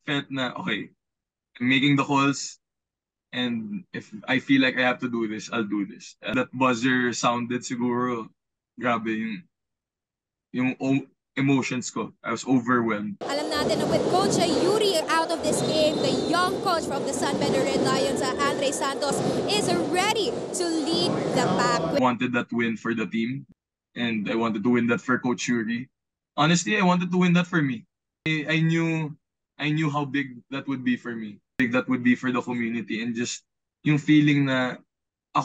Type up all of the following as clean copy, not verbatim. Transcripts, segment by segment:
felt na, okay, I'm making the calls, and if I feel like I have to do this, I'll do this. That buzzer sounded siguro, grabe yung emotions ko. I was overwhelmed. Alam natin na with Coach Yuri out of this game, the young coach from the Sunbender Red Lions, Andre Santos, is ready to lead the pack. I wanted that win for the team, and I wanted to win that for Coach Yuri. Honestly, I wanted to win that for me. I knew how big that would be for me. Big that would be for the community, and just yung feeling na I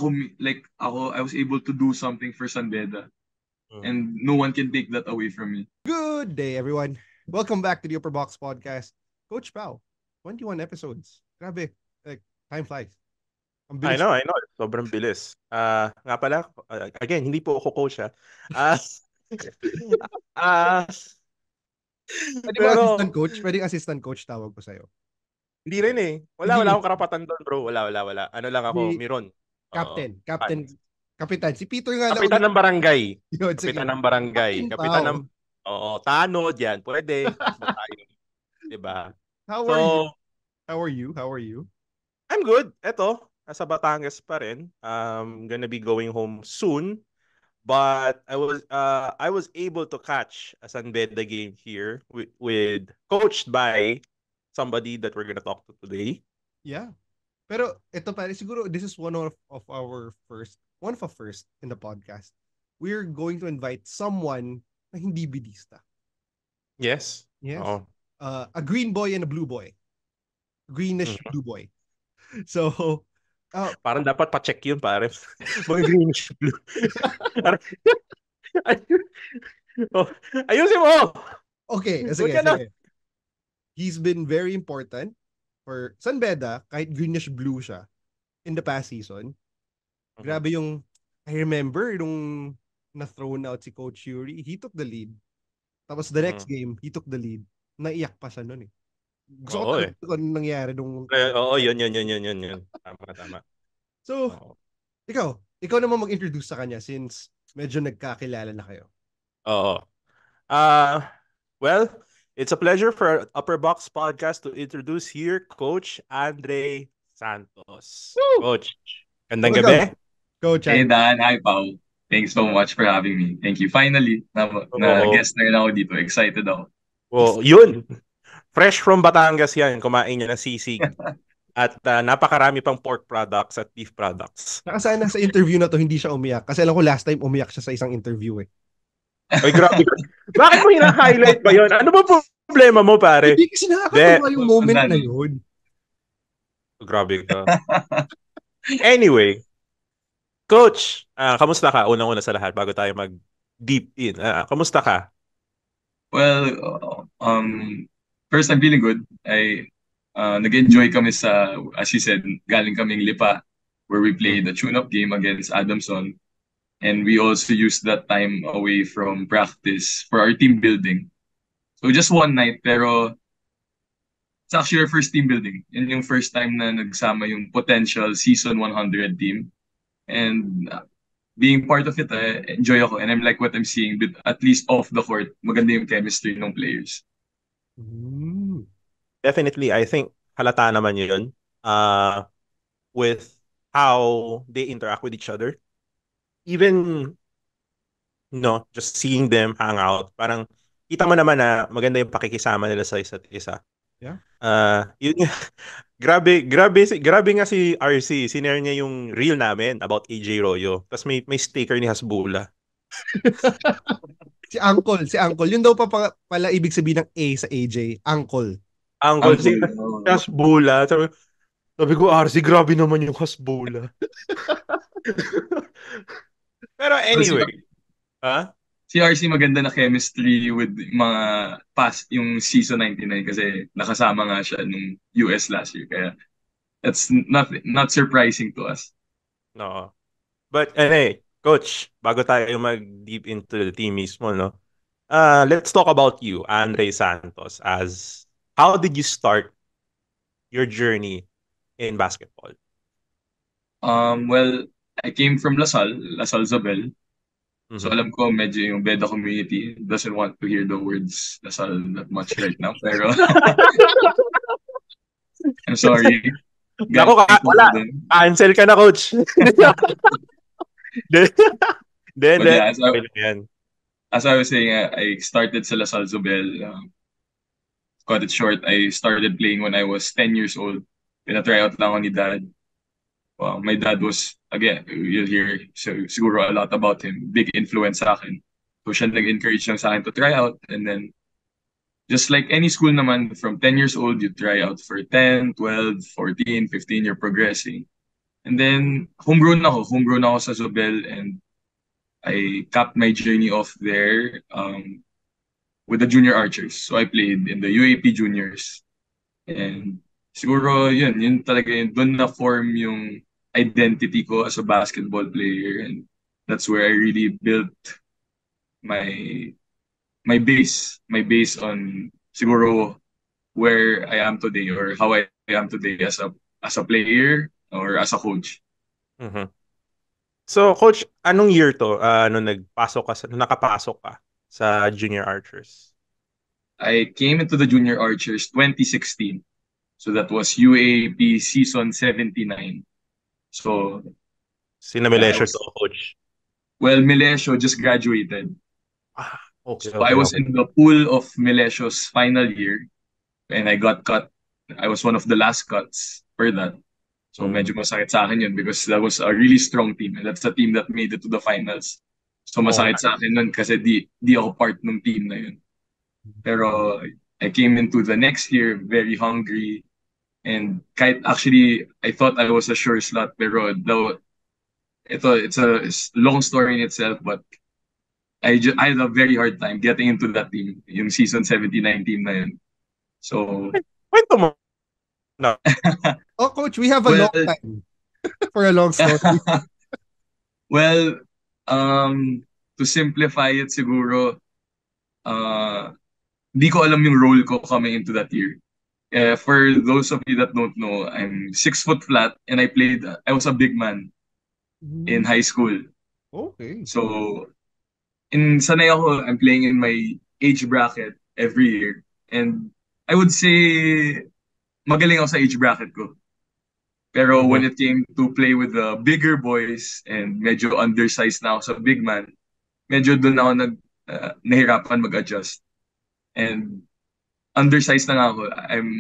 was able to do something for San Beda, and no one can take that away from me. Good day, everyone. Welcome back to the Upperbox Podcast. Coach Pao, 21 episodes. Grabe, like, time flies. Ang I bilis. know. Sobrang bilis. Nga pala, again, hindi po ako coach ha. Ah, ah, Pwede ba pero, assistant coach? Pwedeng assistant coach tawag ko sa'yo. hindi rin eh. Wala Hindi. akong karapatan doon, bro. Wala. Ano lang ako, Hindi. Miron. Captain. Kapitan. Si Peter nga Kapitan ng barangay. Yun, sige. Kapitan ng barangay. Captain Kapitan Pao. ng, tanod yan. Pwede. Diba? How So, are you? I'm good. Eto, nasa Batangas pa rin. Gonna be going home soon. But I was able to catch a San Beda game here with coached by somebody that we're gonna talk to today. Yeah. Pero ito pa, siguro this is one of our first in the podcast. We're going to invite someone na hindi Bedista. Yes. Yes. Oo. A green boy and a blue boy. Greenish blue boy. So, Parang dapat pa-check yun, pare. Mga greenish blue. Ayusin mo! okay, sige. Good ka na. He's been very important for San Beda, kahit greenish blue siya in the past season. Grabe yung, I remember nung na-thrown out si Coach Yuri, he took the lead. Tapos the next game, he took the lead. Naiyak pa siya nun eh. Gusto ko talaga kung anong nangyari nung... Oo, yun. Tama. So, ikaw naman mag-introduce sa kanya since medyo nagkakilala na kayo. Oo. Well, it's a pleasure for Upperbox Podcast to introduce here Coach Andre Santos. Woo! Coach, gandang gabi. Coach Hey Andre. Dan, hi Pao. Thanks so much for having me. Thank you. Finally, na guest na rin ako dito. Excited ako. Oh, yun. Fresh from Batangas yan. Kumain niya ng sisig. At napakarami pang pork products at beef products. Nakasana sa interview na to, hindi siya umiyak. Kasi alam ko last time umiyak siya sa isang interview eh. Ay, grabe. Bakit mo hina-highlight ba yun? Ano ba problema mo, pare? Hindi kasi nakakatawa yung moment na yun. Grabe ka. Anyway, Coach, kamusta ka? Unang-una sa lahat bago tayo mag-deep in. Kamusta ka? Well, first, I'm feeling good. Nag-enjoy kami as you said, galing kaming Lipa, where we played the tune-up game against Adamson. And we also used that time away from practice for our team building. So just one night, pero it's actually our first team building. Yun yung first time na nagsama yung potential season 100 team. And being part of it, I enjoy ako. And I'm like what I'm seeing, but at least off the court, maganda yung chemistry ng players. Definitely, I think halata naman yun with how they interact with each other. Even, just seeing them hang out, parang kita mo naman na maganda yung pakikisama nila sa isa't isa. Yeah. Yun, grabe nga si RC. Sinare niya yung reel namin about AJ Royo. Tapos may sticker ni Hasbula. Si Uncle. Yun daw pala ibig sabihin ng A sa AJ. Uncle si Hasbula. Sabi ko, RC, grabe naman yung Hasbula. Pero anyway. Si RC maganda na chemistry with mga past yung season 99 kasi nakasama nga siya nung US last year. Kaya that's not surprising to us. No. But anyway, Coach, bago tayo mag-deep into the team mismo, let's talk about you, Andre Santos, as how did you start your journey in basketball? Well, I came from Lasal Zobel. So alam ko medyo yung Beda community doesn't want to hear the words Lasal that much right now. Pero I'm sorry. Naku, Galing po wala. ako dun. Cancel ka na, coach. Then, But then, yeah, yan. as I was saying, I started sa Lasal Zobel. Cut it short, I started playing when I was 10 years old. Pina-try out lang ako ni dad. My dad was, again, you'll hear siguro a lot about him. Big influence sa akin. So siya nag-encourage lang sa akin to try out. And then, just like any school naman, from 10 years old, you try out for 10, 12, 14, 15, you're progressing. And then, homegrown ako sa Zobel, and I capped my journey off there with the junior archers. So I played in the UAP juniors. And siguro yun talaga yun. Doon na-form yung identity ko as a basketball player. And that's where I really built my my base on siguro where I am today or how I am today as a player or as a coach. Mhm. So, coach, anong year to? Nung nakapasok ka sa Junior Archers? I came into the junior archers 2016. So that was UAP season 79. So Sina yeah, Melesio to, coach? Milesio just graduated. Ah, okay, So I okay, was okay. in the pool of Milesio's final year and I got cut. I was one of the last cuts for that. So Mm. medyo masakit sa akin yun because that was a really strong team and that's a team that made it to the finals. So Oo nga. masakit sa akin nun kasi di ako part ng team na yun. Pero I came into the next year very hungry and kahit actually I thought I was a sure slot pero though it's a long story in itself but I had a very hard time getting into that team, yung season 79 team na yun. So, Kwento mo na. Oh, coach, we have a well, long time for a long story. well, to simplify it siguro, uh, di ko alam yung role ko coming into that year. For those of you that don't know, I'm 6 foot flat and I was a big man in Mm, high school. okay. So, sanay ako, I'm playing in my age bracket every year. And I would say magaling ako sa age bracket ko. Pero Mhm. when it came to play with the bigger boys and medyo undersized na ako sa big man, medyo doon ako nahirapan mag-adjust. And undersized na nga ako. I'm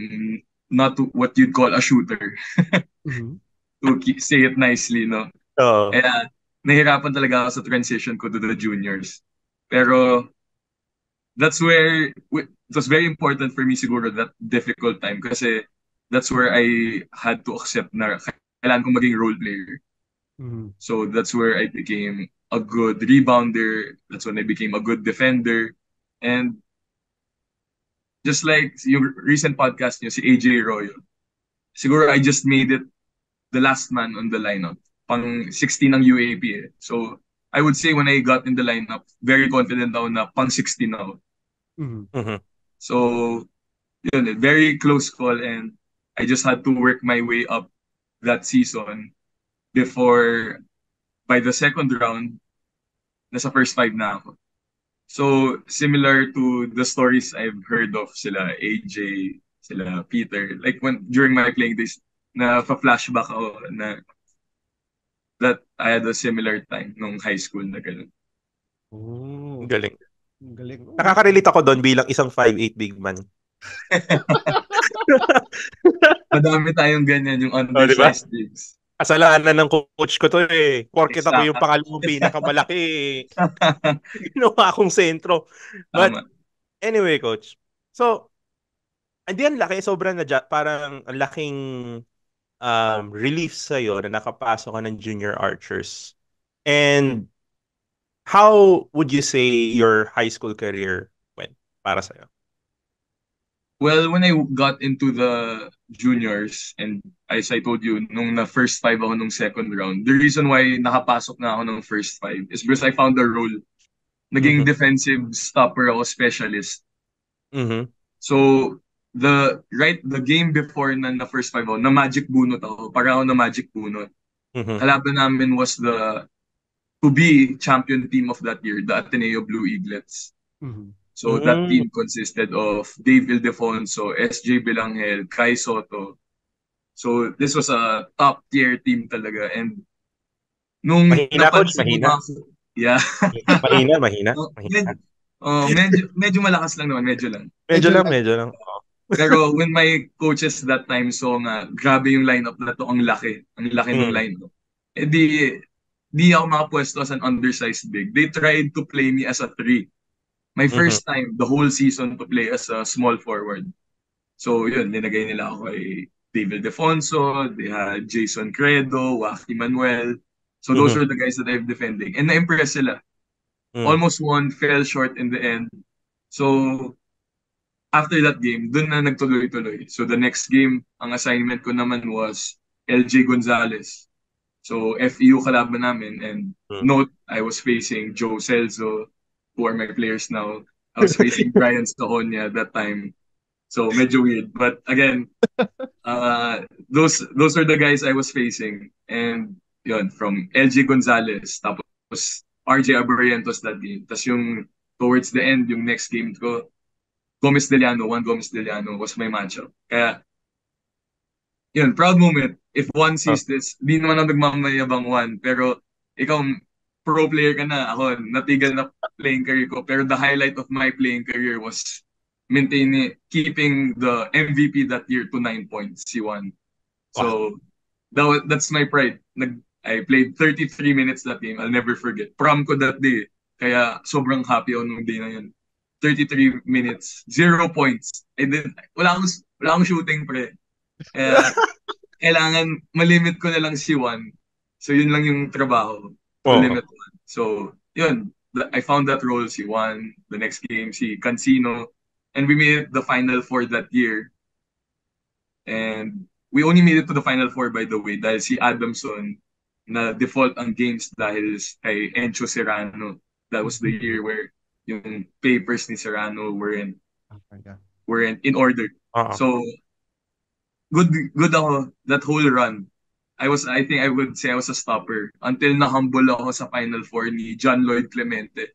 not what you'd call a shooter, Mhm. to say it nicely, no? Oo. Kaya nahirapan talaga ako sa transition ko to the juniors. Pero that's where it was very important for me siguro that difficult time kasi that's where I had to accept na kailangan kong maging role player. Mhm. So that's where I became a good rebounder. That's when I became a good defender. And just like yung recent podcast niyo, si AJ Royo, siguro I just made it the last man on the lineup. Pang 16 ng UAP eh. So I would say when I got in the lineup, very confident ako na pang 16 ako. Mhm. Mhm. So very close call and I just had to work my way up that season before by the second round, nasa first five na ako. So similar to the stories I've heard of sila AJ, sila Peter, like when during my playing days, na flashback ako na that I had a similar time nung high school na ganun. Oh, Galing. ang galing. Oh, Nakaka-relate ako doon bilang isang 5'8" big man. Madami tayong ganyan, yung Oh, di ba? undersized bigs. Kasalanan ng coach ko to eh. Porket ako yung Exact. pangalawang pinakamalaki eh. Ginawa akong sentro. But Tama. anyway, coach. So, hindi ang laki. Sobrang parang ang laking relief sa'yo na nakapasok ka ng junior archers. And how would you say your high school career went para sa'yo? Well, when I got into the juniors, and as I told you, nung na first five ako nung second round, the reason why nakapasok na ako nung first five is because I found a role. Naging Mhm. defensive stopper ako, specialist. Mhm. So, the game before na first five ako, na magic bunot ako. Para ako na magic bunot. Mhm. Kalaban namin was the to be champion team of that year, the Ateneo Blue Eaglets. Mhm. So that Mm. team consisted of Dave Ildefonso, SJ Belangel, Kai Soto, So this was a top tier team talaga. And nung Mahina, coach, napansin ko mahina. mga yeah. Mahina, mahina, Oh, mahina. medyo malakas lang naman, medyo lang. Medyo lang, lang. medyo lang. Oo. Pero when my coaches that time saw nga, grabe yung lineup na to, ang laki. Ang laki ng Mm. lineup. Eh di ako makapwesto as an undersized big. They tried to play me as a three. My Mhm. first time, the whole season, to play as a small forward. So yun, linagay nila ako kay David Defonso, they had Jason Credo, Waki Manuel. So those Mhm. were the guys that I'm defending. And na-impress sila. Mm. Almost won, fell short in the end. So after that game, dun na nagtuloy-tuloy. So the next game, ang assignment ko naman was LJ Gonzalez. So FEU kalaban namin, and Mm. note, I was facing Joe Celso, who are my players now. I was facing Brian Stohonia that time. So medyo weird. But again, those are the guys I was facing. And yun, from LJ Gonzalez, tapos RJ Abarientos that game. Tapos yung towards the end, yung next game ko, Juan Gomez Deliano was my matchup. Kaya, yun, proud moment. If Juan Oh. sees this, di naman ako nagmamayabang Juan, pero ikaw, pro player ka na. Ako, natigil na playing career ko. Pero the highlight of my playing career was keeping the MVP that year to 9 points, si Juan. Wow. So, that's my pride. I played 33 minutes that game. I'll never forget. Prom ko that day. Kaya sobrang happy ako nung day na yun. 33 minutes, 0 points. Wala akong shooting, pre. Kaya kailangan malimit ko na lang si Juan. So yun lang yung trabaho. To Oo. limit Juan. So yun, I found that role, si Juan. The next game, si Cancino. And we made the Final Four that year. And we only made it to the Final Four, by the way, dahil si Adamson na default ang games dahil kay Encho Serrano. That was the year where yung papers ni Serrano were in order. Oo. So good ako that whole run. I think I would say I was a stopper until na-humble ako sa Final Four ni John Lloyd Clemente,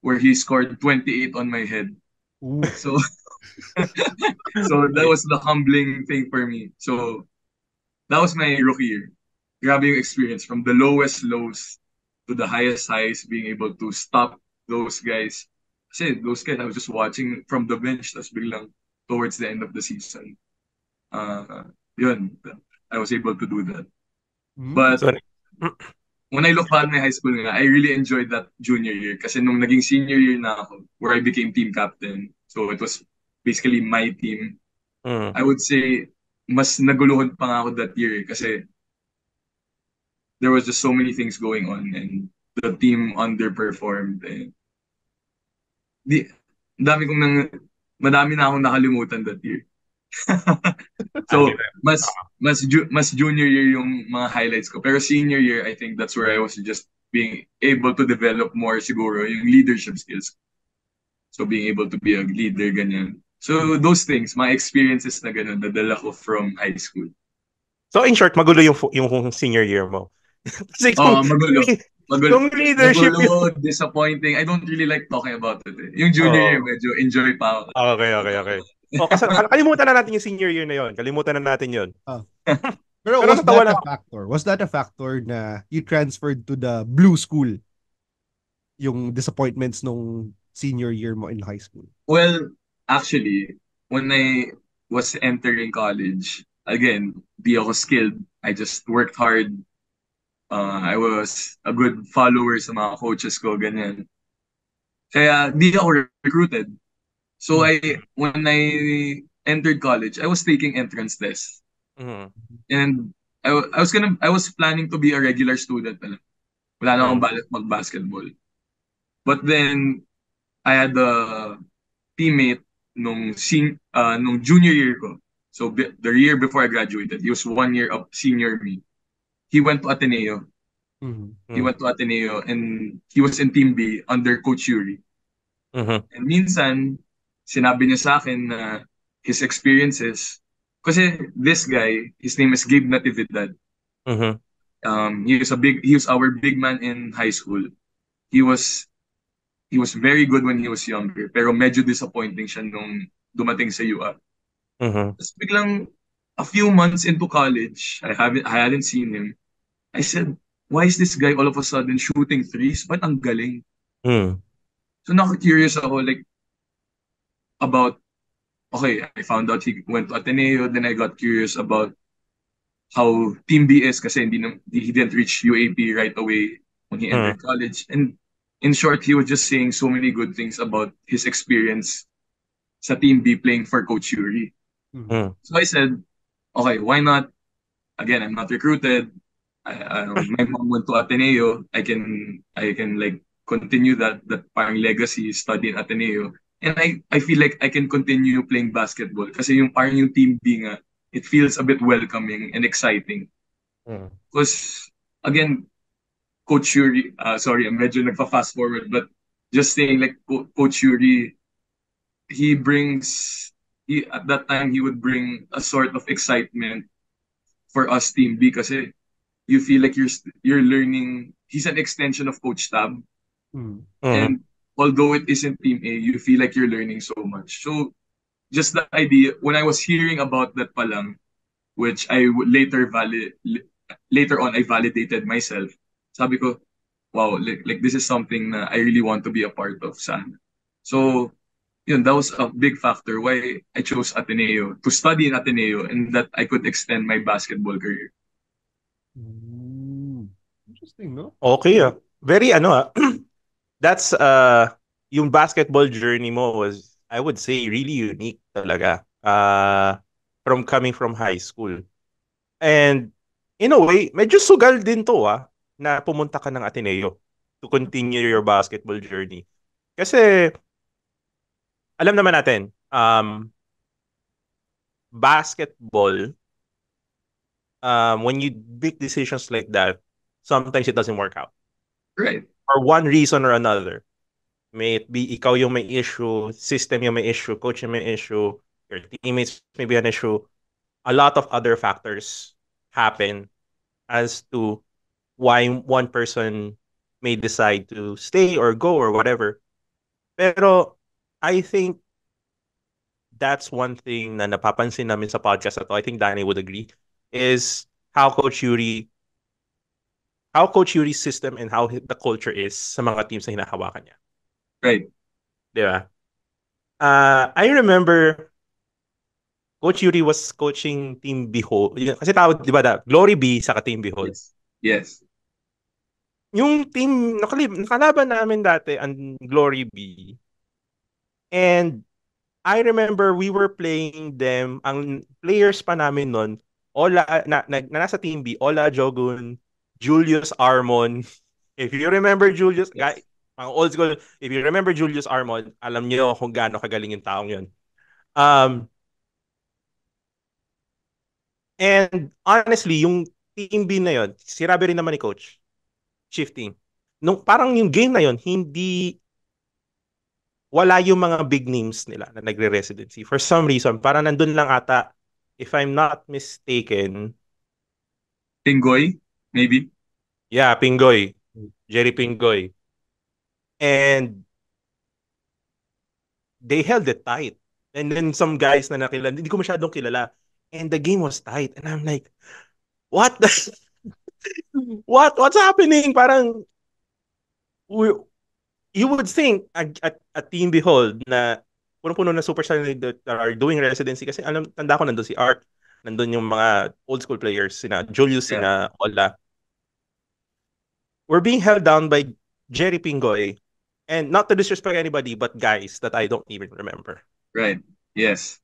where he scored 28 on my head. Ooh. So so that was the humbling thing for me. So that was my rookie year. Grabe yung experience from the lowest lows to the highest highs, being able to stop those guys. Kasi those guys, I was just watching from the bench, tapos biglang towards the end of the season. Yun, I was able to do that. But So, when I look back at my high school nga, I really enjoyed that junior year kasi nung naging senior year na ako, where I became team captain, so it was basically my team. mm. I would say, mas naguluhan pa nga ako that year kasi there was just so many things going on and the team underperformed. And di, madami na akong nakalimutan that year. So, mas junior year yung mga highlights ko. Pero senior year, I think that's where I was just being able to develop more siguro yung leadership skills. So, being able to be a leader, ganyan. So, those things, my experiences na ganun, nadala ko from high school. So in short, magulo yung senior year mo. Kasi Magulo. Kung leadership Magulo, disappointing. I don't really like talking about it. Yung junior year, medyo enjoy pa ako. Okay. O, kasi kalimutan na natin yung senior year na yon. Kalimutan na natin yon. Pero Pero was natawa that lang a factor? Was that a factor na you transferred to the blue school? Yung disappointments nung senior year mo in high school? Well, actually, when I was entering college, again, di ako skilled. I just worked hard. I was a good follower sa mga coaches ko, ganyan. Kaya di ako recruited. So when I entered college, I was taking entrance tests. Mhm. And I was planning to be a regular student na lang. Wala na akong balak mag-basketball. But then I had a teammate nung junior year ko. So the year before I graduated, he was 1 year up senior me. He went to Ateneo. He went to Ateneo and he was in Team B under Coach Yuri. Mhm. And minsan, sinabi niya sa akin na his experiences, kasi this guy, his name is Gabe Natividad. Mhm. He was our big man in high school. He was very good when he was younger, pero medyo disappointing siya nung dumating sa UAP. Mhm. Tapos biglang a few months into college, I hadn't seen him. I said, why is this guy all of a sudden shooting threes? Ba't ang galing? Mm. So naka-curious ako like about, okay, I found out he went to Ateneo, then I got curious about how Team B is kasi he didn't reach UAP right away when he Mm. entered college. And in short, he was just saying so many good things about his experience sa Team B playing for Coach Yuri. Mhm. Mm. So I said, okay, why not? Again, I'm not recruited. My mom went to Ateneo. I can like continue that parang legacy study in Ateneo. And I feel like I can continue playing basketball kasi yung parang yung team B nga, it feels a bit welcoming and exciting. Mm. Because again, Coach Yuri, sorry, I'm medyo nagpa-fast forward, but just saying like Coach Yuri, he brings he at that time he would bring a sort of excitement for us team B kasi you feel like you're learning. He's an extension of Coach Tab, Mhm. Mm. and although it isn't Team A, you feel like you're learning so much. So just the idea when I was hearing about that palang, which later on I validated myself. Sabi ko, wow, like this is something na I really want to be a part of sana. So yun, that was a big factor why I chose Ateneo to study in Ateneo and that I could extend my basketball career. Mm. Interesting, no? Okay, ah. Very that's yung basketball journey mo was, I would say, really unique talaga. From coming from high school. And in a way, medyo sugal din to na pumunta ka ng Ateneo to continue your basketball journey. Kasi alam naman natin, basketball, when you make decisions like that, sometimes it doesn't work out. Right. For one reason or another. May it be ikaw yung may issue, system yung may issue, coach yung may issue, your teammates may be an issue. A lot of other factors happen as to why one person may decide to stay or go or whatever. Pero I think that's one thing na napapansin namin sa podcast na to. I think Danny would agree is how Coach Yuri how Coach Yuri's system and how the culture is sa mga teams na hinahawakan niya. Right. Di ba? I remember Coach Yuri was coaching Team Behold. Kasi tawag, di ba, Glory B sa Team Behold. Yes. Yes. Yung team, nakalaban namin dati, ang Glory B. And I remember we were playing them, ang players pa namin nun, nasa Team B, Ola Jogun, Julius Armon. If you remember Julius, guy, Yes. ang old school, if you remember Julius Armon, alam niyo kung gaano kagaling yung taong yun. Um, and honestly, yung Team B na yun, sirabi rin naman ni Coach, shifting. Parang yung game na yun, wala yung mga big names nila na nagre-residency. For some reason, parang nandun lang ata, if I'm not mistaken, Pingoy, maybe. yeah, Pingoy, Jerry Pingoy. And they held it tight. And then some guys na nakilala, hindi ko masyadong kilala. And the game was tight. And I'm like, what? What's happening? Parang, you would think a Team Behold na punong-puno na superstar that are doing residency kasi tanda ko nandun si Art, nandun yung mga old school players, sina Julius, Yeah. sina Ola. We're being held down by Jerry Pingoy, and not to disrespect anybody, but guys that I don't even remember. Right. Yes.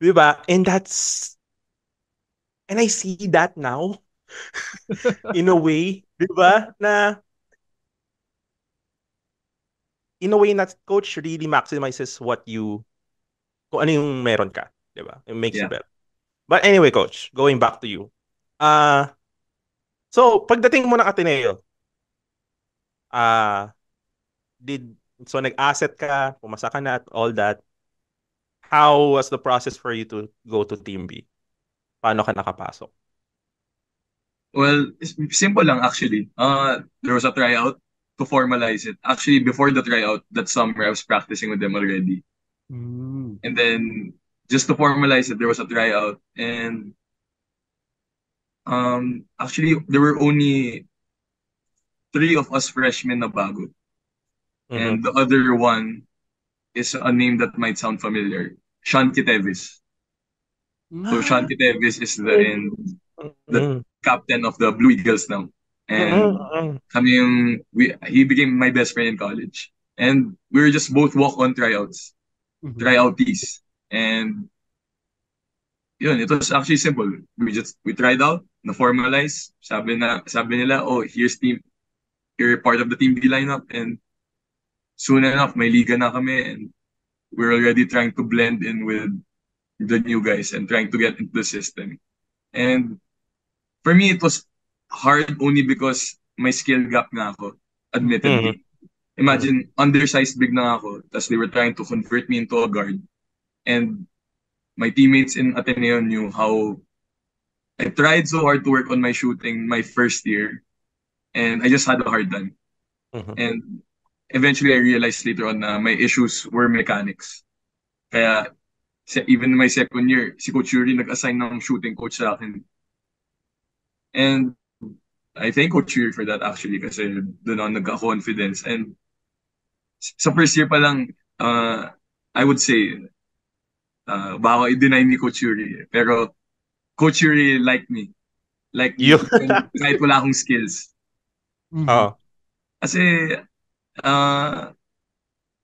Diba? And I see that now, in a way, diba? In a way that coach really maximizes kung ano yung meron ka. Diba? It makes you Yeah. better. But anyway, coach, going back to you. So, pagdating mo ng Ateneo, uh, nag-asset ka, pumasa ka na at all that. How was the process for you to go to Team B? Paano ka nakapasok? Well, simple lang actually. There was a tryout to formalize it. Actually, before the tryout, that summer I was practicing with them already. Mm. And then just to formalize it, there was a tryout. And Actually, there were only three of us freshmen na bago. Mm-hmm. And the other one is a name that might sound familiar. Sean Kitevis. So Mm. Sean Kitevis is the Mm-hmm. captain of the Blue Eagles now. And Mm-hmm. he became my best friend in college. And we were just both walk-on Mhm. tryoutees. And yun, it was actually simple. We tried out, na formalize. Sabi nila, oh, you're part of the team B lineup, and soon enough, may liga na kami, and we're already trying to blend in with the new guys and trying to get into the system. And for me, it was hard only because my skill gap nga ako, Mm-hmm. admittedly. Imagine, undersized big na ako, tapos they were trying to convert me into a guard. And my teammates in Ateneo knew how I tried so hard to work on my shooting my first year, and I just had a hard time. Mm-hmm. And eventually, I realized later on na my issues were mechanics. Kaya even my second year, si Coach Yuri nag-assign ng shooting coach sa akin. And I thank Coach Yuri for that actually kasi doon ako nagka-confidence. And sa first year pa lang, I would say, baka i-deny ni Coach Yuri. Pero Coach Yuri liked You. me even kahit wala akong skills. Mhm. Oh. Kasi uh,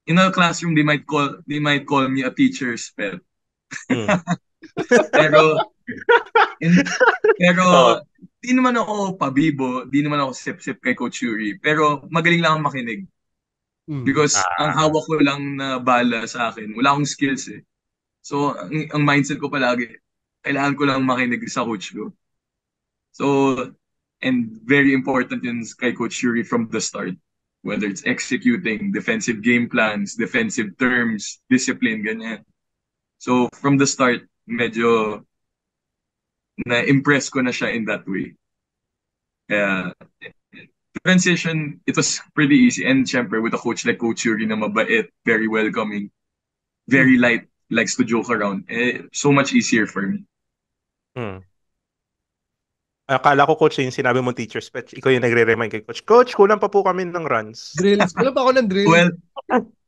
in a classroom, they might call me a teacher's pet. Mm. Pero in pero Oh. di naman ako pabibo, di naman ako sip-sip kay Coach Yuri. Pero magaling lang akong makinig. Mhm. Because ang Ah. hawak ko lang na bala sa akin, wala akong skills eh. So, ang mindset ko palagi, kailangan ko lang makinig sa coach ko. So, and very important yun kay Coach Yuri from the start. Whether it's executing, defensive game plans, defensive terms, discipline, ganyan. So, from the start, medyo na-impress ko na siya in that way. Kaya, transition, it was pretty easy. And syempre, with a coach like Coach Yuri na mabait, very welcoming, very Mhm. light, likes to joke around, so much easier for me. Mm. Akala ko, coach, yung sinabi mo teacher's pet, ikaw yung nagre-remind kay coach. Coach, kulang pa po kami ng runs. Drills. Wala pa ako ng drills. Well,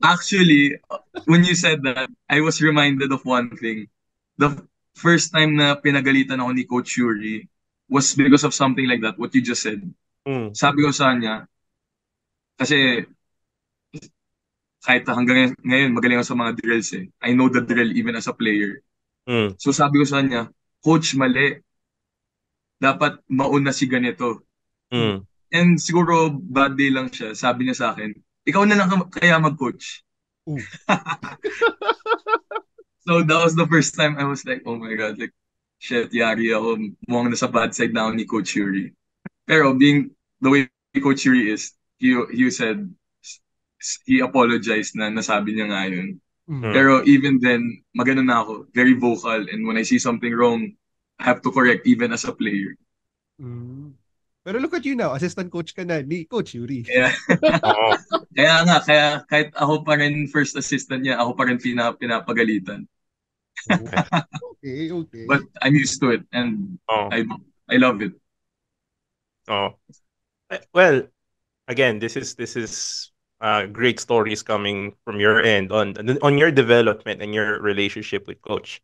actually, when you said that, I was reminded of one thing. The first time na pinagalitan ako ni Coach Yuri was because of something like that, what you just said. Mm. Sabi ko sa kanya, kasi kahit hanggang ngayon, magaling ako sa mga drills eh. I know the drill even as a player. Mm. So sabi ko sa kanya, Coach, mali. Dapat mauna si ganito. Mm. And siguro bad day lang siya. Sabi niya sa akin, ikaw na lang kaya mag-coach. Ooh. So that was the first time I was like, oh my God, like, shit, yari ako. Mukhang nasa bad side na ako ni Coach Yuri. Pero being the way Coach Yuri is, he said, he apologized na nasabi niya nga yun. Mhm. Mm. Pero even then, magano na ako, very vocal. And when I see something wrong, I have to correct even as a player. Mm. Pero look at you now, assistant coach ka na ni Coach Yuri. Kaya, Oo. kaya kahit ako pa rin first assistant niya, ako pa rin pinapagalitan. Okay, okay. But I'm used to it and Oh. I love it. Oh. Well, again, this is great stories coming from your end on your development and your relationship with coach.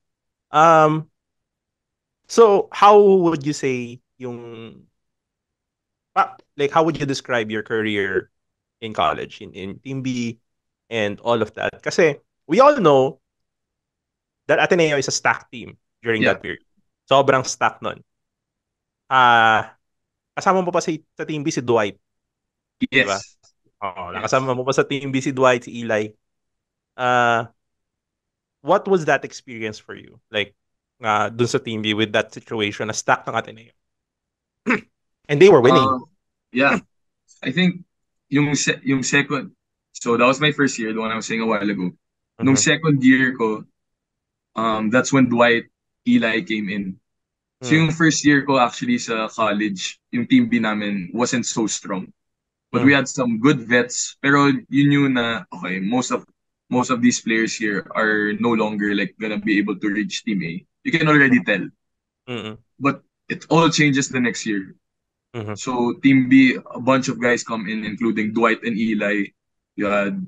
So how would you say yung like how would you describe your career in college in Team B and all of that? Kasi we all know that Ateneo is a stacked team during Yeah. that period. Sobrang stacked nun. Kasama mo pa sa Team B si Dwight, di ba? Yes. Oo, Yes. nakasama mo pa sa Team B si Dwight, si Eli. What was that experience for you? Like, dun sa Team B with that situation na stacked ng Ateneo. And they were winning. Yeah. I think yung second, so that was my first year, the one I was saying a while ago. Nung Mhm. second year ko, that's when Dwight, Eli came in. So yung first year ko actually sa college, yung team B namin wasn't so strong. But we had some good vets, pero you knew na, okay, most of these players here are no longer like gonna be able to reach Team A. You can already tell. Mm-mm. But it all changes the next year. Mhm. So Team B, a bunch of guys come in, including Dwight and Eli. You had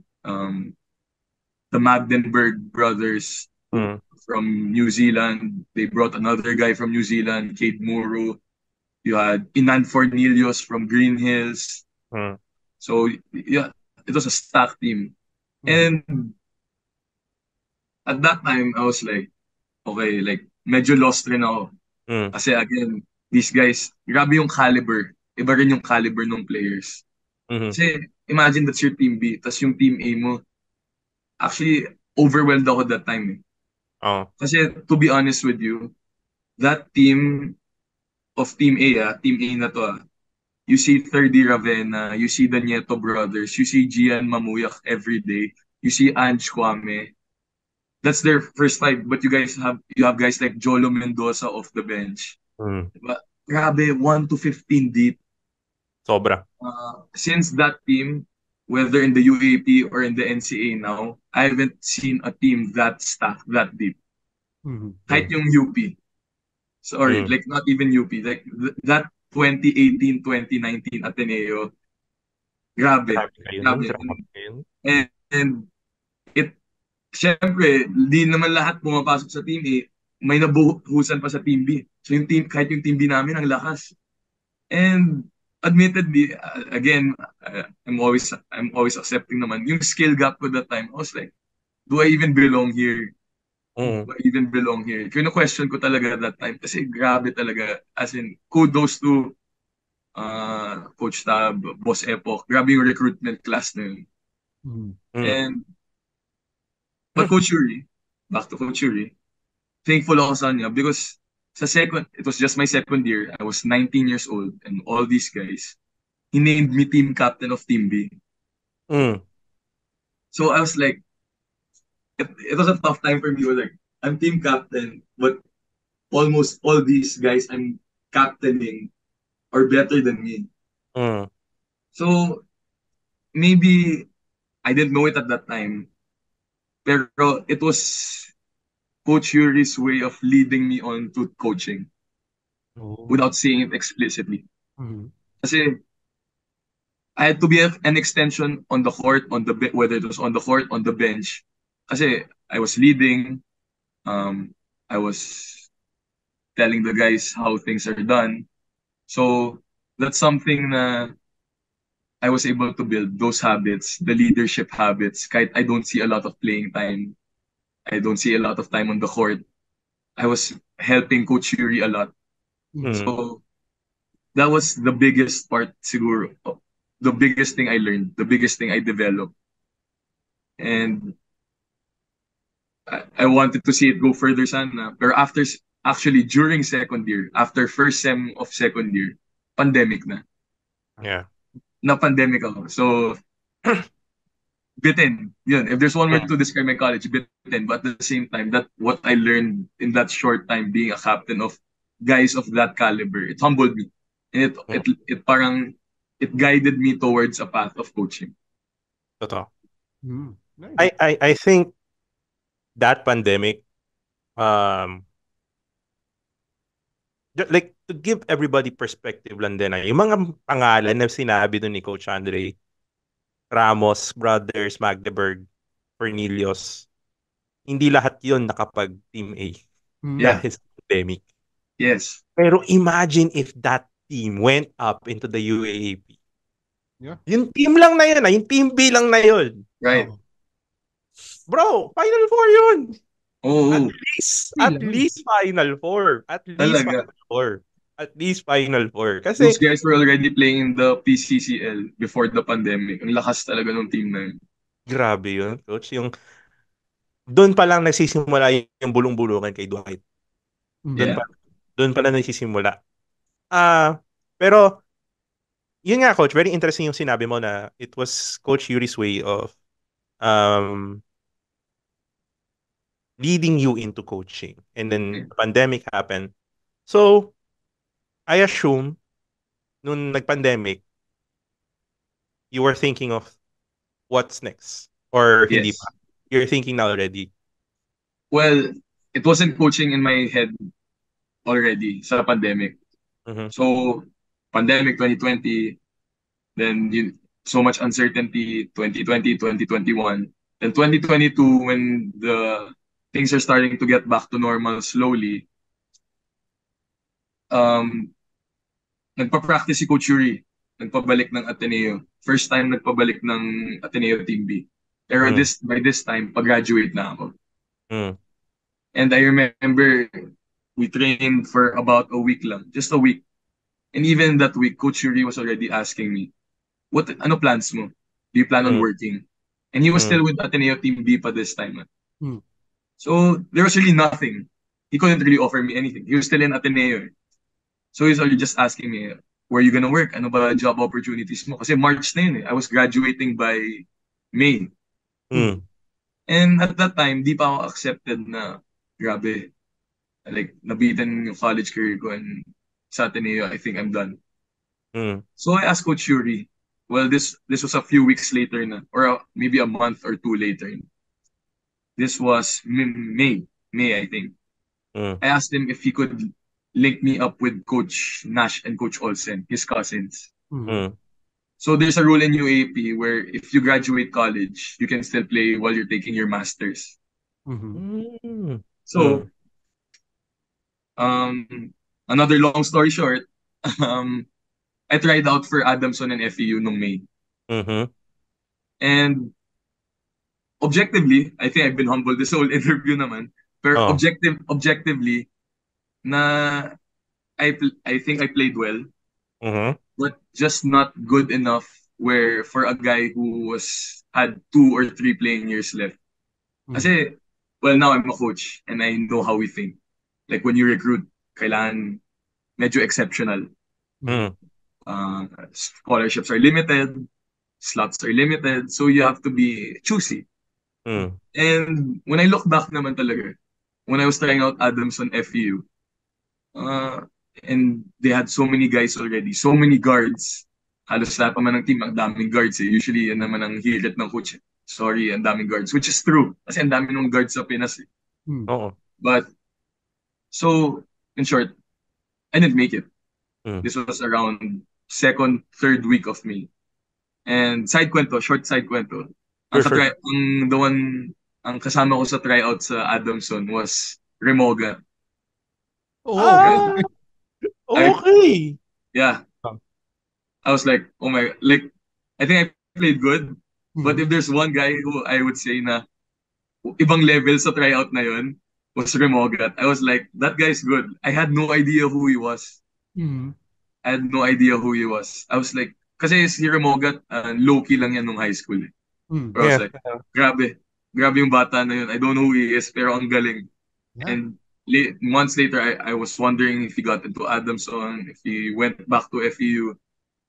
the Magdenberg brothers Mm. from New Zealand. They brought another guy from New Zealand, Cade Muro. You had Inan Fornelius from Green Hills. Mm. So yeah, it was a stacked team. Mhm. And at that time, I was like, okay, like medyo lost rin ako. Mm. Kasi again, these guys, grabe yung caliber. Iba rin yung caliber ng players. Mhm. Kasi imagine that's your team B, tas yung team A mo, actually overwhelmed ako that time eh. Oo. Kasi to be honest with you, that team of Team A, Team A na to you see Thirdy Ravenna, you see the Nieto brothers, you see Gian Mamuyak every day, you see Ange Kwame. That's their first five, but you have guys like Jolo Mendoza off the bench. Mm. Diba? Grabe, 1 to 15 deep. Sobra. Since that team, whether in the UAP or in the NCA now, I haven't seen a team that stacked that deep. Mhm. Kahit Mm. yung UP. Sorry, Mm. like not even UP. Like that 2018-2019 Ateneo, grabe. Grabe kayo nun, Grabe. grabe kayo nun. And it, syempre, di naman lahat pumapasok sa team A. May nabuhusan pa sa team B. So yung team, kahit yung team B namin, ang lakas. And admittedly, again, I'm always accepting naman. Yung skill gap ko that time, I was like, do I even belong here? Mm. Do I even belong here? Kino-question ko talaga that time kasi grabe talaga. As in, kudos to Coach Tab, Boss Epoch. Grabe yung recruitment class na yun. Mhm. Mm. And, but Coach Yuri, back to Coach Yuri, thankful ako sa kanya because it was just my second year. I was 19 years old and all these guys, he named me team captain of Team B. Mm. So I was like, it was a tough time for me. I was like, I'm team captain, but almost all these guys I'm captaining are better than me. Mm. So maybe I didn't know it at that time, pero it was Coach Yuri's way of leading me on to coaching Oh. without saying it explicitly. Mhm. Kasi I had to be an extension on the court, whether it was on the court, on the bench. Kasi I was leading, um, I was telling the guys how things are done. So that's something na I was able to build those habits, the leadership habits. Kahit I don't see a lot of playing time, I don't see a lot of time on the court. I was helping Coach Yuri a lot. Mhm. Mm. So that was the biggest part, siguro. The biggest thing I learned, the biggest thing I developed. And I wanted to see it go further sana. Pero actually during second year, after first sem of second year, pandemic na. Yeah. Na-pandemic ako. So, bitten. Yun. If there's one word to describe my college, bitten. But at the same time, that what I learned in that short time being a captain of guys of that caliber, it humbled me. And Mm. it guided me towards a path of coaching. Totoo. Mhm. Nice. I think that pandemic, um, like to give everybody perspective lang din yung mga pangalan na sinabi dun ni Coach Andre, Ramos, Brothers, Magdeburg, Cornelius, hindi lahat yun nakapag Team A Mhm. Yeah. dahil sa pandemic. Yes. Pero imagine if that team went up into the UAAP. Yeah. Yung team lang na yun, yung Team B lang na yun. Right. Oh. Bro, Final Four yun. Oo. At least Final Four. At least Talaga. Final Four. At least Final Four. Those Kasi, guys were already playing in the PCCL before the pandemic. Ang lakas talaga ng team na yun. grabe yun, Coach. Doon pa lang nagsisimula yung bulong-bulungan kay Dwight. Doon Yeah. pa, doon pa lang nagsisimula. Pero, yun nga, Coach, very interesting yung sinabi mo na it was Coach Yuri's way of um, leading you into coaching. And then, the pandemic happened. So, I assume, nung nag-pandemic, you were thinking of what's next. Or hindi Yes. pa. You're thinking na already. Well, it wasn't coaching in my head already sa pandemic. Mhm. So, pandemic 2020, then so much uncertainty 2020, 2021. Then 2022, when the things are starting to get back to normal slowly, um, nagpa-practice si Coach Yuri. Nagpabalik ng Ateneo. First time nagpabalik ng Ateneo Team B. Pero Mm. by this time, pag-graduate na ako. Mm. And I remember we trained for about a week lang. Just a week. And even that week, Coach Yuri was already asking me, ano plans mo? Do you plan on Mm. working? And he was Mm. still with Ateneo Team B pa this time. Hmm. So there was really nothing. He couldn't really offer me anything. He was still in Ateneo. So he's already just asking me, where are you gonna work? Ano ba job opportunities mo? Kasi March na yun eh. I was graduating by May. Mm. And at that time, di pa ako accepted na, grabe, like, nabitin yung college career ko and sa Ateneo, I think I'm done. Mm. So I asked Coach Yuri, well, this was a few weeks later na, or maybe a month or two later. This was May, I think. Mm. I asked him if he could link me up with Coach Nash and Coach Olsen, his cousins. Mm. So there's a rule in UAP where if you graduate college, you can still play while you're taking your masters. Mm. So, um, another long story short, um, I tried out for Adamson and FEU nung May. Mhm. And objectively, I think I've been humbled this whole interview naman. Pero Oh. objectively, na I think I played well, Mhm. but just not good enough where for a guy who had 2 or 3 playing years left. Kasi, well, now I'm a coach and I know how we think. Like when you recruit, kailangan medyo exceptional. Mm. Scholarships are limited, slots are limited, so you have to be choosy. Mm. And when I look back naman talaga, when I was trying out Adamson FEU, and they had so many guys already, so many guards. Halos lahat naman ng team, ang daming guards eh. Usually, yan naman ang hirit ng coach. Sorry, ang daming guards. Which is true. Kasi ang dami ng guards sa Pinas eh. Oo. But, so, in short, I didn't make it. Mm. This was around second, third week of May. And short side kwento. Sure. Ang kasama ko sa tryout sa Adamson was Remoga. Oh, okay. Okay. Yeah. I was like, oh my, like, I think I played good. But if there's one guy who I would say na ibang level sa tryout na yun, was Remogat. I was like, that guy's good. I had no idea who he was. I had no idea who he was. I was like, kasi si Remogat, low-key lang yan nung high school. Eh. Pero I was Yeah. like, grabe. Grabe yung bata na yun. I don't know who he is, pero ang galing. Yeah. And months later, I was wondering if he got into Adamson, if he went back to FEU.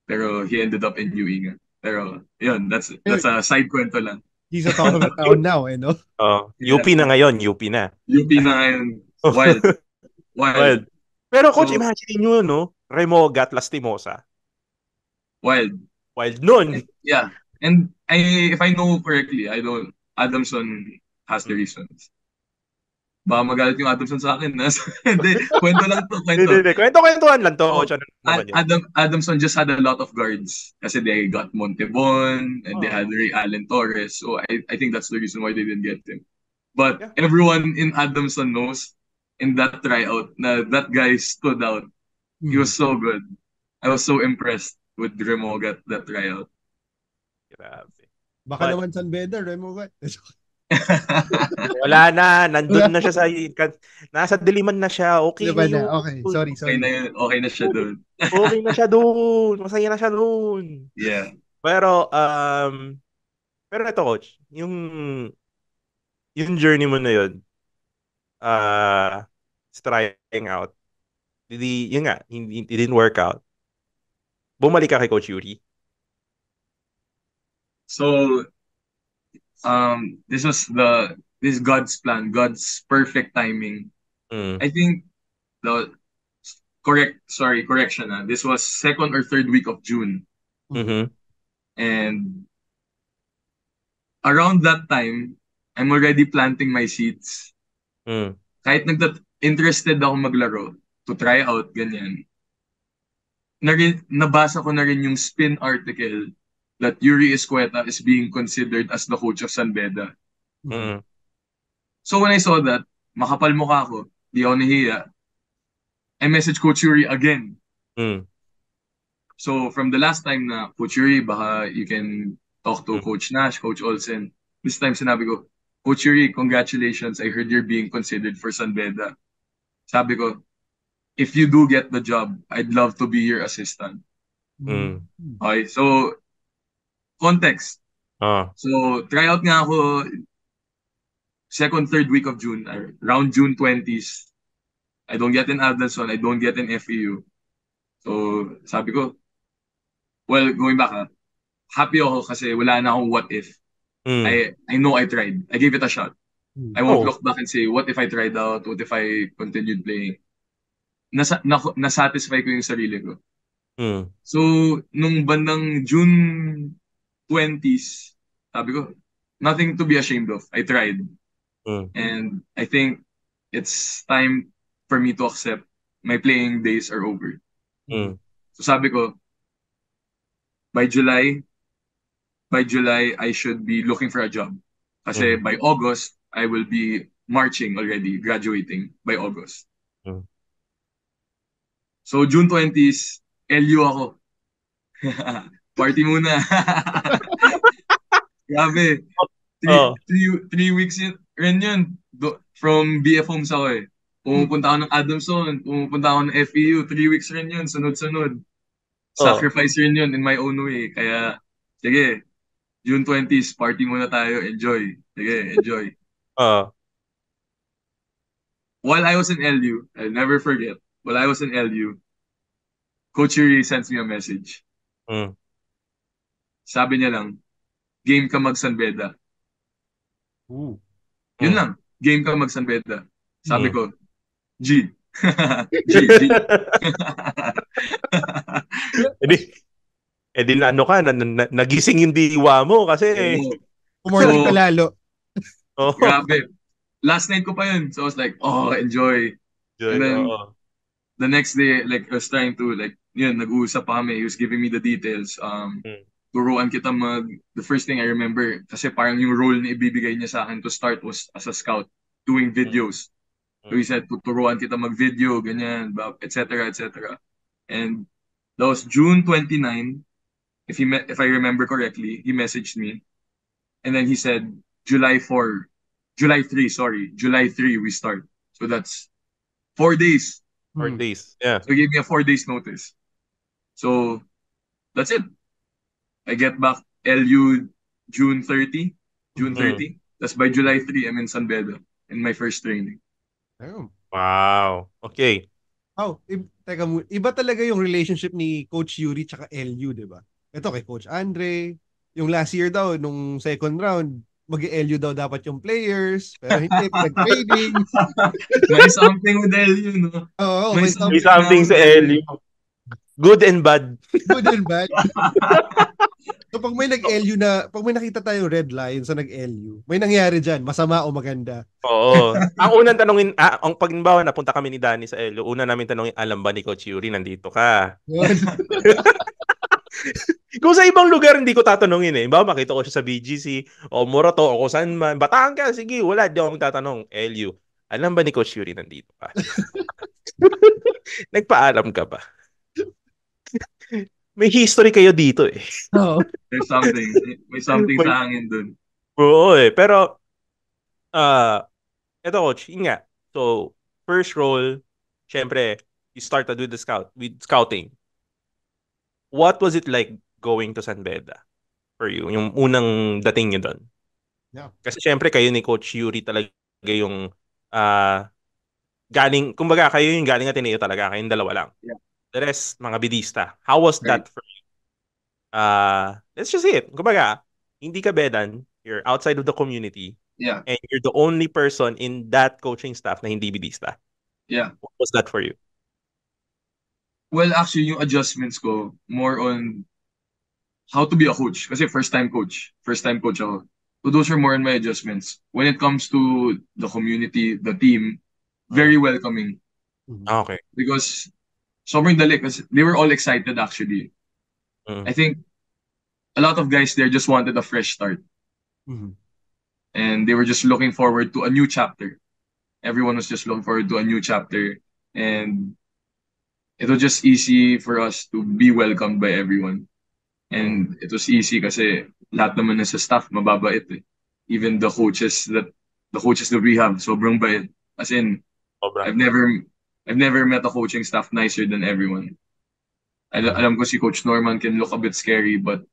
Pero he ended up in UE nga. Pero, yun, that's a side kwento lang. He's a talk of the town now, eh, no? UP na ngayon, UP na. UP na ngayon. Wild. Wild. Pero coach, So, imagine nyo, no? Remogat Lastimosa. Wild. Wild nun. Yeah. And if I know correctly, Adamson has the reasons. Baka magalit yung Adamson sa akin. Hindi, kwento lang to, kwento. Hindi. Kwento-kwentuhan lang to. Coach. Adamson just had a lot of guards kasi they got Montebon and they had Ray Allen Torres. So I think that's the reason why they didn't get him. But everyone in Adamson knows in that tryout na that guy stood out. He was so good. I was so impressed with Remoga at that tryout. Grabe. Baka naman San Beda, Remo. Wala na. Nandun na siya nasa Diliman na siya. Okay Diba na yun. Okay, sorry. Okay na siya doon. Okay na siya doon. Masaya na siya doon. Yeah. Pero ito coach, yung journey mo na yun, trying out, yun nga, it didn't work out. Bumalik ka kay Coach Yuri. So, this is God's plan, God's perfect timing. I think correction. This was second or third week of June. Mm-hmm. And around that time, I'm already planting my seeds. Kahit interested ako maglaro, to try out, ganyan. nabasa ko na rin yung spin article that Yuri Escueta is being considered as the coach of San Beda. Mm. So when I saw that, makapal mukha ko, di ako nahiya, I messaged Coach Yuri again. Mm. So from the last time na, Coach Yuri, baka you can talk to Mm. Coach Nash, Coach Olsen. This time sinabi ko, Coach Yuri, congratulations. I heard you're being considered for San Beda. Sabi ko, if you do get the job, I'd love to be your assistant. Mm. Okay, so context. Ah. So tryout nga ako second, third week of June, around June 20s. I don't get in Aldenson, I don't get in FEU. So sabi ko, well, going back happy ako kasi wala na akong what if. Mm. I know I tried. I gave it a shot. I won't Oh. look back and say, what if I tried out? What if I continued playing? Nasatisfy ko yung sarili ko. Mm. So, nung bandang June 20s, sabi ko, nothing to be ashamed of. I tried. Mm. And I think it's time for me to accept my playing days are over. Mm. So sabi ko, by July, I should be looking for a job. Kasi Mm. by August, I will be marching already, graduating by August. Mm. So June 20s, LU ako. Party muna. Grabe. Oh. 3 weeks rin yun. From BF Homes ako eh. Pumupunta ako ng Adamson, pumupunta ako ng FEU. 3 weeks rin yun, sunod-sunod. Oh. Sacrifice rin yun in my own way. Kaya, sige, June 20s, party muna tayo. Enjoy. Sige, enjoy. Ah. While I was in LU, I'll never forget, while I was in LU, Coach Yuri sends me a message. Mm. Sabi niya lang, game ka mag-San Beda. Yun Mm. lang, game ka mag-San Beda. Sabi Mm. ko, G. G. Edi na ano ka, nagising yung diwa mo kasi. Oo. Umorning ka So, lalo. Oh. grabe. Last night ko pa yun. So I was like, oh, enjoy. And then, the next day, like, I was trying to, like, yun, nag-uusap pa kami. He was giving me the details. Turuan kita the first thing I remember, kasi parang yung role na ibibigay niya sa akin to start was as a scout, doing videos. So he said, tuturuan kita mag-video, ganyan, etc., etc. And that was June 29, if I remember correctly, he messaged me. And then he said, July 3, we start. So that's 4 days. 4 days, yeah. So he gave me a 4 days notice. So that's it. I get back LU June 30. That's by July 3, I'm in San Beda in my first training. Damn. Wow. Okay. Oh, teka mo, iba talaga yung relationship ni Coach Yuri tsaka LU, di ba? Ito kay Coach Andre, yung last year daw, nung second round, mag-LU daw dapat yung players, pero hindi, pinag-trading. May something with LU, no? Oo, May something sa LU. Good and bad. Good and bad. So pag may nag-LU pag may nakita tayong Red Lions sa nag-LU, may nangyari dyan, masama o maganda? Oo. Ang unang tanongin, ang pagimbawa napunta kami ni Danny sa LU, una namin tanongin, alam ba ni Coach Yuri nandito ka? Kung sa ibang lugar, hindi ko tatanungin eh. Ba, makita ko siya sa BGC, o Morato, o kung saan man. Batangas, sige, wala. Di ako magtatanong. LU, alam ba ni Coach Yuri nandito ka? Nagpaalam ka ba? May history kayo dito eh. Oo. There's something. May something sa hangin dun. Oo eh. Pero, eto coach, yun nga. So, first role, syempre, you started with scouting. What was it like going to San Beda for you? Yung unang dating nyo doon? Yeah. Kasi syempre, kayo ni Coach Yuri talaga yung galing, kumbaga kayo yung galing at Ateneo talaga, kayong dalawa lang. Yeah. The rest, mga bidista. How was that for you? Let's just say it. Kumbaga, hindi ka Bedan, you're outside of the community, Yeah. and you're the only person in that coaching staff na hindi bidista. Yeah. What was that for you? Well, actually, yung adjustments ko, more on how to be a coach. Kasi first time coach ako. So those are more on my adjustments. When it comes to the community, the team, very welcoming. Okay. Because sobrang dali kasi they were all excited actually. I Mm. think a lot of guys there just wanted a fresh start Mhm. and they were just looking forward to a new chapter. Everyone was just looking forward to a new chapter and it was just easy for us to be welcomed by everyone. Mm. And it was easy kasi lahat naman na sa staff mababait eh. Even the coaches that we have, sobrang bait. As in, Sobra. I've never I've never met a coaching staff nicer than everyone. Mm. Alam ko si Coach Norman can look a bit scary, but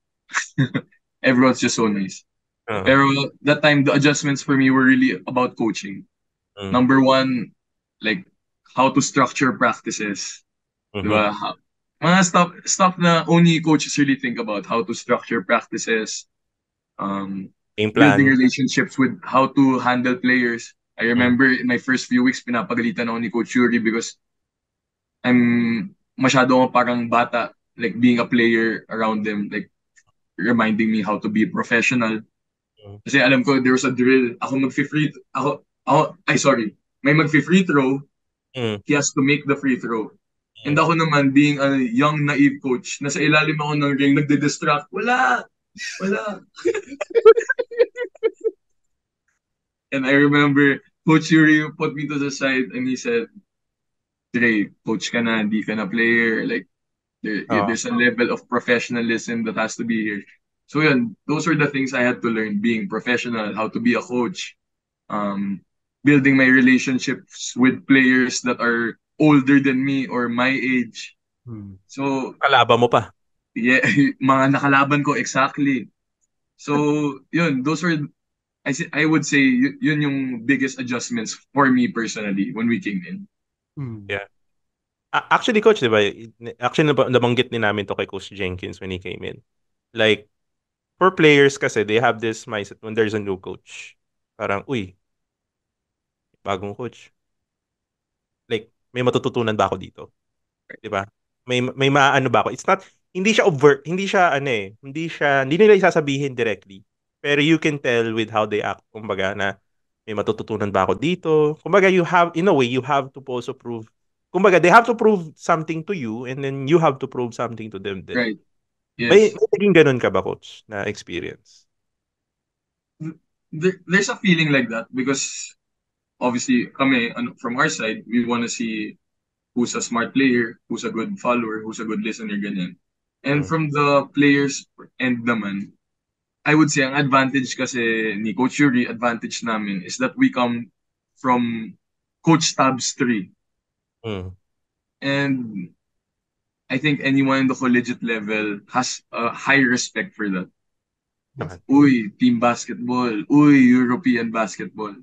everyone's just so nice. Uh-huh. Pero that time, the adjustments for me were really about coaching. Mm. Number one, like how to structure practices. Mhm. Diba? Mga stuff na only coaches really think about. How to structure practices, um, Game building plan. relationships with how to handle players. I Mm. remember in my first few weeks, pinapagalitan ako ni Coach Yuri because masyado akong parang bata, like being a player around them, like reminding me how to be professional. Mm. Kasi alam ko, there was a drill. Ay sorry, may mag-free throw, Mm. he has to make the free throw. And ako naman, being a young, naive coach, nasa ilalim ako ng ring, nagde-distract. Wala! Wala! And I remember, Coach Yuri put me to the side and he said, Dre, coach ka na, hindi ka na player. Like, Oo. there's a level of professionalism that has to be here. So yun, those were the things I had to learn, being professional, how to be a coach, um, building my relationships with players that are older than me or my age. Mhm. So, Kalaban mo pa. yeah, mga nakalaban ko, exactly. So, yun, those were, I would say, yun yung biggest adjustments for me personally when we came in. Mhm. Yeah. Actually, coach, 'di ba? Actually, nabanggit din namin to kay Coach Jenkins when he came in. Like, for players kasi, they have this mindset when there's a new coach. Parang, uy, bagong coach. Like, may matututunan ba ako dito? 'Di ba? May maaano ba ako? It's not, hindi siya overt, hindi siya ano eh, hindi nila isasabihin directly. Pero you can tell with how they act. Kumbaga na, may matututunan ba ako dito? Kumbaga, you have, in a way, you have to also prove, kumbaga, they have to prove something to you and then you have to prove something to them din. Right. May Yes. naging ganun ka ba, coach, na experience? There's a feeling like that because obviously kami from our side we want to see who's a smart player, who's a good follower, who's a good listener ganyan. And Mm. from the players end naman, I would say ang advantage kasi ni Coach Yuri, advantage namin is that we come from Coach Tabs 3. Mm. And I think anyone in the collegiate level has a high respect for that. Naman. Uy, team basketball. Uy, European basketball.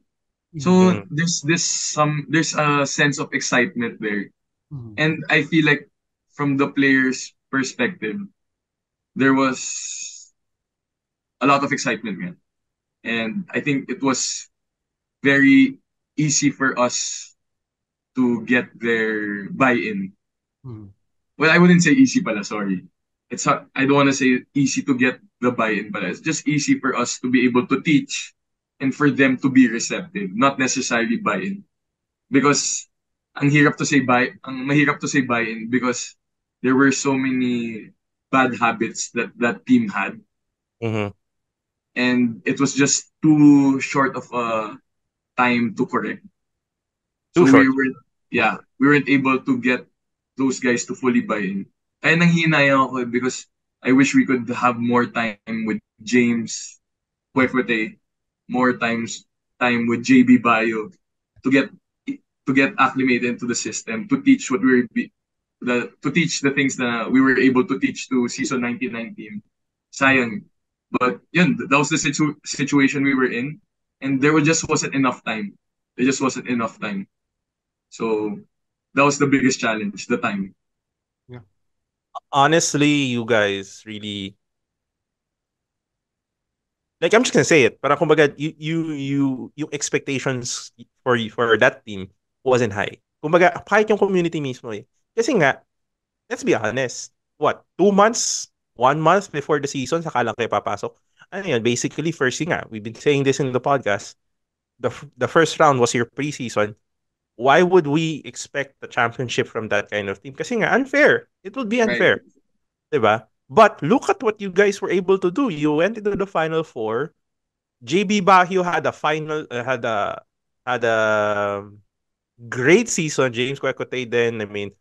So Mm. there's a sense of excitement there. Mhm. And I feel like from the players' perspective, there was a lot of excitement, man. And I think it was very easy for us to get their buy-in. Mhm. Well, I wouldn't say easy pala, sorry. I don't want to say easy to get the buy-in pala. It's just easy for us to be able to teach and for them to be receptive, not necessarily buy-in. Because ang mahirap to say buy-in because there were so many bad habits that that team had Mhm. and it was just too short of a time to correct. Too So short. we weren't able to get those guys to fully buy in. Kaya nanghihinayang ako because I wish we could have more time with James, Kwekwe, more time with JB Bayo to get acclimated into the system, to teach to teach the things that we were able to teach to season 99 team. Sayang. But yun, that was the situation we were in. And just wasn't enough time. There just wasn't enough time. So that was the biggest challenge, the time. Yeah. Honestly, you guys really, like, I'm just gonna say it. Parang kumbaga, yung expectations for that team wasn't high. Kumbaga, kahit yung community mismo eh. Kasi nga, let's be honest, what, 2 months, 1 month before the season, saka lang kayo papasok. Ano yun, basically, first thing nga, we've been saying this in the podcast, the first round was your preseason. why would we expect the championship from that kind of team? Kasi nga, unfair. It would be Right. unfair. Diba? But look at what you guys were able to do. You went into the Final Four. JB Baguio had a great season. James Kwekotay then, I mean,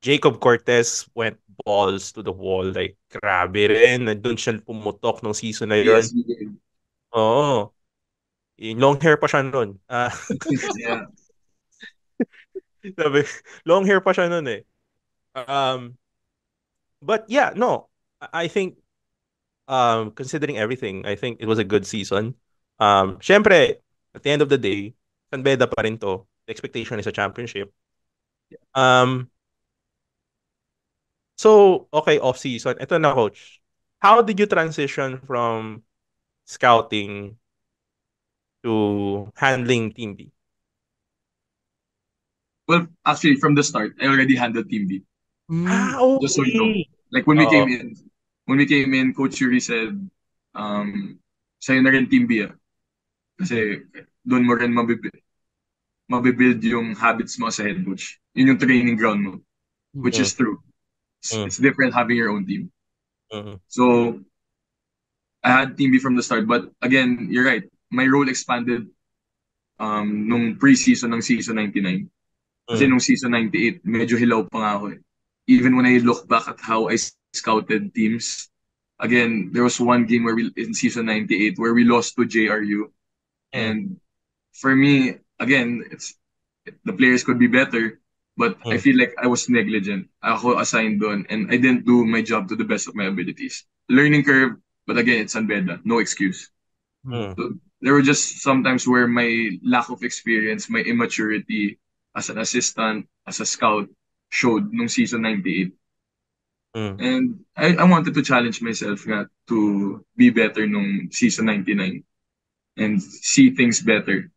Jacob Cortez went balls to the wall. Like, grabe rin. Nandun siya pumutok nung season na yun. Yes, we did. Oo. Yung long hair pa siya nun. Yeah. Sabi, long hair pa siya nun eh. Um, but yeah, no. I think, considering everything, I think it was a good season. Syempre, at the end of the day, San Beda pa rin to. The expectation is a championship. Um, so, okay, off-season. Ito na, coach. How did you transition from scouting to handling Team B? Well, actually, from the start, I already handled Team B. Mm. Ah, Just so you know. okay. Like Oo. when we came in, Coach Yuri said, sa'yo na rin Team B ah. Kasi doon mo rin mabibuild yung habits mo as a head coach. Yun yung training ground mo, which Mm, is true. mm, It's different having your own team. mm, So I had Team B from the start, but again, you're right. My role expanded nung preseason ng season 99. Kasi mm, nung season 98, medyo hilaw pa nga ako eh. Even when I look back at how I scouted teams, again, there was one game where we in season 98 where we lost to JRU. mm, And for me, again, it's the players could be better, but I mm, feel like I was negligent. Ako assigned doon, and I didn't do my job to the best of my abilities. Learning curve, but again, it's unbeda, no excuse. Mm. mm, So there were just sometimes where my lack of experience, my immaturity as an assistant, as a scout, showed nung season 98. mm, And I wanted to challenge myself nga to be better nung season 99 and see things better.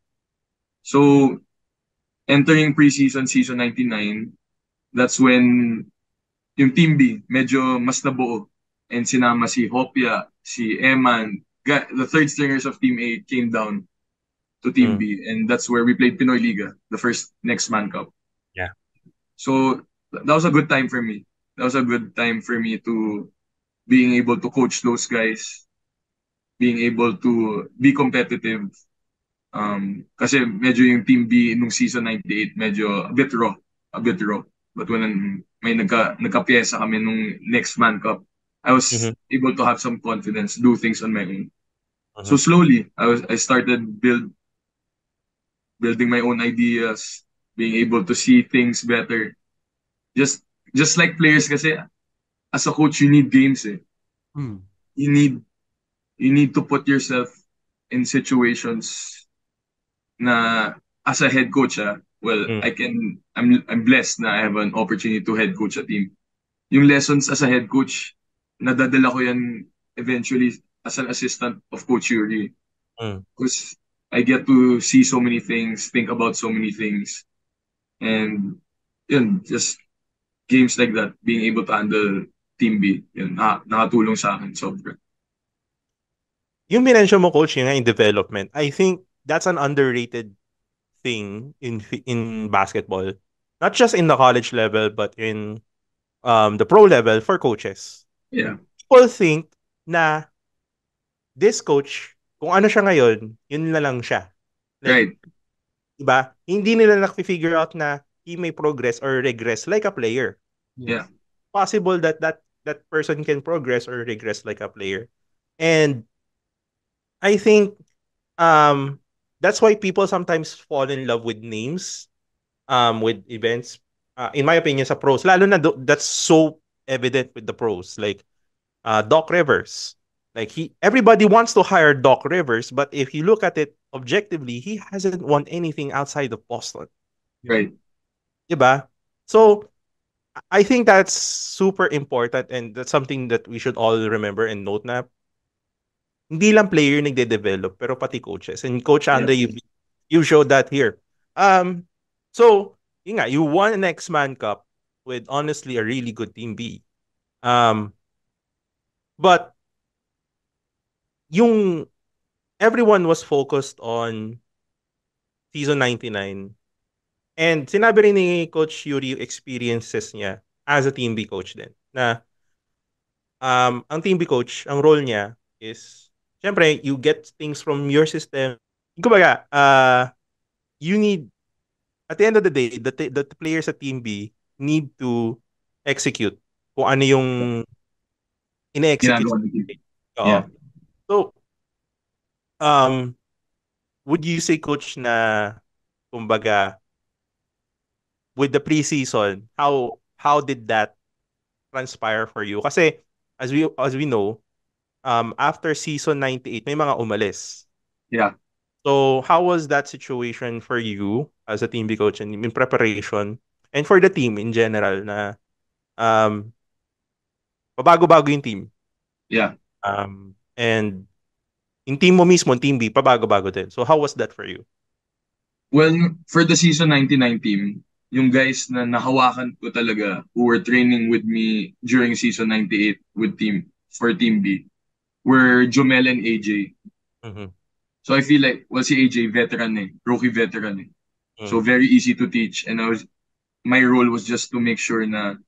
So entering preseason season 99, that's when yung Team B medyo mas nabuo. And sinama si Hopia, si Eman, the third stringers of Team A came down to Team mm. B, and that's where we played Pinoy Liga, the first next man cup. Yeah. So that was a good time for me. That was a good time for me to being able to coach those guys, being able to be competitive. Kasi medyo yung Team B nung season 98, medyo a bit raw, a bit raw. But when may nagka-pyesa kami nung next man cup, I was Mhm, able to have some confidence, do things on my own. So mhm, slowly, I started building my own ideas, being able to see things better. Just just like players kasi as a coach you need games eh. Mm. You need you need to put yourself in situations na as a head coach well mm, I'm blessed na I have an opportunity to head coach a team. Yung lessons as a head coach nadadala ko yan eventually as an assistant of Coach Yuri mm. because I get to see so many things, think about so many things, and yun, just games like that, being able to handle Team B, yun, nakatulong sa akin sobra. Yung minention mo, coach, yun nga yung development. I think that's an underrated thing in basketball. Not just in the college level, but in the pro level for coaches. Yeah, People think na this coach, kung ano siya ngayon, yun na lang siya. Like, right. diba? Hindi nila na-figure out na he may progress or regress like a player. Yeah, Yes. Possible that that person can progress or regress like a player. And I think um that's why people sometimes fall in love with names, with events. In my opinion, sa pros, lalo na that's so evident with the pros, like Doc Rivers. Like everybody wants to hire Doc Rivers, but if you look at it objectively, he hasn't won anything outside of Boston, Yeah. right. diba? So I think that's super important, and that's something that we should all remember and note na hindi lang player nagde-develop, pero pati coaches. And Coach Yeah, Andre, you showed that here. Um, so, yun nga, you won an X-Man Cup with honestly a really good Team B. But yung everyone was focused on season 99. And sinabi rin ni Coach Yuri yung experiences niya as a Team B coach din. Na ang Team B coach, ang role niya is, syempre, you get things from your system. Kumbaga, you need, at the end of the day, the players sa Team B need to execute kung ano yung ine-execute. Ginagawa ng team. Oo. Yeah. So, um, would you say, Coach, na, kumbaga, with the preseason, how did that transpire for you? Kasi, as we know, after season 98, may mga umalis. Yeah. So, how was that situation for you as a team B coach and in preparation and for the team in general na um, pabago-bago yung team? Yeah. And yung team mo mismo, team B, pabago-bago din. So, how was that for you? Well, for the season 99 team, yung guys na nahawakan ko talaga who were training with me during season 98 with for Team B were Jomel and AJ. Mm-hmm. So I feel like, well, si AJ, veteran eh. Rookie veteran eh. So very easy to teach. And my role was just to make sure na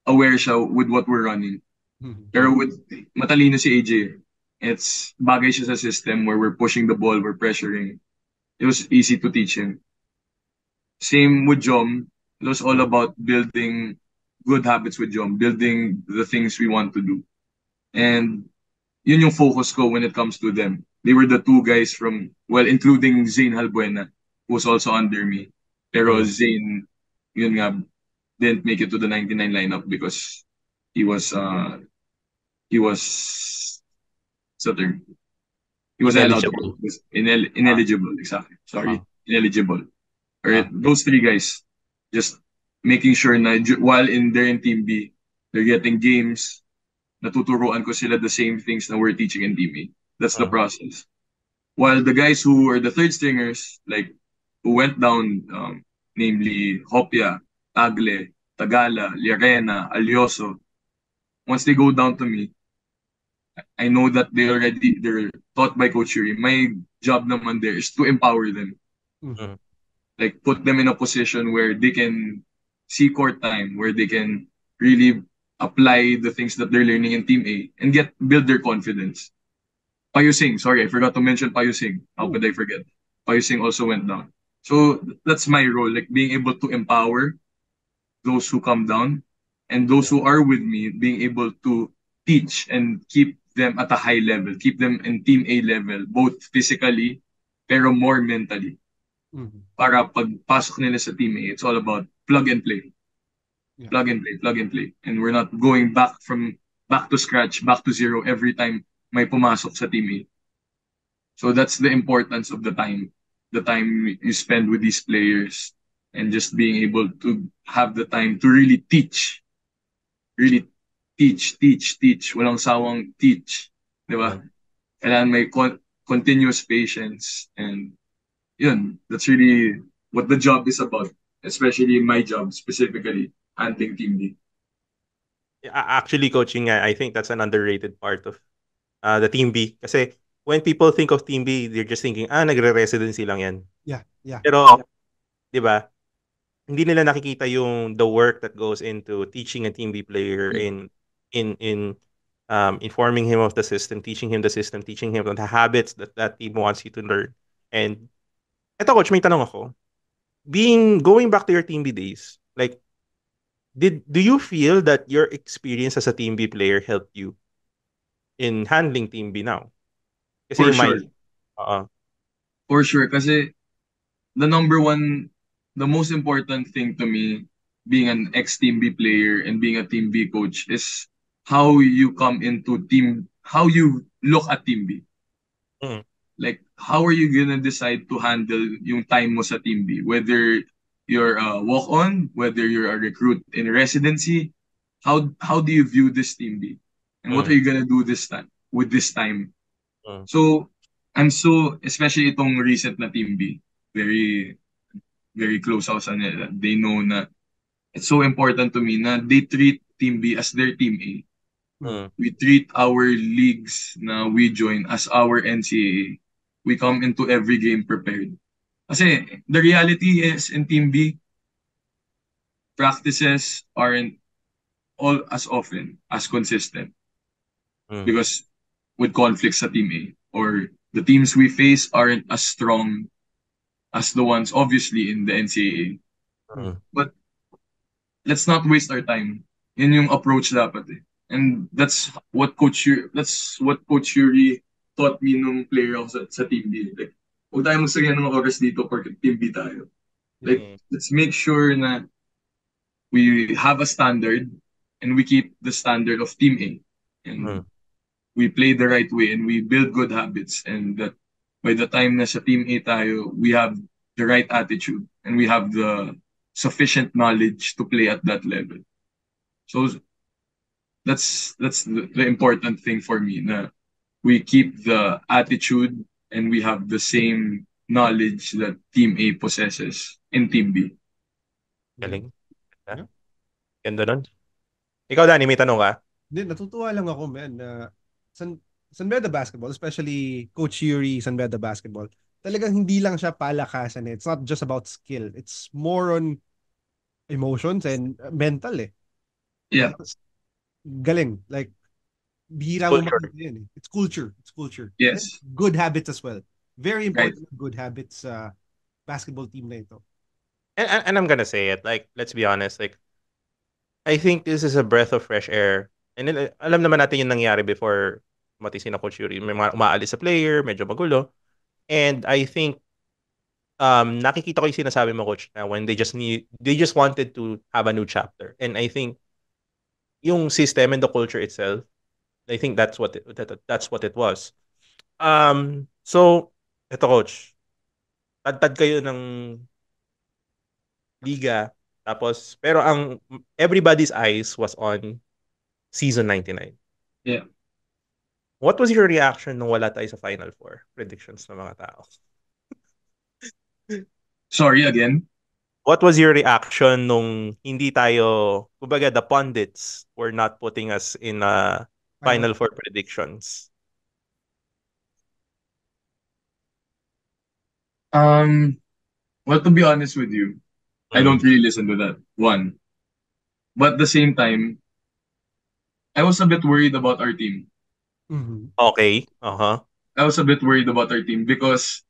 aware siya with what we're running. Pero matalino si AJ. It's bagay siya sa system where we're pushing the ball, we're pressuring. It was easy to teach him. Same with Jom. It was all about building good habits with Jom, building the things we want to do. And yun yung focus ko when it comes to them. They were the two guys from, well, including Zane Halbuena, who was also under me. Pero Zane, yun nga, didn't make it to the 99 lineup because he was, what's the term? He wasn't allowed to. Ineligible. He was ineligible, exactly. Sorry, ineligible. Or Ah. those three guys, just making sure na while they're in Team B, they're getting games, natuturuan ko sila the same things na we're teaching in Team A. That's the process. While the guys who are the third stringers, like who went down, namely Hopia, Tagle, Tagala, Llerena, Alioso, once they go down to me, I know that they're taught by Coach Yuri. My job naman there is to empower them. Like put them in a position where they can see court time, where they can really apply the things that they're learning in Team A and build their confidence. Payusing, sorry, I forgot to mention Payusing. How could I forget? Payusing also went down. So that's my role, like being able to empower those who come down and those who are with me, being able to teach and keep them at a high level, keep them in Team A level, both physically, pero more mentally. Para pagpasok nila sa Team A, it's all about plug and play. Yeah. Plug and play, plug and play. And we're not going back to scratch, back to zero every time may pumasok sa Team A. So that's the importance of the time you spend with these players and just being able to have the time to really teach. Really teach. Walang sawang teach. Diba? Kailangan may continuous patience and yun, that's really what the job is about. Especially my job, specifically, handling Team B. Actually, coaching, I think that's an underrated part of the Team B. Kasi when people think of Team B, they're just thinking, nagre-residency lang yan. Yeah. Pero, di ba, hindi nila nakikita yung the work that goes into teaching a Team B player in informing him of the system, teaching him the system, teaching him the habits that team wants you to learn. And eto, coach, may tanong ako. Going back to your Team B days, like, do you feel that your experience as a Team B player helped you in handling Team B now? Kasi For yung sure. For sure. Kasi the most important thing to me, being an ex-Team B player and being a Team B coach, is how you how you look at Team B. Like, how are you gonna decide to handle yung time mo sa Team B? Whether you're a walk-on, whether you're a recruit in residency, how do you view this Team B? And what are you gonna do with this time? So, especially itong recent na Team B, very, very close ako sa nila. They know na it's so important to me na they treat Team B as their Team A. We treat our leagues na we join as our NCAA. We come into every game prepared. Kasi the reality is in Team B, practices aren't all as often as consistent Mm. because with conflicts sa Team A or the teams we face aren't as strong as the ones obviously in the NCAA. Mm. Mm. But let's not waste our time. Yun yung approach dapat eh. And that's what Coach Yuri taught me nung player ako sa Team B. Like, huwag tayo magsagyan ng oras dito porque Team B tayo. Yeah. Like, let's make sure na we have a standard and we keep the standard of Team A. And Mm. we play the right way and we build good habits and that by the time na sa Team A tayo, we have the right attitude and we have the sufficient knowledge to play at that level. So that's the important thing for me na we keep the attitude and we have the same knowledge that Team A possesses in Team B. Yeah. Galing. Ha? Yeah. Ganda nun. Ikaw, Danny, may tanong ka? Hindi, natutuwa lang ako, man, na San Beda basketball, especially Coach Yuri San Beda basketball, talagang hindi lang siya palakasan eh. It's not just about skill. It's more on emotions and mental eh. Yeah. Galing. Like, bihira mo Culture. makita yun eh. It's culture. It's culture. And Yes. good habits as well. Very Right. important good habits sa basketball team na ito. And I'm gonna say it, like, let's be honest, like, I think this is a breath of fresh air. And then, alam naman natin yung nangyari before matisin na Coach Yuri. May mga umaalis sa player, medyo magulo. And I think, nakikita ko yung sinasabi mo, Coach, na when they just wanted to have a new chapter. And I think, yung system and the culture itself, I think that's what it was. So, ito, Coach, tad kayo ng liga, tapos, pero everybody's eyes was on season 99. Yeah. What was your reaction nung wala tayo sa Final Four? Predictions ng mga tao. Sorry again. What was your reaction nung hindi tayo, kumbaga the pundits were not putting us in Final Four predictions? Well, to be honest with you, I don't really listen to that one. But at the same time, I was a bit worried about our team. Mm-hmm. Okay. Uh-huh. I was a bit worried about our team because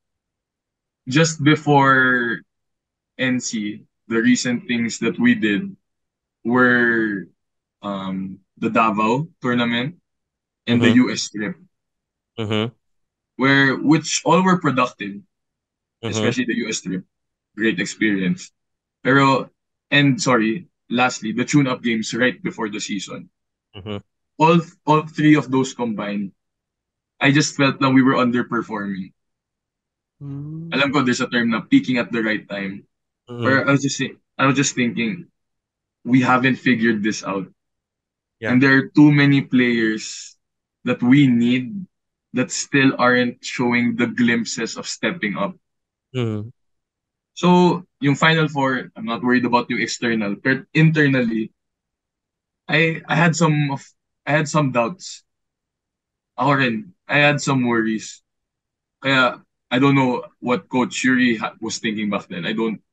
just before NC, the recent things that we did were the Davao tournament and the Mm-hmm. US trip, Mm-hmm. which all were productive, Mm-hmm. especially the US trip. Great experience. Pero, and sorry, lastly, the tune-up games right before the season. Mm-hmm. All three of those combined, I just felt that we were underperforming. Mm-hmm. Alam ko there's a term na peaking at the right time. Mm-hmm. But I was just thinking, we haven't figured this out. Yeah. And there are too many players that we need that still aren't showing the glimpses of stepping up. Mm-hmm. So, yung Final Four, I'm not worried about yung external. But internally, I had I had some doubts. Ako rin, I had some worries. Kaya, I don't know what Coach Yuri was thinking back then.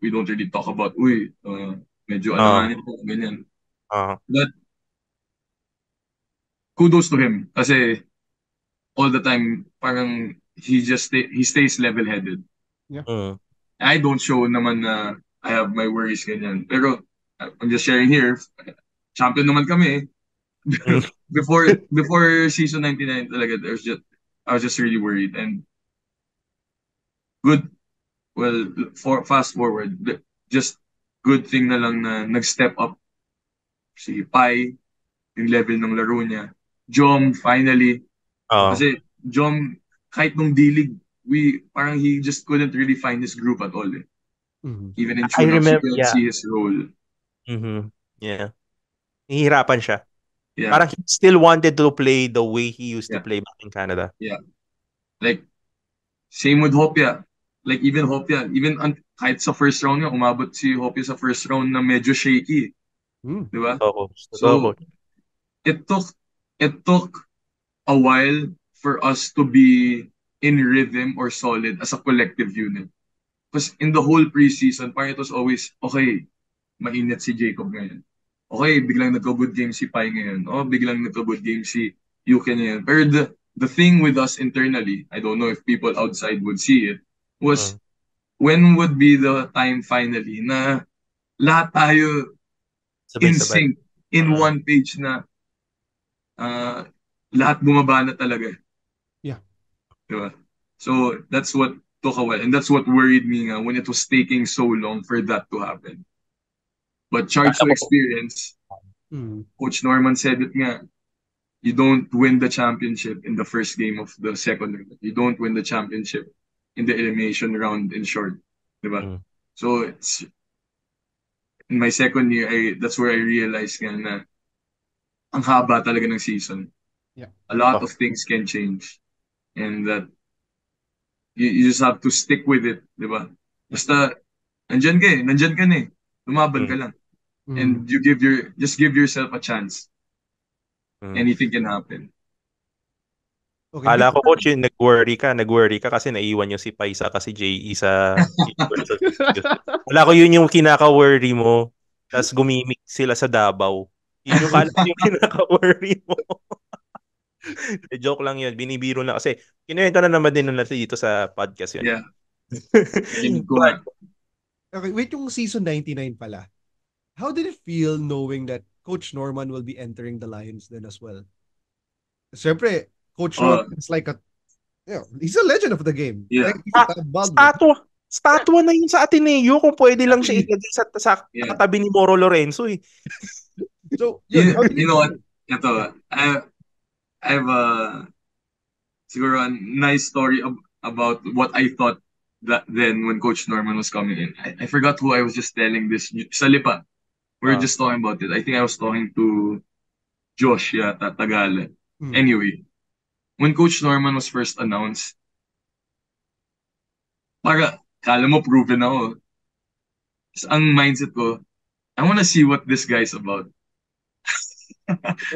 We don't really talk about, medyo Uh, alanganin po, ganyan. uh, But kudos to him kasi all the time parang he stays level-headed. mm, I don't show naman na I have my worries ganyan. Pero I'm just sharing here, champion naman kami. mm. Before season 99 talaga I was just really worried and good well for fast forward just good thing na lang na nag-step up si Pai yung level ng laro niya. Jom finally Uh, kasi Jom kahit nung D-League parang he just couldn't really find his group at all eh. Mm-hmm. Even in I tune-ups you remember, couldn't yeah. see his role. Mm-hmm. Yeah. Nahihirapan siya. Yeah, Parang he still wanted to play the way he used to yeah, play back in Canada. yeah. Like same with Hopia. Like even Hopia, kahit sa first round niya, umabot si Hopia sa first round na medyo shaky. Mm-hmm. Di ba? Totoo, So, Coach. it took a while for us to be in rhythm or solid as a collective unit. Because in the whole preseason, parang it was always, okay, mainit si Jacob ngayon. Okay, biglang nagka-good game si Pai ngayon. Oh, biglang nagka-good game si Yuki ngayon. Pero the thing with us internally, I don't know if people outside would see it, was when would be the time finally na lahat tayo in Sabay-sabay. sync, in one page na lahat bumaba na talaga. Yeah. Diba? So that's what took a while. And that's what worried me nga when it was taking so long for that to happen. But charge to experience, Coach Norman said it nga, you don't win the championship in the first game of the second round. You don't win the championship in the elimination round in short. Diba? So it's in my second year, that's where I realized nga na ang haba talaga ng season. Yeah. A lot of things can change. And that you just have to stick with it, di ba? Basta, nandyan ka na eh. Lumaban ka lang. And you just give yourself a chance. Anything can happen. Okay, Kala ko, coach, yung nag-worry ka kasi naiwan yung si Paisa kasi JE sa wala ko yun yung kinaka-worry mo. Tapos gumimik sila sa Davao. Yun yung kala ko yung kinaka-worry mo. Joke lang yun. Binibiro na kasi kinuwento na naman din nila dito sa podcast yun. Yeah. But, okay, wait, yung season 99 pala. How did it feel knowing that Coach Norman will be entering the Lions then as well? Siyempre, Coach Norman is like he's a legend of the game. Yeah. Like, statwa na yun sa Ateneo kung pwede lang siya ilagay sa katabi ni Moro Lorenzo eh. So, you know what? Ito, I have siguro a nice story about what I thought that then when Coach Norman was coming in. I forgot who I was just telling this. Sa Lipa. We were just talking about it. I think I was talking to Josh yata, Tagala. Anyway, when Coach Norman was first announced, kala mo proven ako. Ang mindset ko, I wanna see what this guy's about.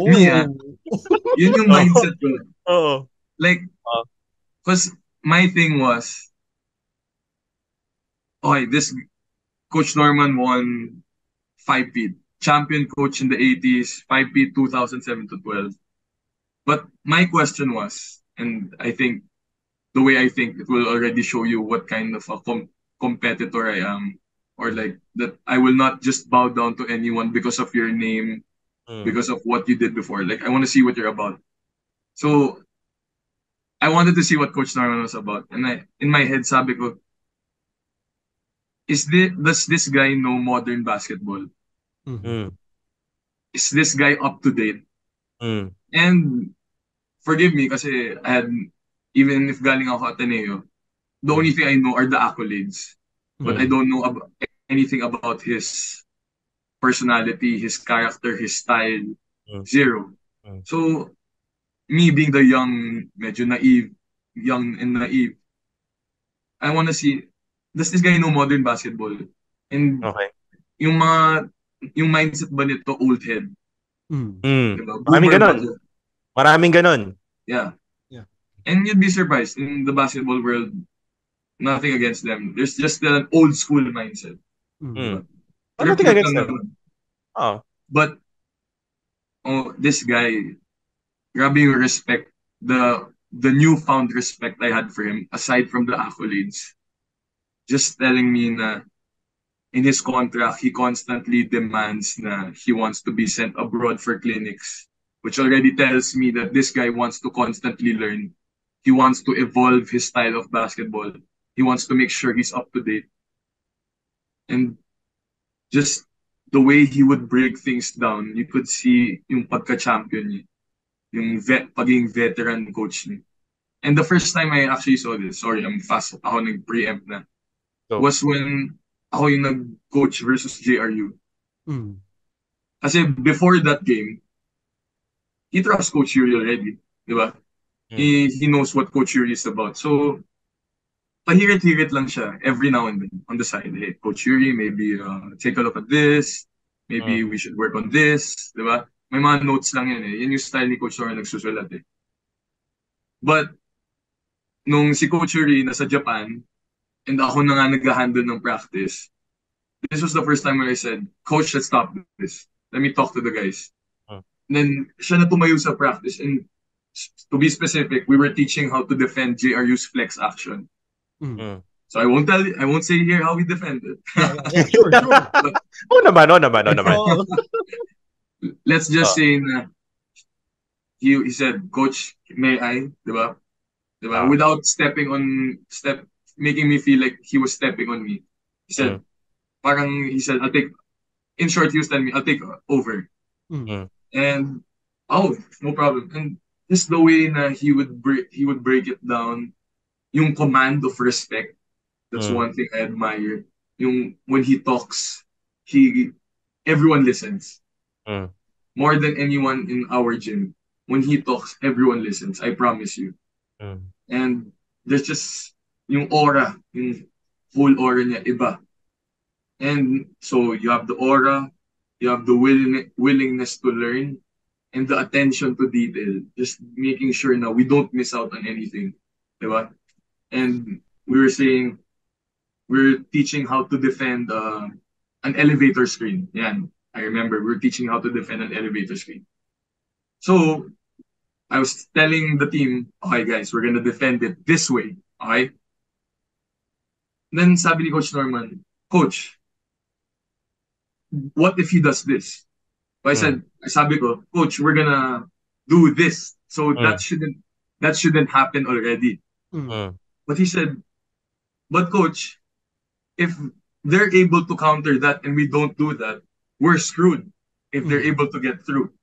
Me, yun yung mindset ko. Like, because my thing was, okay, this Coach Norman won 5-peat. Champion coach in the 80s, 5-peat 2007 to 12. But my question was, and I think the way I think it will already show you what kind of a competitor I am, or like that I will not just bow down to anyone because of your name, because of what you did before. Like I want to see what you're about. So I wanted to see what Coach Norman was about, and in my head sabi ko, does this guy know modern basketball? Is this guy up to date? And forgive me kasi even if galing ako Ateneo, the only thing I know are the accolades. But I don't know anything about his personality, his character, his style. Zero. So, me being the medyo young and naive, I want to see, does this guy know modern basketball? And yung mindset ba nito old head? Diba? Maraming ganon. Yeah. And you'd be surprised in the basketball world, nothing against them. There's just an old school mindset. Nothing against them. But this guy, grabe yung respect, the newfound respect I had for him, aside from the accolades, just telling me na in his contract, he constantly demands na he wants to be sent abroad for clinics, which already tells me that this guy wants to constantly learn. He wants to evolve his style of basketball. He wants to make sure he's up to date. And just the way he would break things down, you could see yung pagka-champion niya, yung pagiging veteran coach niya. And the first time I actually saw this, sorry, I'm fast, ako nag-preempt na, was when ako yung nag-coach versus JRU. Kasi before that game, he trusts Coach Yuri already, di ba? He knows what Coach Yuri is about. So, pahirit-hirit lang siya every now and then on the side. Hey, Coach Yuri, maybe take a look at this. Maybe we should work on this. Di ba? May mga notes lang yan eh. Yan yung style ni Coach Yuri nagsusulat eh. But, nung si Coach Yuri nasa Japan, and ako na nga nag-handle ng practice. This was the first time when I said, Coach, let's stop this. Let me talk to the guys. Mm. And then, siya na tumayo sa practice. And to be specific, we were teaching how to defend JRU's flex action. Mm. Mm. So I won't say here how we defend it. Yeah, sure. Oo naman, oo naman, oo naman. Oo. Let's just Oh. say na he said, Coach, may I? Diba? Diba? Ah. Without making me feel like he was stepping on me. He said, he said, in short, he was telling me, I'll take over. Mm. And, oh, no problem. And just the way na he would break it down, yung command of respect, that's Mm. one thing I admire. Yung, when he talks, everyone listens. Mm. More than anyone in our gym. When he talks, everyone listens. I promise you. Mm. And there's just yung aura, yung whole aura niya, iba. And so you have the aura, you have the willingness to learn, and the attention to detail. Just making sure na we don't miss out on anything. Diba? And we were saying, we're teaching how to defend an elevator screen. Yan. I remember we're teaching how to defend an elevator screen. So I was telling the team, okay guys, we're gonna defend it this way. Okay? Then sabi ni Coach Norman, Coach, what if he does this? So I said, sabi ko, Coach, we're gonna do this. So that shouldn't happen already. Mm. Mm. But he said, but Coach, if they're able to counter that and we don't do that, we're screwed if they're able to get through.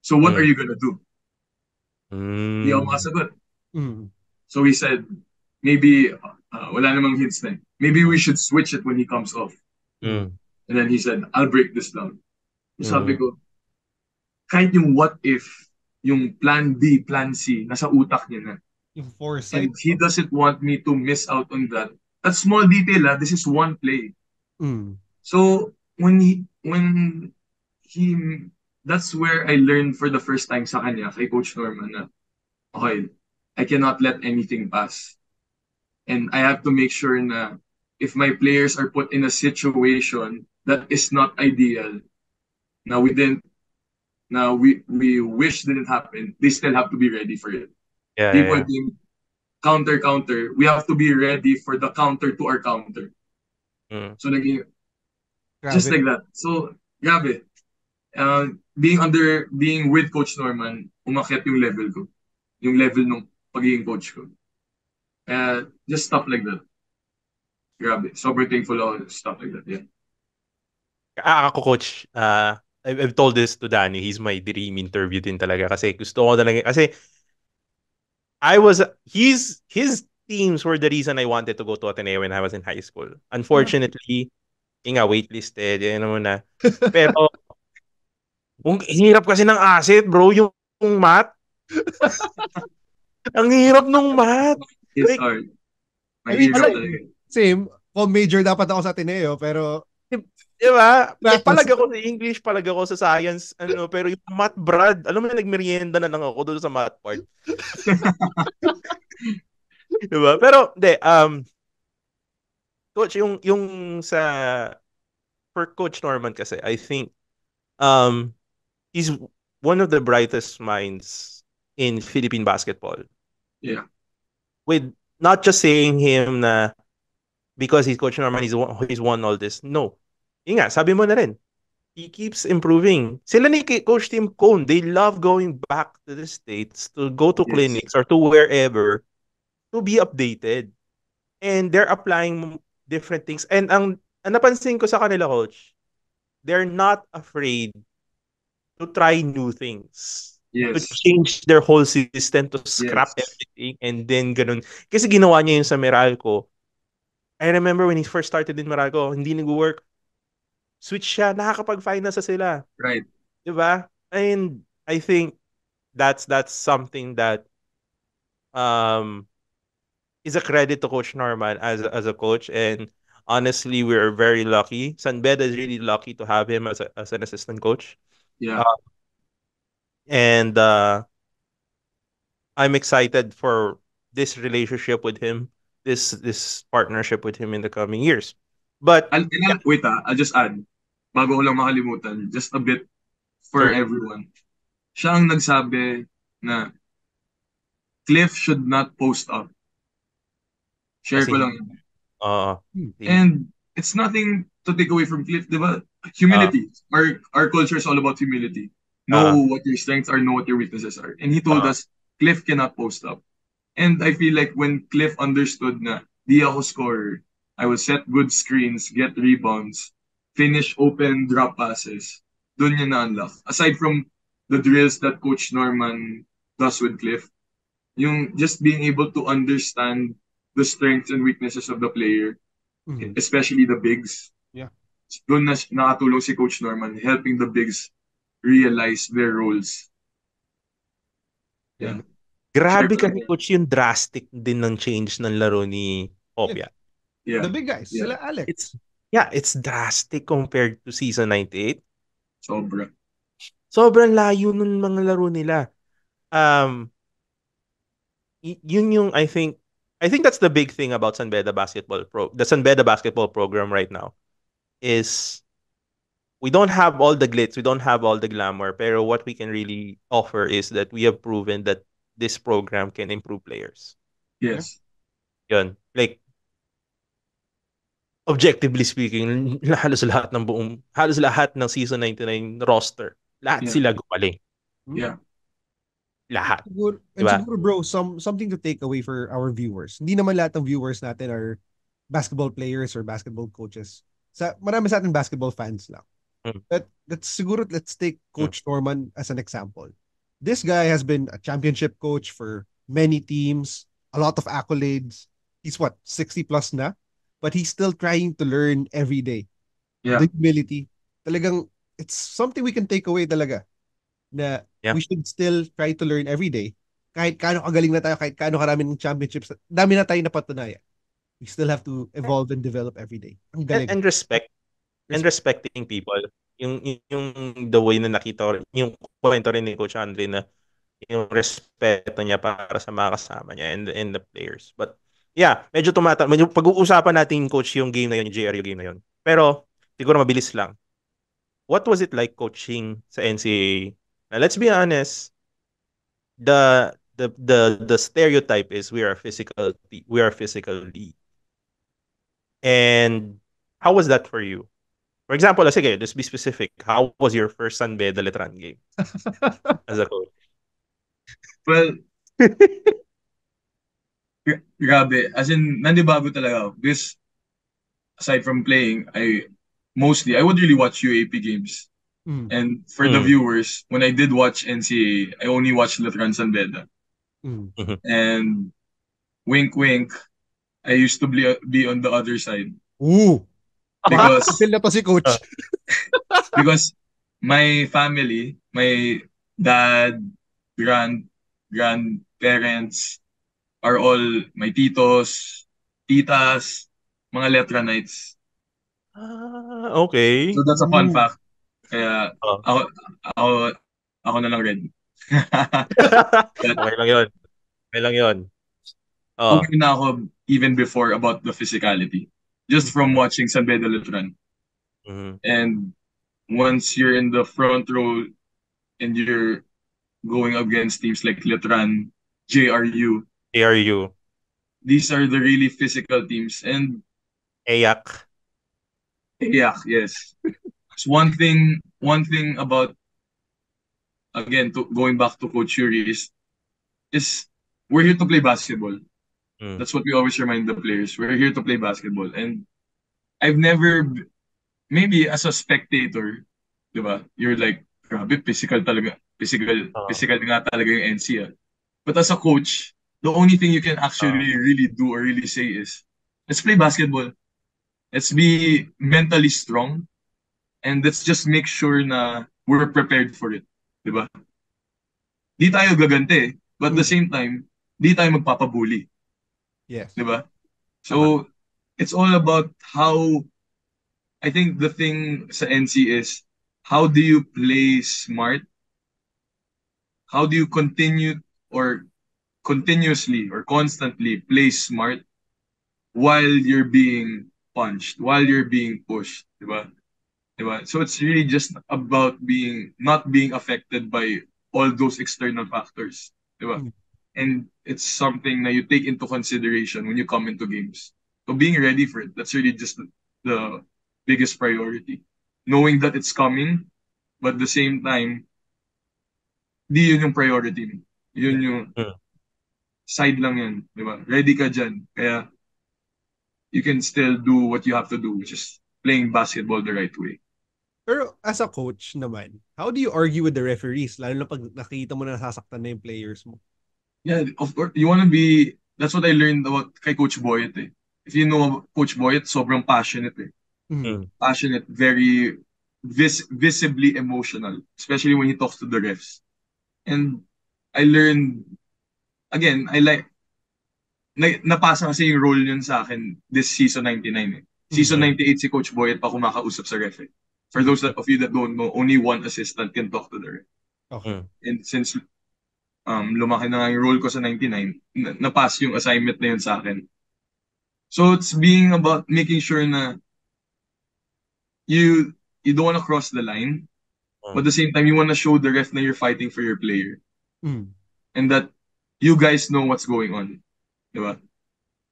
So what are you gonna do? Hindi ako Mm. makasagot. Mm. So he said, maybe, wala namang hints na. Maybe we should switch it when he comes off. Mm. And then he said, I'll break this down. Sabi Mm. ko, kahit yung what if, yung plan B, plan C, nasa utak niya na. Yung foresight. And he doesn't want me to miss out on that. That small detail, this is one play. Mm. So when he that's where I learned for the first time sa kanya, kay Coach Norman, na okay, I cannot let anything pass. And I have to make sure na if my players are put in a situation that is not ideal, now we wish didn't happen, they still have to be ready for it. Yeah, Di yeah, yeah. pwedeng counter. We have to be ready for the counter to our counter. Mm. So naging Grabe. just like that. So, grabe. Being with Coach Norman, umakyat yung level ko. Yung level ng pagiging coach ko. Just stuff like that. Grabe. Sobrang thankful ako. Stuff like that, yeah. Ako, Coach, I've told this to Danny. He's my dream interview din talaga. Kasi gusto ko talaga. Kasi his teams were the reason I wanted to go to Ateneo when I was in high school. Unfortunately, waitlisted. Yan naman na. Pero, ang hirap kasi ng asset, bro, yung math. Ang hirap nung math. It's Like, hard. I mean, Mahirap talaga. Same. Major dapat ako sa Ateneo, pero diba? Like, Practice. palag ako sa English, palag ako sa science, pero yung math, Brad, alam mo, nagmerienda na lang ako doon sa math part. Diba? Pero, Coach, yung for Coach Norman kasi, I think, he's one of the brightest minds in Philippine basketball. Yeah. With not just saying him na because he's Coach Norman, he's won all this. No. Yun nga, sabi mo na rin. He keeps improving. Sila ni Coach Tim Cone, they love going back to the States to go to clinics or to wherever to be updated. And they're applying different things. And ang napansin ko sa kanila, Coach, they're not afraid to try new things. To Yes. change their whole system, to scrap everything, and then ganun. Kasi ginawa niya yun sa Meralco. I remember when he first started in Meralco, hindi nag-work. Switch siya, nakakapag-finals na sila. Right. Diba? And I think that's something that is a credit to Coach Norman as a coach. And honestly, we're very lucky. San Beda is really lucky to have him as an assistant coach. Yeah. And I'm excited for this relationship with him. this partnership with him in the coming years. But yeah, Wait I'll just add, bago ko lang makalimutan, just a bit for sure. everyone. Siya ang nagsabi na Cliff should not post up. Share ko Kasi lang. uh Hmm. And it's nothing to take away from Cliff, di ba? uh Humility. Our culture is all about humility. uh Know what your strengths are, know what your weaknesses are. And he told uh us, Cliff cannot post up. And I feel like when Cliff understood na di ako scorer, I will set good screens, get rebounds, finish open drop passes. Doon niya na-unlock. Aside from the drills that Coach Norman does with Cliff, yung just being able to understand the strengths and weaknesses of the player, Mhm. especially the bigs. Yeah. Doon na nakatulong si Coach Norman, helping the bigs realize their roles. Yeah. Yeah. Share grabe ko kasi lang. coach yung drastic din ng change ng laro ni Yeah. Hopia. The Yeah. big guys, Yeah. sila It's Alex. yeah, it's drastic compared to season 98. Sobra. Sobrang layo ng mga laro nila. Um yun yung I think that's the big thing about the San Beda basketball program right now is we don't have all the glitz, we don't have all the glamour, pero what we can really offer is that we have proven that this program can improve players. Yeah. Yes. Yun. Like objectively speaking, halos lahat ng season 99 roster, lahat Yeah. sila gumaling. Hmm? Yeah. Lahat. And Diba? siguro bro, something to take away for our viewers. Hindi naman lahat ng viewers natin are basketball players or basketball coaches. Marami sa atin basketball fans lang. Mm. But let's take Mm. Coach Norman as an example. This guy has been a championship coach for many teams, a lot of accolades. He's what, 60 plus na? But he's still trying to learn every day. Yeah. The humility. Talagang, it's something we can take away talaga. Na Yeah. we should still try to learn every day. Kahit kaano kagaling na tayo, kahit kaano karami ng championships, dami na tayo napatunayan. We still have to evolve and develop every day. Ang galing. And respecting people. Yung the way na nakita ko, yung kwento rin ni Coach Andre na yung respeto niya para sa mga kasama niya and the players. But yeah, medyo pag-uusapan natin coach yung game na yun, yung JRU game na yun. Pero siguro mabilis lang. What was it like coaching sa NCAA? Now, let's be honest, the stereotype is we are a physical league. And how was that for you? For example, sige, just be specific. How was your first San Beda Letran game as a coach? Well, grabe. As in, nandibago talaga ako. This, aside from playing, I would really watch UAP games. Mm, And for the Mm. viewers, when I did watch NCAA, I only watched Letran San Beda. mm. Mhm. And wink, wink, I used to be on the other side Ooh! because Feel na to si coach. because my family, my dad, grand grandparents are all my titos, titas, mga Letranites. Okay. So that's a fun Ooh. fact. Kaya Oh. ako ako ako na lang red. But Okay lang yun. Okay lang yun. Oh. aware na ako even before about the physicality. Just from Mhm. watching San Beda Letran. Mhm. And once you're in the front row and you're going against teams like Letran, JRU, ARU. these are the really physical teams. And AYAK. yeah, yes. So one thing about, again, going back to Coach Yuri is we're here to play basketball. Mm. That's what we always remind the players. We're here to play basketball. And I've never, maybe as a spectator, di ba? You're like, grabe, physical talaga. Physical nga talaga yung NC. Ah. But as a coach, the only thing you can actually really do or really say is, let's play basketball. Let's be mentally strong. And let's just make sure na we're prepared for it. Di ba? Di tayo gagante. But at the same time, di tayo magpapabuli. Yes. Di ba? Tama. So, it's all about how, I think the thing sa NC is, how do you play smart? How do you continue or continuously or constantly play smart while you're being punched, while you're being pushed, di ba? Diba? So it's really just about not being affected by all those external factors. Diba? Mm. And it's something that you take into consideration when you come into games. So being ready for it, that's really just the biggest priority. Knowing that it's coming, but at the same time, di yun yung priority mo. Yun Yeah. yung Mm. side lang yan. Diba? Ready ka dyan. Kaya you can still do what you have to do, which is playing basketball the right way. Pero as a coach naman, how do you argue with the referees? Lalo na pag nakita mo na nasasaktan na yung players mo. Yeah, of course. You want to be. That's what I learned about kay Coach Boyet. Eh. If you know Coach Boyet, sobrang passionate. Eh. Mm. Mm. Passionate, very visibly emotional, especially when he talks to the refs. And I learned again. Napasa kasi yung role yun sa akin this season 99. Eh. Season Mm. 98 si Coach Boyet pa kumakausap sa ref. Eh. For those of you that don't know, only one assistant can talk to the ref. Okay. Mm. And since lumaki na nga yung role ko sa 99, na-pass yung assignment na yun sa akin. So it's being about making sure na you don't want to cross the line, but at the same time you want to show the ref na you're fighting for your player Mm. and that you guys know what's going on, di ba?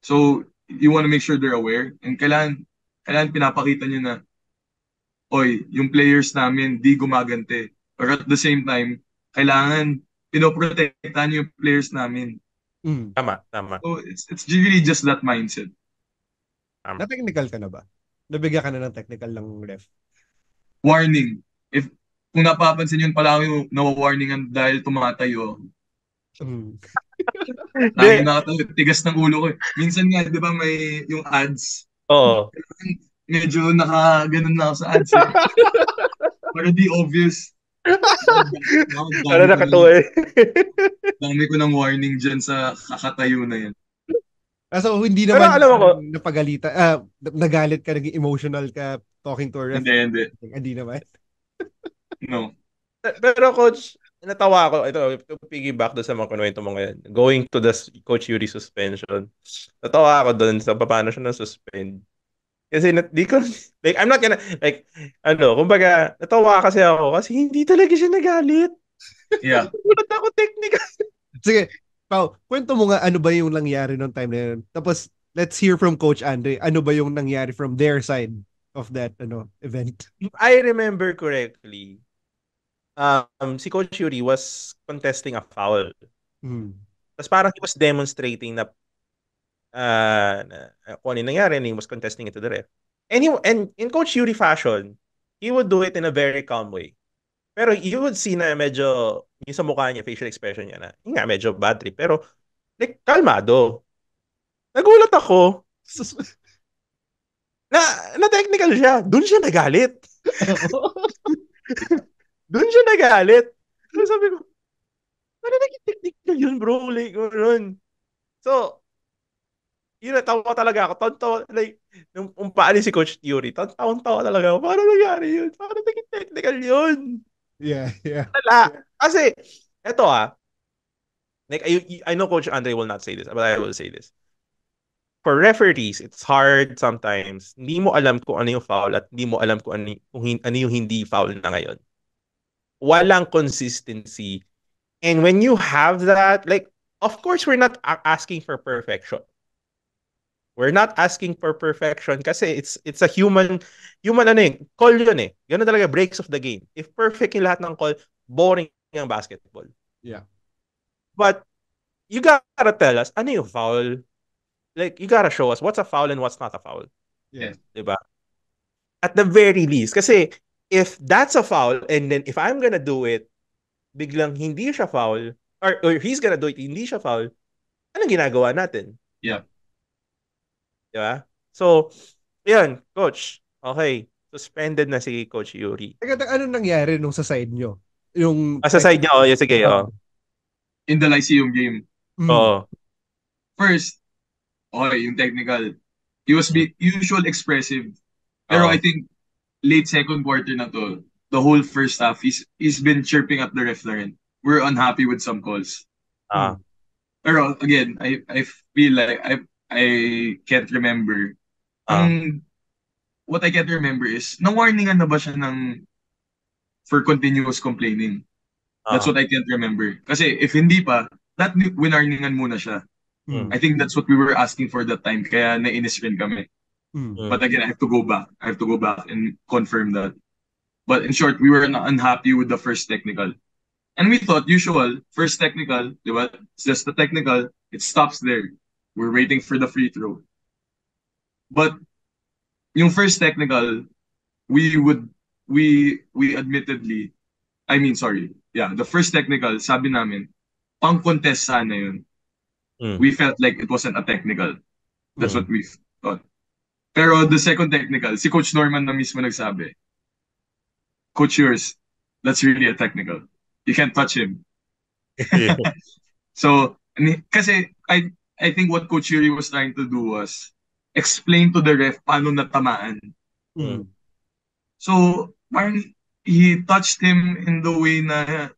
So you want to make sure they're aware and kailangan pinapakita nyo na, oy, yung players namin di gumagante. Or at the same time, kailangan pinoprotektahan nyo yung players namin. Mm. Tama. So it's really just that mindset. Na-technical ka na ba? Nabigyan ka na ng technical ng ref? Warning. Kung napapansin yun pala yung nawa-warningan dahil tumatayo. Mm. Lagi nakatayo, tigas ng ulo ko. Minsan nga, di ba may yung ads? Oo. Medyo naka-ganun na ako sa ads eh. Para di obvious. Ano nakatuwa eh. Dami ko ng warning dyan sa kakatayo na yan. So, hindi Pero naman alam mo ko, napagalitan, nagalit ka, naging emotional ka talking to a ref? Hindi. Hindi naman. No. pero coach, natawa ako. Ito, to piggyback doon sa mga kinuwento mo ngayon. Going to the Coach Yuri suspension. Natawa ako doon sa paano siya na-suspend. Kasi di ko, like, I'm not gonna, like, kumbaga, natawa kasi ako kasi hindi talaga siya nagalit. Yeah. Gulat ako technical. Sige, Pao, kwento mo nga ano ba yung nangyari noong time na yun. Tapos, let's hear from Coach Andre. Ano ba yung nangyari from their side of that event? If I remember correctly, si Coach Yuri was contesting a foul. Mm. Tapos parang he was demonstrating na kung ano yung nangyari and he was contesting it to the ref. And in Coach Yuri fashion, he would do it in a very calm way. Pero you would see na medyo, yung sa mukha niya, facial expression niya na, yun nga, medyo bad trip. Pero, like, kalmado. Nagulat ako na technical siya. Doon siya nagalit. Doon siya nagalit. So, sabi ko, ano naging technical yun, bro? Like, yun. So, yun, tawa talaga ako. Tawa, like, nung paalis si Coach Yuri, tawa talaga ako. Paano nangyari yun? Paano naging technical yun? Yeah. Wala. Kasi, eto like, I know Coach Andre will not say this, but I will say this. For referees, it's hard sometimes. Hindi mo alam kung ano yung foul at hindi mo alam kung ano yung hindi foul na ngayon. Walang consistency. And when you have that, like, of course, we're not asking for perfection. We're not asking for perfection kasi it's a human call yun eh. Ganun talaga, breaks of the game. If perfect yung lahat ng call, boring yung basketball. Yeah. But you gotta tell us, ano yung foul? Like, you gotta show us what's a foul and what's not a foul. Yeah. Diba? At the very least. Kasi, if that's a foul, and then if I'm gonna do it, biglang hindi siya foul, or he's gonna do it, hindi siya foul, anong ginagawa natin? Yeah. Diba? So, yun, coach. Okay. Suspended na si Coach Yuri. Ano nangyari nung sa side nyo? Yung Sa side niya, yun, sige, In the Lyceum game. Oo. First, okay, yung technical. He was usual expressive. Pero I think late second quarter na to, the whole first half, he's been chirping at the ref na rin. We're unhappy with some calls. Pero again, I feel like I can't remember. Ah, Ang what I can't remember is na-warningan na ba siya ng for continuous complaining? That's ah, what I can't remember. Kasi if hindi pa, that winarningan muna siya. Mm. I think that's what we were asking for that time. Kaya nainis rin kami. Mm. mm, But again, I have to go back. I have to go back and confirm that. But in short, we were unhappy with the first technical. And we thought, usual, first technical, di ba? It's just the technical. It stops there. We're waiting for the free throw. But yung first technical, we would, we admittedly, I mean, sorry. Yeah, the first technical, sabi namin, pang-contest sana yun. mm. We felt like it wasn't a technical. That's Mm. what we thought. Pero the second technical, si Coach Norman na mismo nagsabi, Coach yours, that's really a technical. You can't touch him. So, kasi I think what Coach Yuri was trying to do was explain to the ref paano natamaan. Mm. So, parang he touched him in the way na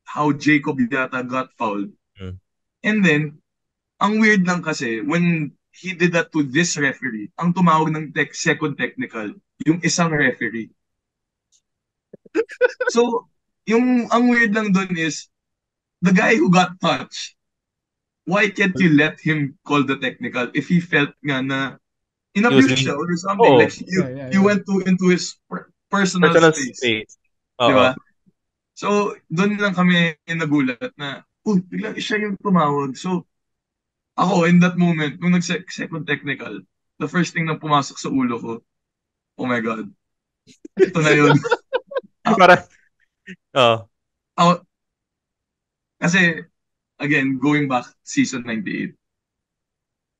how Jacob yata got fouled. Mm. And then, ang weird lang kasi, when he did that to this referee, ang tumawag ng second technical, yung isang referee. So, ang weird lang dun is, the guy who got touched, why can't you let him call the technical if he felt nga na He was inabuse siya leaving. or something? Oh, Like, Yeah, yeah, you yeah. went into his personal personal space. space. Di Oo. ba? So, doon lang kami nagulat na, biglang siya yung tumawag. So, ako, in that moment, nung nag-second technical, the first thing na pumasok sa ulo ko, oh my God, ito na yun. Ako, Para, oh, ako, kasi, again, going back, season 98,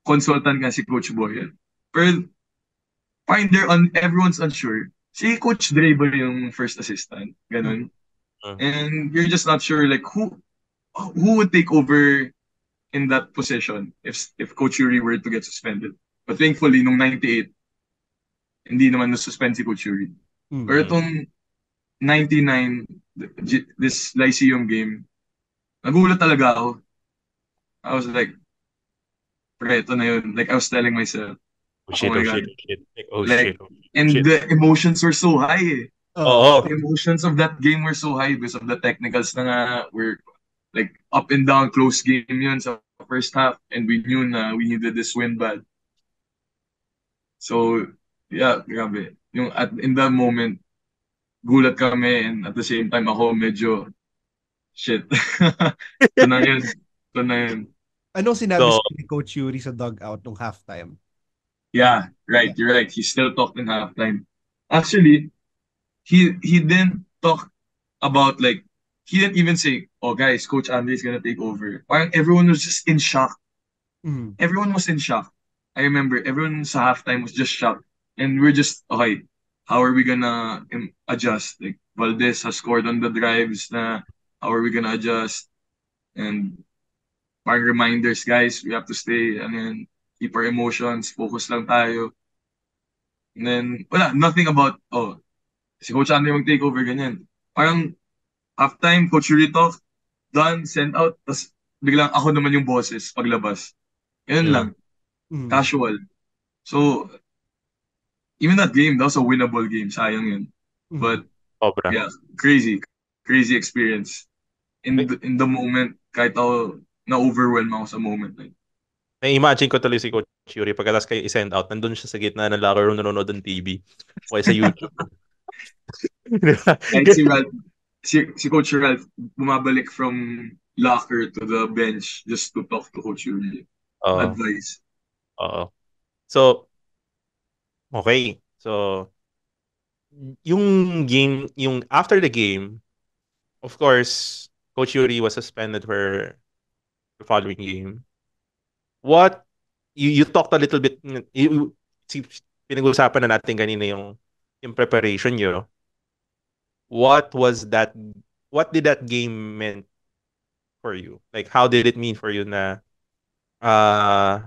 consultant nga si Coach Boyan. Pero, everyone's unsure. Si Coach Dre ba yung first assistant? Mm. Ganun. mm, And you're just not sure, like, who would take over in that position if Coach Yuri were to get suspended. But thankfully, nung 98, hindi naman na-suspend si Coach Yuri. Mm. Pero mm. itong 99, this Lyceum game, nagulat talaga ako. I was like, pre, ito na yun. Like, I was telling myself, Oh oh shit, my oh God. shit, oh shit. Like, oh Like, shit, oh and shit. the emotions were so high eh. Oo. Oo. The emotions of that game were so high because of the technicals na nga were like up and down, close game yun sa first half. And we knew na we needed this win bad. So, yeah, grabe. In that moment, gulat kami and at the same time ako medyo, shit. Ito na yun. Ito na yun. Anong sinabi So, sa ni Coach Yuri sa dugout nung halftime? Yeah, right. Yeah. You're right. He still talked in halftime. Actually, he didn't talk about like, he didn't even say, oh guys, Coach Andre is gonna take over. Parang everyone was just in shock. Mm. Everyone was in shock. I remember everyone sa halftime was just shocked. And we're just, okay, how are we gonna adjust? Like, Valdez has scored on the drives na, how are we gonna adjust? And parang reminders, guys, we have to stay, and then keep our emotions, focus lang tayo. And then, wala, nothing about, oh, si Coach Andre mag-take over, ganyan. Parang, halftime, Coach Yurito, done, send out, tas biglang ako naman yung boses paglabas. Ganun lang, mm, Mm. casual. So, even that game, that was a winnable game. Sayang yun. Mm. But, sobra. yeah, crazy experience. In the moment, kahit ako, na-overwhelm ako sa moment. Like, Na-imagine ko tuloy si Coach Yuri pagkatapos kayo i-send out, nandun siya sa gitna ng locker room nanonood ng TV o kaya sa YouTube. Di ba? kahit si Coach Ralph, bumabalik from locker to the bench just to talk to Coach Yuri. Oo. Advice. Oo. So, okay. So, yung game, yung after the game, of course, Coach Yuri was suspended for the following game. What you talked a little bit si pinag-usapan na natin kanina yung preparation nyo. What was that what did that game meant for you? Like how did it mean for you na uh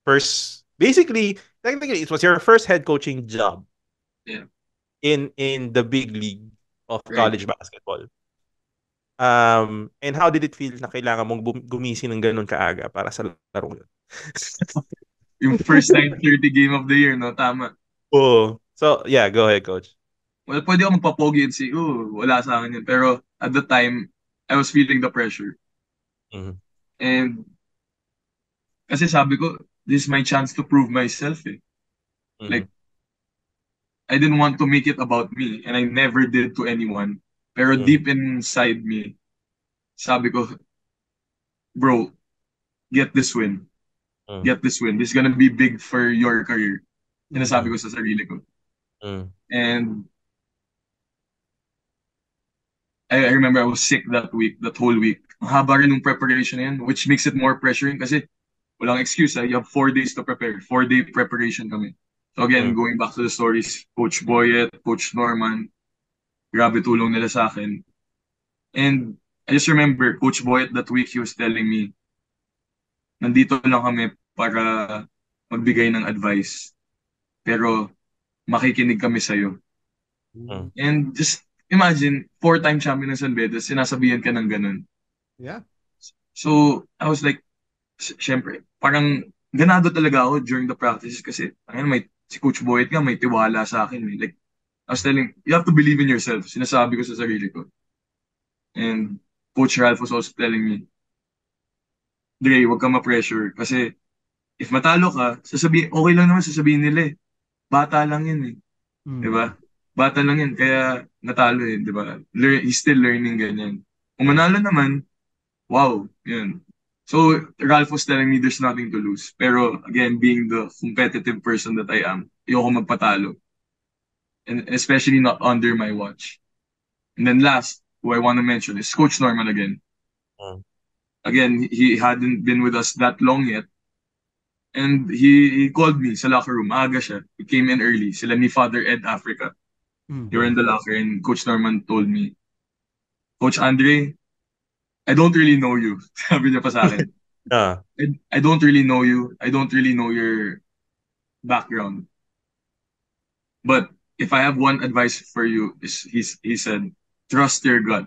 first basically technically it was your first head coaching job Yeah, in the big league of right. college basketball. And how did it feel na kailangan mong gumising ng ganun kaaga para sa laro yun? Yung first 9:30 game of the year, no? Tama. Oh. So, yeah, go ahead, coach. Well, pwede ako magpapogi and say, oh, wala sa akin yun. Pero at the time, I was feeling the pressure. Mhm. And kasi sabi ko, this is my chance to prove myself eh. Mhm. Like, I didn't want to make it about me and I never did to anyone. Pero Mhm. deep inside me, sabi ko, bro, get this win. Mhm. Get this win. This is gonna be big for your career. Sinasabi Mm. ko sa sarili ko. Mhm. And I remember I was sick that week, that whole week. Ang haba rin ng preparation na yan, which makes it more pressuring kasi walang excuse. You have 4 days to prepare. 4-day preparation kami. So again, Mhm. going back to the stories, Coach Boyet, Coach Norman, grabe tulong nila sa akin. And I just remember, Coach Boyet that week, he was telling me, nandito lang kami para magbigay ng advice. Pero makikinig kami sa'yo. Mhm. And just imagine, 4-time champion ng San Bedas, sinasabihan ka ng ganun. Yeah. So, I was like, syempre, parang ganado talaga ako during the practice kasi ayun, si Coach Boyd nga may tiwala sa akin. Eh. Like, I was telling, you have to believe in yourself. Sinasabi ko sa sarili ko. And Coach Ralph was also telling me, Dre, huwag ka ma-pressure kasi if matalo ka, okay lang naman sasabihin nila eh. Bata lang yun eh. Di Mm. ba? Bata lang yun, kaya natalo eh, di ba? He's still learning ganyan. Kung Mhm. manalo naman, wow, yun. So, Ralph was telling me there's nothing to lose. Pero, again, being the competitive person that I am, ayoko magpatalo. And especially not under my watch. And then last, who I want to mention is Coach Norman again. Mhm. Again, he hadn't been with us that long yet. And he called me sa locker room. Aga siya. He came in early. Sila ni Father Ed Africa. Mm. They were in Mhm. the locker and Coach Norman told me, Coach Andre, I don't really know you. Sabi niya pa sa akin. Ah. I don't really know you. I don't really know your background. But if I have one advice for you, he said, trust your gut.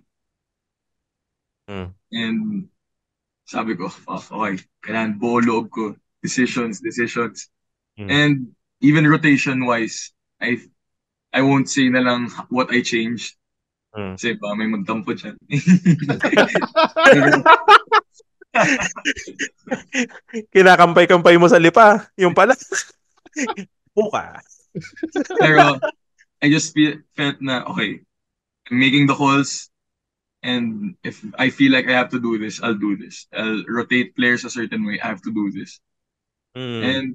Mhm. And sabi ko, fuck, okay, kailangan buo loob ko. Decisions, decisions. Mhm. And even rotation-wise, I won't say na lang what I changed. Mhm. Kasi ba may magtampo dyan. pero, Kinakampay-kampay mo sa lipa. Yung pala. Buka. pero I just felt na, okay, I'm making the calls. And if I feel like I have to do this, I'll do this. I'll rotate players a certain way. I have to do this. Mhm. And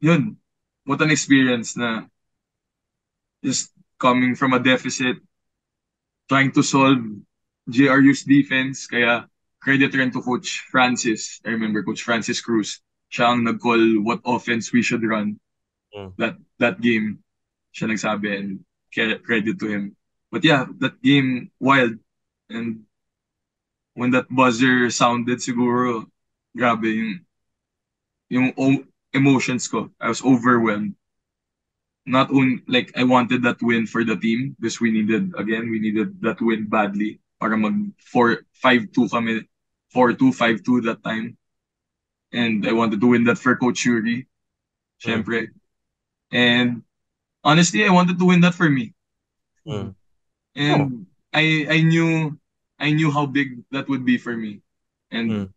yun, what an experience na just coming from a deficit, trying to solve JRU's defense. Kaya credit rin to Coach Francis. I remember Coach Francis Cruz. Siya ang nag-call what offense we should run Mhm. that game. Siya nagsabi and credit to him. But yeah, that game, wild. And when that buzzer sounded siguro, grabe emotions ko. I was overwhelmed. Not only like I wanted that win for the team because we needed that win badly para mag 4-5-2 kami, 4-2, 5-2 that time. And I wanted to win that for Coach Yuri, Mhm. syempre. And honestly, I wanted to win that for me. Mm. Mhm. Oh. And I knew how big that would be for me. And Mhm.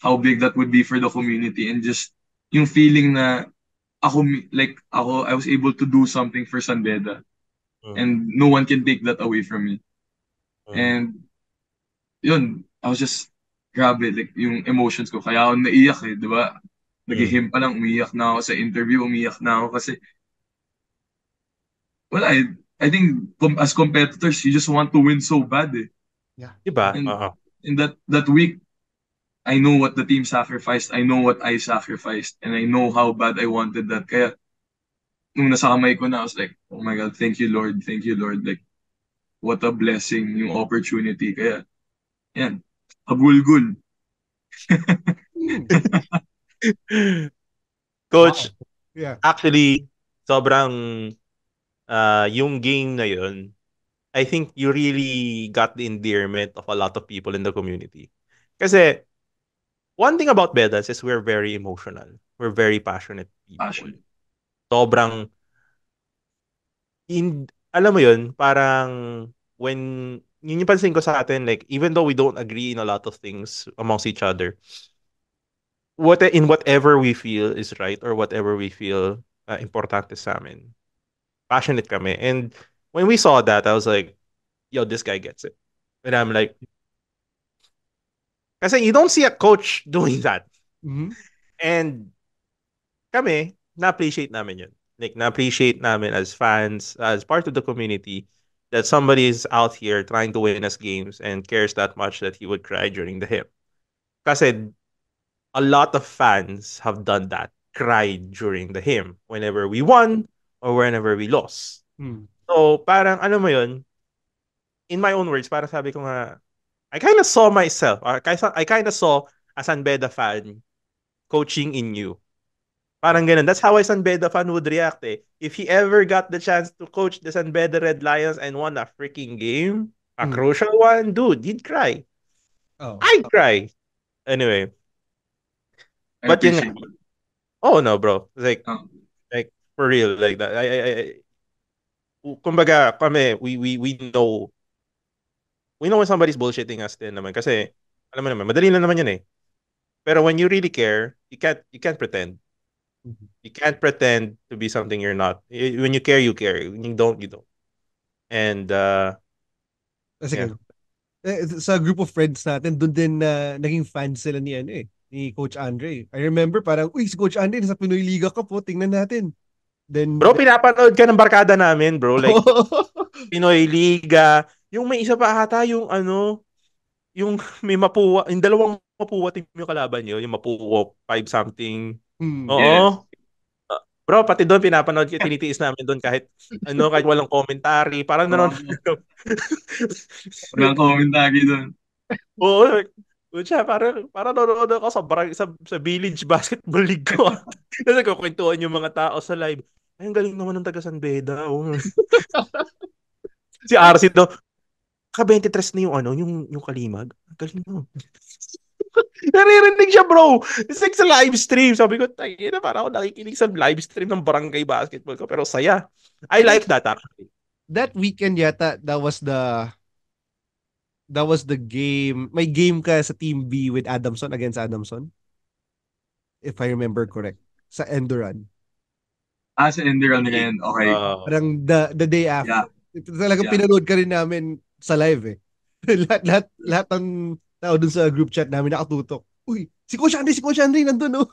how big that would be for the community and just yung feeling na ako I was able to do something for San Beda Mhm. and no one can take that away from me. Mhm. And yun, I was just grabe like yung emotions ko kaya ako naiyak eh, 'di ba? Mhm. Naghihim pa lang umiyak na ako sa interview, umiyak na ako kasi well I think as competitors you just want to win so bad eh. Yeah. Diba? And Oo. in that week I know what the team sacrificed, I know what I sacrificed, and I know how bad I wanted that. Kaya nung nasa kamay ko na, I was like, oh my God, thank you Lord, thank you Lord. Like, what a blessing yung opportunity. Kaya, yan, habulgul. Mm. Coach, Wow. Yeah. actually, sobrang yung game na yun, I think you really got the endearment of a lot of people in the community. Kasi, one thing about Bedans is we're very emotional. We're very passionate people. Passion. Sobrang alam mo yun, parang when yun yung pansin ko sa atin, like even though we don't agree in a lot of things amongst each other, in whatever we feel is right or whatever we feel importante sa amin, passionate kami. And when we saw that, I was like, yo, this guy gets it. And I'm like, kasi you don't see a coach doing that. Mhm. And kami, na-appreciate namin yun. Like, na-appreciate namin as fans, as part of the community, that somebody is out here trying to win us games and cares that much that he would cry during the hip. Kasi a lot of fans have done that, cried during the hymn, whenever we won or whenever we lost. Hmm. So, parang, ano mo yun, in my own words, parang sabi ko nga, I kind of saw myself, I kind of saw a San Beda fan coaching in you. Parang ganun. That's how a San Beda fan would react eh. If he ever got the chance to coach the San Beda Red Lions and won a freaking game, a Hmm. crucial one, dude, he'd cry. Oh. I'd cry. Anyway, I but yun nga. appreciate it. Oh no, bro. Um, Like for real, like that. Kumbaga, kami, we know when somebody's bullshitting us din naman. Kasi, alam mo naman, madali lang naman yun eh. Pero when you really care, you can't pretend. Mhm. You can't pretend to be something you're not. When you care, you care. When you don't, you don't. And yeah. Sige. Sa group of friends natin, doon din na naging fans sila ni ano ni Coach Andre. I remember parang, uy, si Coach Andre nasa Pinoy Liga Cup po, tingnan natin. Then, Bro, pinapanood ka ng barkada namin, bro. Like, Pinoy Liga. Yung may isa pa ata, yung ano, yung may Mapuwa, yung dalawang Mapuwa team yung kalaban nyo, yung Mapuwa 5 something. hmm. yes. Oo. Bro, pati doon pinapanood ko, tinitiis namin doon kahit ano, kahit walang commentary, parang nanonood. Oo. Walang commentary doon. Oo, like, siya, parang nanonood ako sa Village Basketball League ko. Kasi kukwentuhan yung mga tao sa live. Ay, ang galing naman ng taga San Beda. Oh. Si RC daw, ka 23 na yung ano, yung Kalimag. Ang galing mo. Naririnig siya, bro. It's like sa live stream. Sabi ko, tayo na, parang ako nakikinig sa live stream ng barangay basketball ko. Pero saya. I That, like that, actually. that weekend yata, that was the game. May game ka sa Team B with Adamson against Adamson, if I remember correct. Sa Enduran. Sa Enderon rin. Okay. Uh, Parang the day Yeah. after. Ito talagang Yeah. pinanood ka rin namin sa live eh. lahat ng tao dun sa group chat namin nakatutok. Uy, si Coach Andre nandun oh.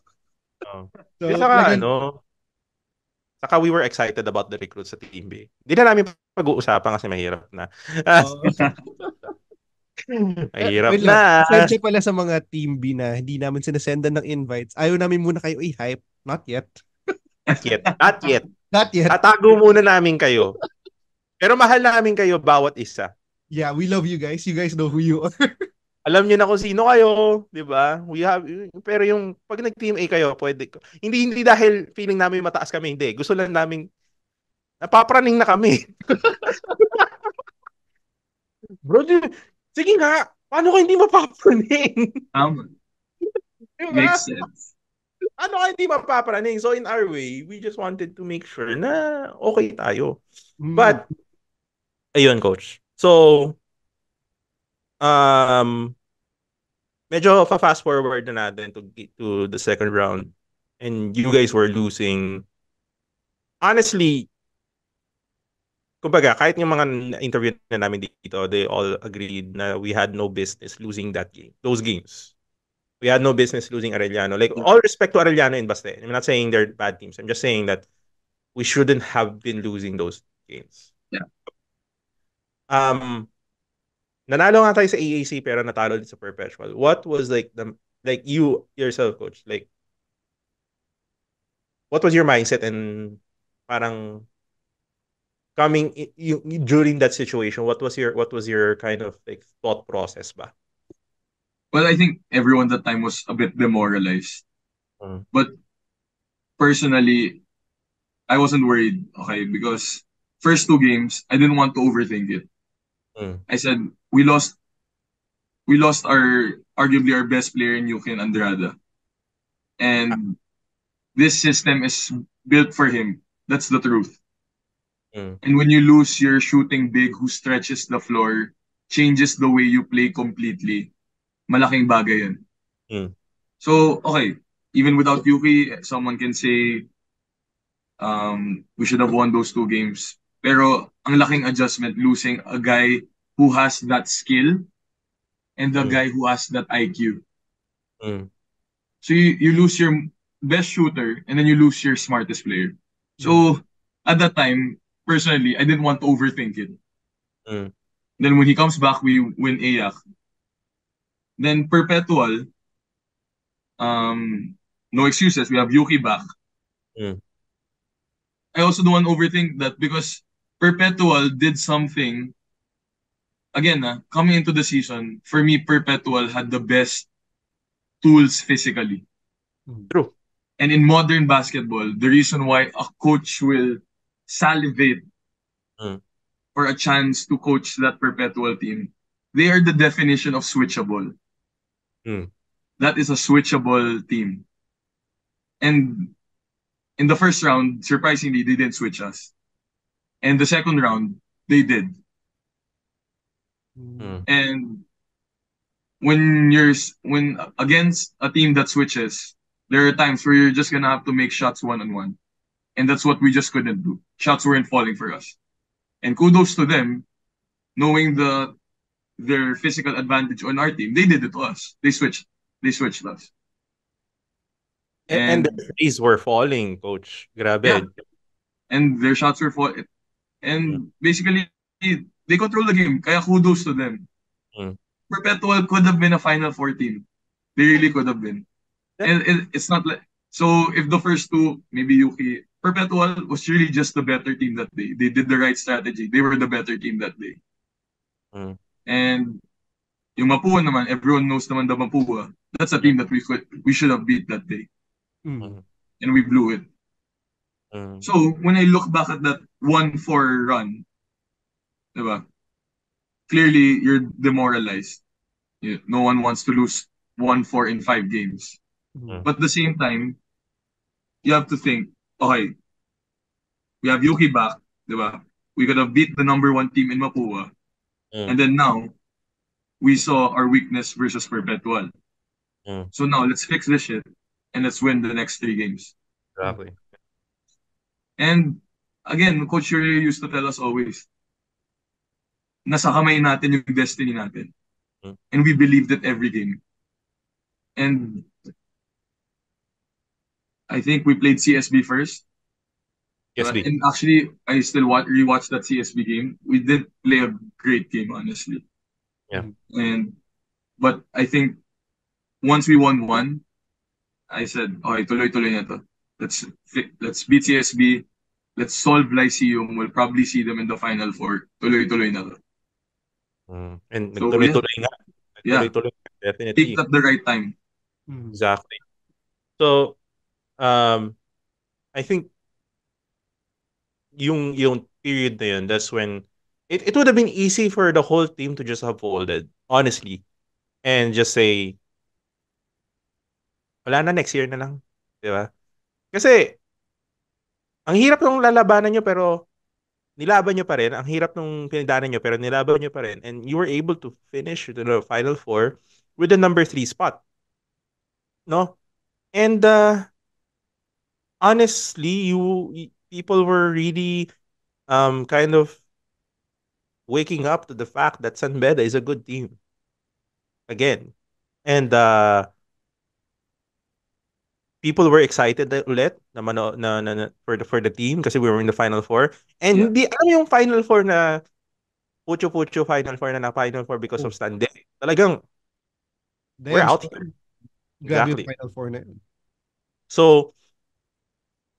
Di So, saka, talagang, ano, saka we were excited about the recruits sa Team B. Hindi na namin pag-uusapan kasi mahirap na. oh, Mahirap wait lang. na. Pasensya pala sa mga Team B na hindi namin sinasendan ng invites. Ayaw namin muna kayo i-hype. Not yet. Not yet. Not yet. Not yet. Tatago muna namin kayo. Pero mahal namin kayo bawat isa. Yeah, we love you guys. You guys know who you are. Alam niyo na kung sino kayo, 'di ba? Pero yung pag nag-team A kayo, pwede. Hindi dahil feeling namin mataas kami, hindi. Gusto lang namin napapraning na kami. Bro, sige nga. Paano ka hindi mapapraning? Tama. 'Di ba? Makes sense. Ano ka hindi mapapraning? So in our way, we just wanted to make sure na okay tayo. Mm. But ayun, coach. So um medyo fast forward na natin to the second round and you guys were losing. Honestly, kumbaga, kahit yung mga interview na namin dito, they all agreed na we had no business losing those games. We had no business losing Arellano. Like, all respect to Arellano and Baste. I'm not saying they're bad teams. I'm just saying that we shouldn't have been losing those games. Yeah. Nanalo nga tayo sa AAC pero natalo din sa Perpetual. What was like you yourself, coach? Like, what was your mindset and parang during that situation? What was your kind of like thought process ba? Well, I think everyone that time was a bit demoralized. Mm. But personally, I wasn't worried, okay, because first two games, I didn't want to overthink it. Mm. I said we lost our arguably our best player in Yuki and Andrada. And this system is built for him. That's the truth. Mm. And when you lose your shooting big who stretches the floor, changes the way you play completely, malaking bagay yun. Mm. So, okay, even without Yuki, someone can say we should have won those two games. Pero ang laking adjustment losing a guy who has that skill and the Mm. guy who has that IQ. Mm. So you lose your best shooter and then you lose your smartest player. So at that time, personally, I didn't want to overthink it. Mm. Then when he comes back, we win AAC. Then Perpetual, no excuses. We have Yuki back. Mm. I also don't want to overthink that because Perpetual did something. Again, coming into the season, for me, Perpetual had the best tools physically. True. And in modern basketball, the reason why a coach will salivate Mm. for a chance to coach that Perpetual team, they are the definition of switchable. Mm. That is a switchable team. And in the first round, surprisingly, they didn't switch us. And the second round, they did. Mm. And when against a team that switches, there are times where you're just gonna have to make shots one on one, and that's what we just couldn't do. Shots weren't falling for us, and kudos to them, knowing their physical advantage on our team. They did it to us. They switched us, And the and threes were falling, coach. yeah, Grabe. and their shots were fall, Mm. and basically they control the game. Kaya kudos to them. Mm. Perpetual could have been a Final Four team. They really could have been. That, And it's not like so if the first two, maybe Yuki, Perpetual was really just the better team that day. They did the right strategy. They were the better team that day. mm. And yung Mapua naman, everyone knows naman the Mapua. That's a Mm. team that we should have beat that day. Mm. And we blew it. Mm. So when I look back at that 1-4 run, diba, clearly you're demoralized. No one wants to lose 1-4 in 5 games. Mm. But at the same time, you have to think, okay, we have Yuki back, di ba? We could have beat the number one team in Mapua. Mm. And then now, we saw our weakness versus Perpetual. Mm. So now, let's fix this shit and let's win the next 3 games. Exactly. And again, Coach Yuri used to tell us always, nasa kamay natin yung destiny natin. Mm. And we believed it every game. And I think we played CSB first. Yes, B. And actually, I still rewatched that CSB game. We did play a great game, honestly. Yeah. And but I think once we won one, I said, okay, tuloy-tuloy na to. Let's beat CSB. Let's solve Lyceum. We'll probably see them in the Final Four. Tuloy-tuloy na to. Mm. And So yeah, nagtuloy-tuloy nga. yeah, Nagtuloy-tuloy nga, picked definitely. at the right time. Exactly. So, I think yung period na yun, that's when it would have been easy for the whole team to just have folded, honestly, and just say, wala na, next year na lang. Di ba? Kasi, ang hirap nung lalabanan nyo pero nilaban nyo pa rin. Ang hirap nung pinagdaanan nyo pero nilaban nyo pa rin. And you were able to finish the Final Four with the number 3 spot. No? And honestly, people were really kind of waking up to the fact that San Beda is a good team again. And people were excited ulit na, for the team kasi we were in the Final Four. And Yeah. hindi alam yung Final Four na pucho-pucho Final Four na Final Four because of Sunday. Talagang we're Damn, out so, here. grabe yung Exactly. Final Four na yun. So,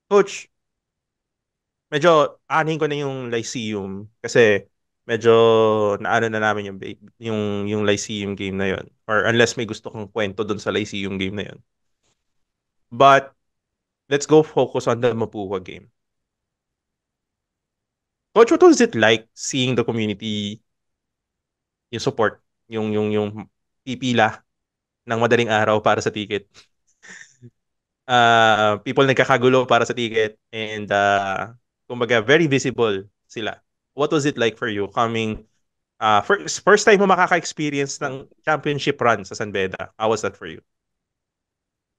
coach, medyo anin ko na yung Lyceum kasi medyo naano na namin yung Lyceum game na yon, or unless may gusto kong kwento doon sa Lyceum game na yon. But let's go focus on the Mapua game. Coach, what was it like seeing the community, yung support, yung pipila ng madaling araw para sa ticket? People nagkakagulo para sa ticket and kumbaga very visible sila. What was it like for you coming first time mo makaka-experience ng championship run sa San Beda? How was that for you?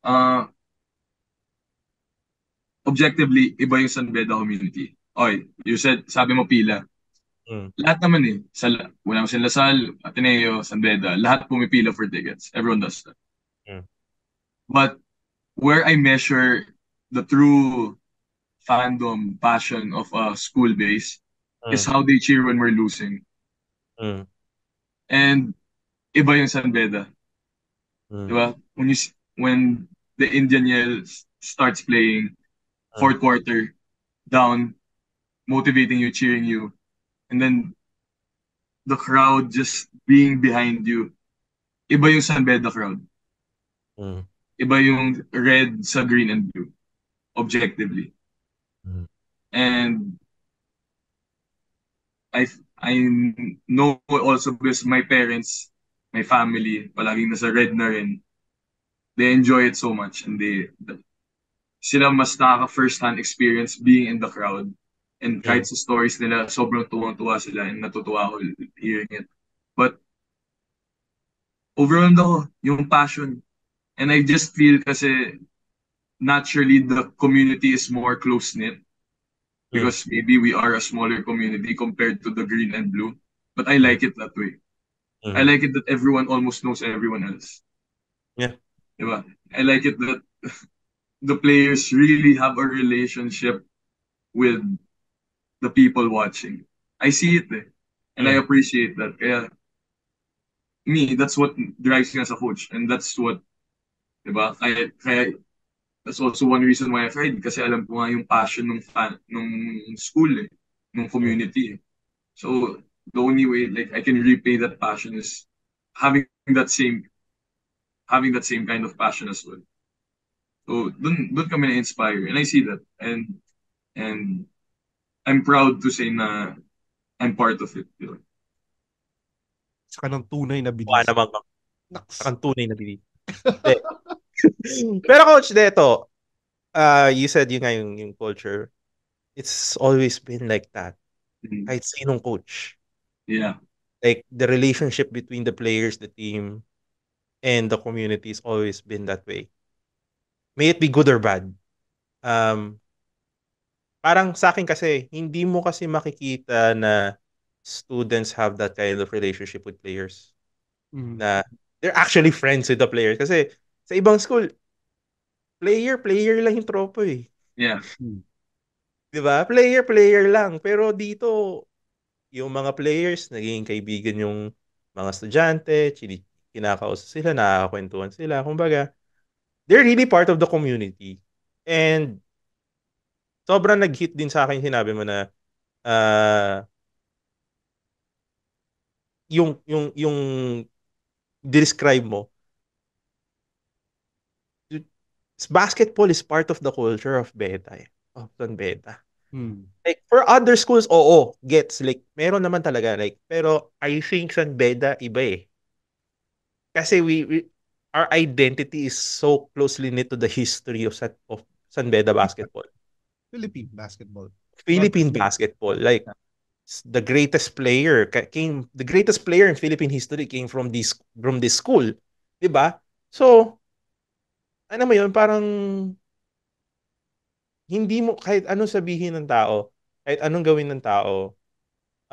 Uh, Objectively, iba yung San Beda community. Okay, you said, sabi mo pila. Mm. Lahat naman eh. Wala ko sa Lasal, Ateneo, San Beda, lahat pumipila for tickets. Everyone does that. Mm. But where I measure the true fandom, passion of a school base is Mm. how they cheer when we're losing. Mm. And iba yung San Beda. Mm. Diba? When the Indian Yell starts playing, Mm. fourth quarter, down, motivating you, cheering you, and then the crowd just being behind you. Iba yung San Beda crowd. Mm. Iba yung red sa green and blue, objectively. Mm. And I I know also because my parents, my family, palaging nasa red na rin, they enjoy it so much and sila mas nakaka first hand experience being in the crowd. And kahit Mm. sa stories nila, sobrang tuwang-tuwa sila and natutuwa ako hearing it. But overwhelmed ako, yung passion. And I just feel kasi naturally the community is more close-knit Mm. because maybe we are a smaller community compared to the green and blue. But I Mm. like it that way. I Mm. like it that everyone almost knows everyone else. Yeah. Diba? I like it that the players really have a relationship with the people watching. I see it eh. And I Mm. appreciate that. Kaya that's what drives me as a coach. And that's what, diba? Kaya that's also one reason why I tried. Kasi alam ko nga yung passion nung school eh. Nung Mm. community eh. So, the only way like I can repay that passion is having that same having that same kind of passion as well. So, dun kami na-inspire. And I see that. And I'm proud to say na I'm part of it. You know? Saka ng tunay na Mukha Bedista. naman Naks. kang tunay na bili. Hindi. Pero coach, dito, you said yun nga yung culture. It's always been like that. Mm. Kahit sinong coach. Yeah. Like the relationship between the players, the team, and the community has always been that way. May it be good or bad. Um, Parang sa akin kasi, hindi mo kasi makikita na students have that kind of relationship with players. Mm. Na they're actually friends with the players. Kasi sa ibang school, player lang yung tropo eh. Yeah. Mm. 'Di ba? Player lang. Pero dito, yung mga players, naging kaibigan yung mga estudyante, kinakausap sila, nakakakwentuhan sila. Kumbaga, they're really part of the community. And sobrang nag-hit din sa akin yung sinabi mo na ah, yung describe mo, basketball is part of the culture of Beta eh. Of San Beta. Mm. Like, for other schools, oo, gets. Like, meron naman talaga. Like, pero I think San Beda, iba eh. Kasi our identity is so closely knit to the history of San Beda basketball. Philippine basketball. Not Philippine basketball. Like, the greatest player in Philippine history came from this school. 'Di ba? So, ano mo 'yun, parang hindi mo kahit anong sabihin ng tao, kahit anong gawin ng tao,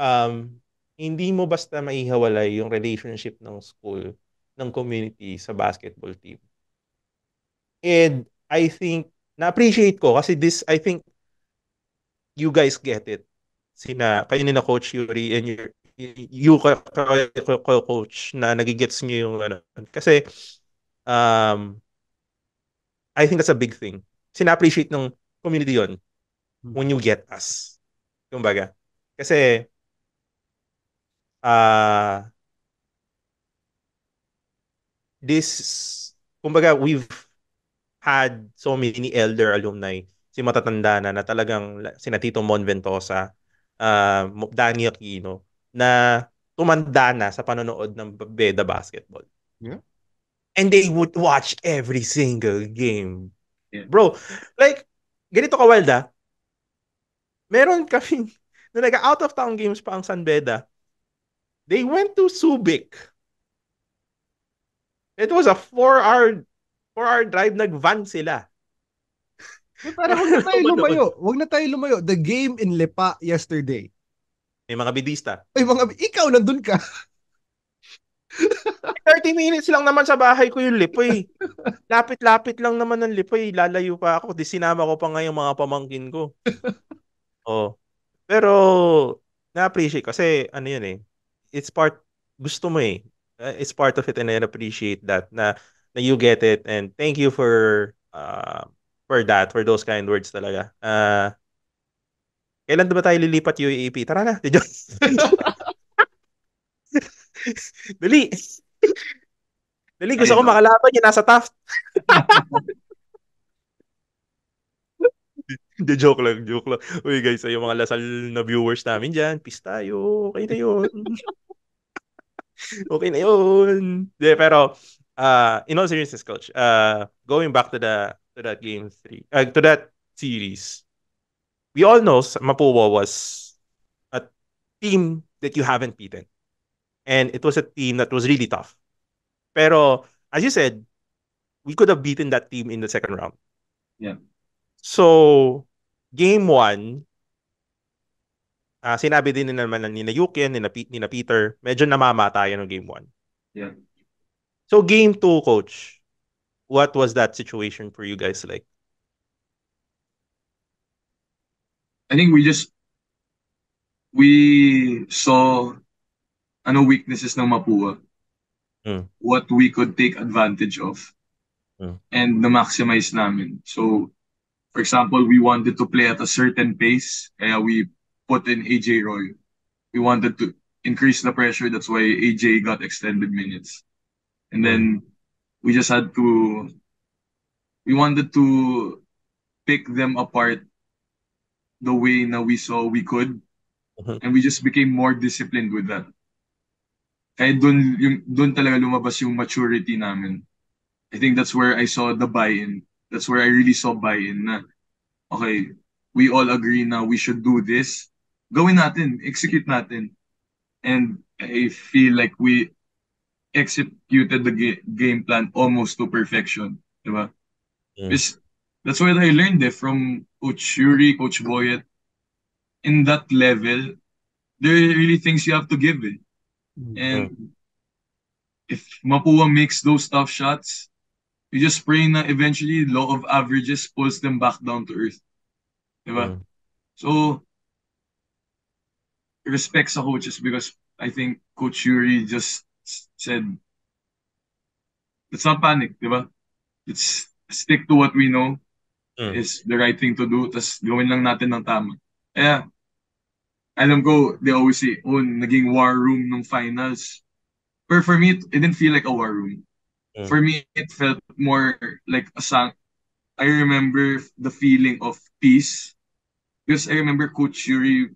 um hindi mo basta maihiwalay yung relationship ng school, ng community sa basketball team. And I think na-appreciate ko kasi I think you guys get it. Kayo ni na Coach Yuri and coach na nagigets niyo yung ano. Kasi um I think that's a big thing. Sina-appreciate ng community yon Mm. when you get us. Kumbaga. Kasi uh, this kumbaga we've had so many elder alumni, si matatanda na talagang sina Tito Mon Ventosa, Danny Aquino, na tumanda na sa panonood ng Beda Basketball. Yeah. And they would watch every single game. Yeah. Bro, like, ganito ka wild meron kami, nung nag-out of town games pa ang San Beda, they went to Subic. It was a 4-hour drive, nag-van sila. Para wag na tayo lumayo. Wag na tayo lumayo. The game in Lipa yesterday. May mga bidista. Ay, ikaw nandun ka. 30 minutes lang naman sa bahay ko yung Lipoy. Lapit-lapit lang naman ng Lipoy. Lalayo pa ako. Di sinama ko pa nga yung mga pamangkin ko. Oh. Pero, na-appreciate kasi, ano yun it's part, gusto mo it's part of it and I appreciate that na you get it and thank you for that, for those kind words talaga. Kailan ba tayo lilipat UAAP? Tara na. Dali. Dali, gusto Ayun, ko no? makalaban yung nasa Taft. De joke lang, joke lang. Uy guys, yung mga lasal na viewers namin dyan, peace tayo. Okay na yun. Okay na yun. De, pero, in all seriousness, coach, going back to that game 3, to that series, we all know Mapua was a team that you haven't beaten. And it was a team that was really tough. Pero, as you said, we could have beaten that team in the second round. Yeah. So, game 1, sinabi din naman ni na Yukin, ni na Peter, medyo namamatayan ng game 1. Yeah. So, game 2, coach, what was that situation for you guys like? I think we saw weaknesses ng Mapua, what we could take advantage of, and na-maximize namin. So, for example, we wanted to play at a certain pace, kaya we put in AJ Roy. We wanted to increase the pressure, that's why AJ got extended minutes. And then we wanted to pick them apart the way na we saw we could, and we just became more disciplined with that. Kaya dun talaga lumabas yung maturity namin. I think that's where I saw the buy-in. That's where I really saw buy-in na, okay, we all agree na we should do this. Gawin natin, execute natin. And I feel like we executed the game plan almost to perfection. Diba? That's what I learned from Coach Yuri, Coach Boyet. In that level, there are really things you have to give it. And if Mapua makes those tough shots, you just pray na eventually law of averages pulls them back down to earth. Diba? So, respect sa coaches because I think Coach Yuri just said, let's not panic, diba? Let's stick to what we know is the right thing to do, tas gawin lang natin ng tama. Kaya, alam ko, they always say, oh, naging war room ng finals. But for me, it didn't feel like a war room. For me, it felt more like a song. I remember the feeling of peace because I remember Coach Yuri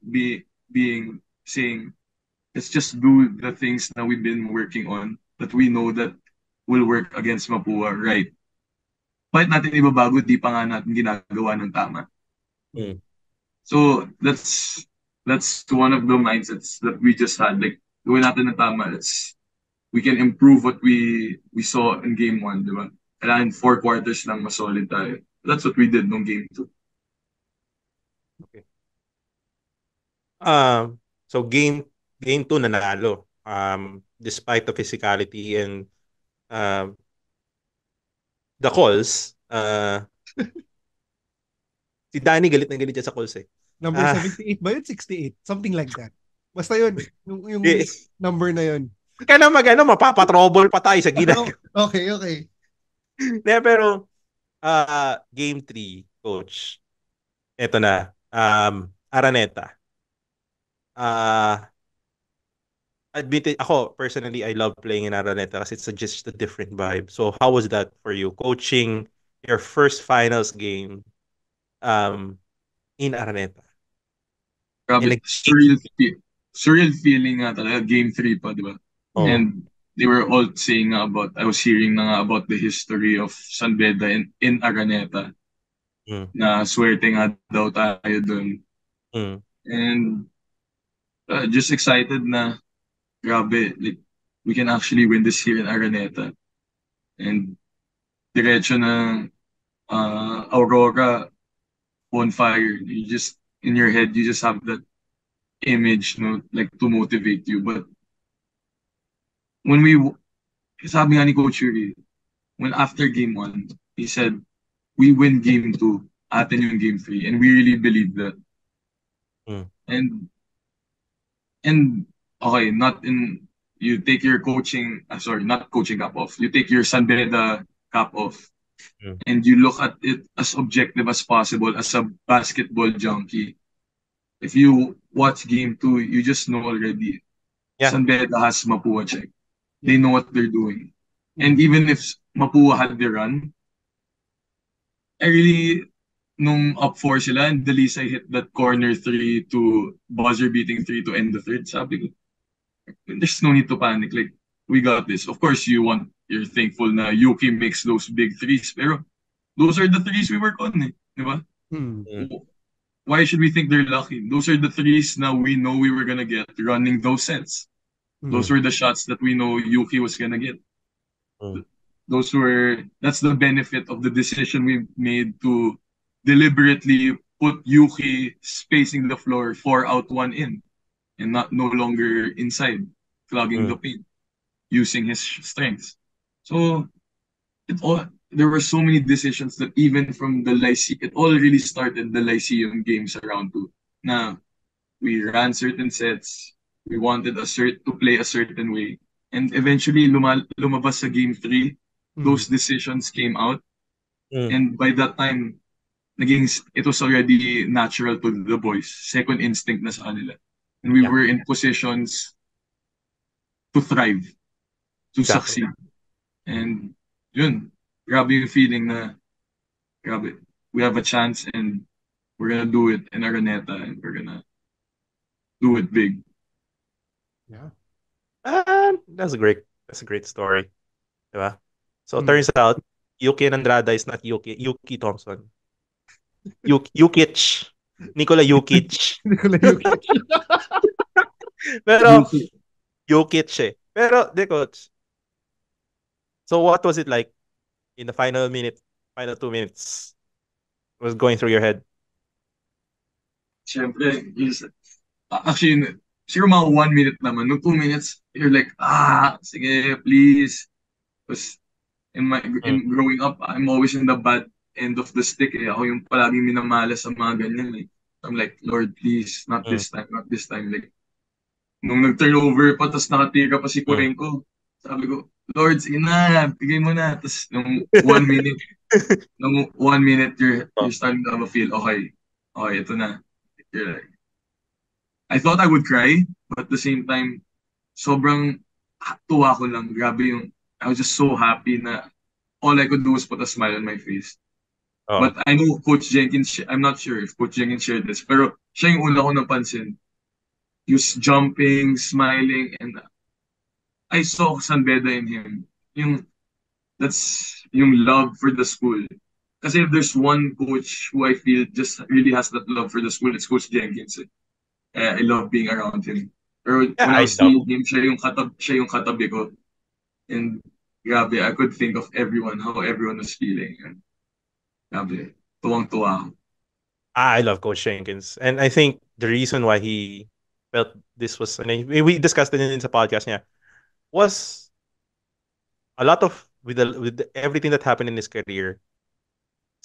saying, let's just do the things that we've been working on that we know that will work against Mapua, right? Bakit natin ibabago, di pa nga natin ginagawa ng tama. So that's one of the mindsets that we just had. Like, gawin natin ng tama. We can improve what we saw in game 1, di ba? Kailangan 4 quarters lang mas solid tayo. That's what we did nung game 2. Okay. So game 2 nanalo. Despite the physicality and the calls, si Danny galit na galit siya sa calls Number 78 ba yun? 68? Something like that. Basta yun. Yung number na yun. Ka na mapapatrouble pa tayo sa gina. Okay. Pero, game 3, coach. Ito na. Araneta. Ako, personally, I love playing in Araneta kasi it's just a different vibe. So, how was that for you? Coaching your first finals game in Araneta. Grabe, surreal feeling nga talaga, game 3 pa, di ba? And they were all saying I was hearing na nga about the history of San Beda in Araneta. Mm. na swerte nga daw tayo dun. Mm. And just excited na grabe, like, we can actually win this here in Araneta. And diretso na Aurora on fire. You just, in your head, you just have that image, no, like to motivate you. But when we, sabi nga ni Coach Yuri, when after game one, he said, we win game two, atin yung game three. And we really believe that. Mm. And, and, okay, not in, you take your coaching, sorry, not coaching cap off. You take your San Beda cap off. Mm. And you look at it as objective as possible as a basketball junkie. If you watch game two, you just know already Yeah. San Beda has Mapua check. They Yeah. know what they're doing. And even if Mapua had the run, I really, nung up four sila, and Delisa hit that corner three to buzzer beating three to end the third, sabi ko, there's no need to panic. Like, we got this. Of course, you're thankful na Yuki makes those big threes, pero those are the threes we work on, eh. Di ba? Hmm. Mm. Why should we think they're lucky? Those are the threes now we know we were gonna get running those sets. Those Hmm. were the shots that we know Yuki was gonna get. Mm. That's the benefit of the decision we made to deliberately put Yuki spacing the floor 4 out 1 in and not no longer inside, clogging Mm. the paint, using his strengths. So there were so many decisions that even from the Lyceum, it all really started the Lyceum games around two. Now, we ran certain sets, we wanted to play a certain way, and eventually lumabas sa game three, Hmm. those decisions came out, Mm. and by that time, it was already natural to the boys, second instinct na sa kanila. And we Yeah. were in positions to thrive, to Exactly. succeed. And yun, grabe yung feeling na, grabe, we have a chance and we're gonna do it in Araneta and we're gonna do it big. Yeah. That's a great story. Diba? So Hmm. turns out, Yuki Andrada is not Yuki Thompson. Yukic. Nikola Yukic. Nikola Jokic. Pero, Yuki, Yukic eh. Pero, de coach, so what was it like in the final 2 minutes? What was going through your head? syempre, actually, siguro mga 1 minute naman. No 2 minutes, you're like, sige, please. Because Mm. in growing up, I'm always in the bad end of the stick eh. Ako yung palaging minamala sa mga ganyan eh. I'm like, Lord, please, not Mm. this time, not this time. Like, nung nag-turnover pa, tapos nakatira pa si Mm. Cuenco, sabi ko, Lord, sige na, bigay mo na. Tapos nung 1 minute, Oh. you're starting to have a feel, okay, ito na. You're like, I thought I would cry, but at the same time, sobrang tuwa ko lang. Grabe I was just so happy na all I could do was put a smile on my face. Oh. But I know Coach Jenkins, I'm not sure if Coach Jenkins shared this, pero siya yung una ko napansin. He was jumping, smiling, and I saw San Beda in him. That's yung love for the school. Kasi if there's one coach who I feel just really has that love for the school, it's Coach Jenkins. I love being around him. Pero Yeah, when I I was love. seeing him, siya yung katabi ko. And grabe, I could think of everyone, how everyone was feeling. And grabe, tuwang-tuwa ako. I love Coach Jenkins. And I think the reason why he felt this was, and we discussed it in the podcast niya, was a lot of, with everything that happened in his career,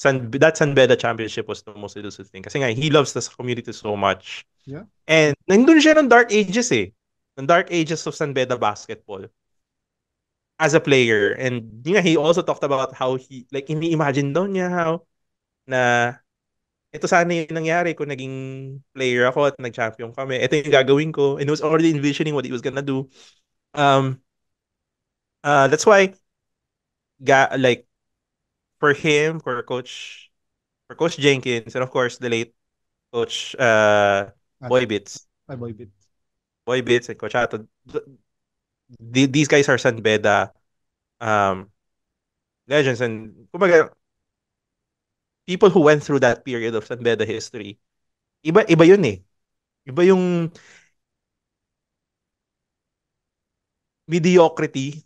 that San Beda Championship was the most elusive thing. Kasi nga, he loves this community so much. Yeah. And nandun siya ng dark ages eh. Ng dark ages of San Beda basketball as a player. And yun nga, he also talked about how he, like, ini-imagine daw niya how na ito sana yung nangyari kung naging player ako at nag-champion kami. Ito yung gagawin ko. And he was already envisioning what he was gonna do. Um, that's why, like, for him, for Coach Jenkins, and of course, the late Coach At Boy Bits. my boy bit. Boy Bits and Coach Ato. These guys are San Beda um, legends. And kumbaga, people who went through that period of San Beda history, iba yun eh. Iba yung mediocrity,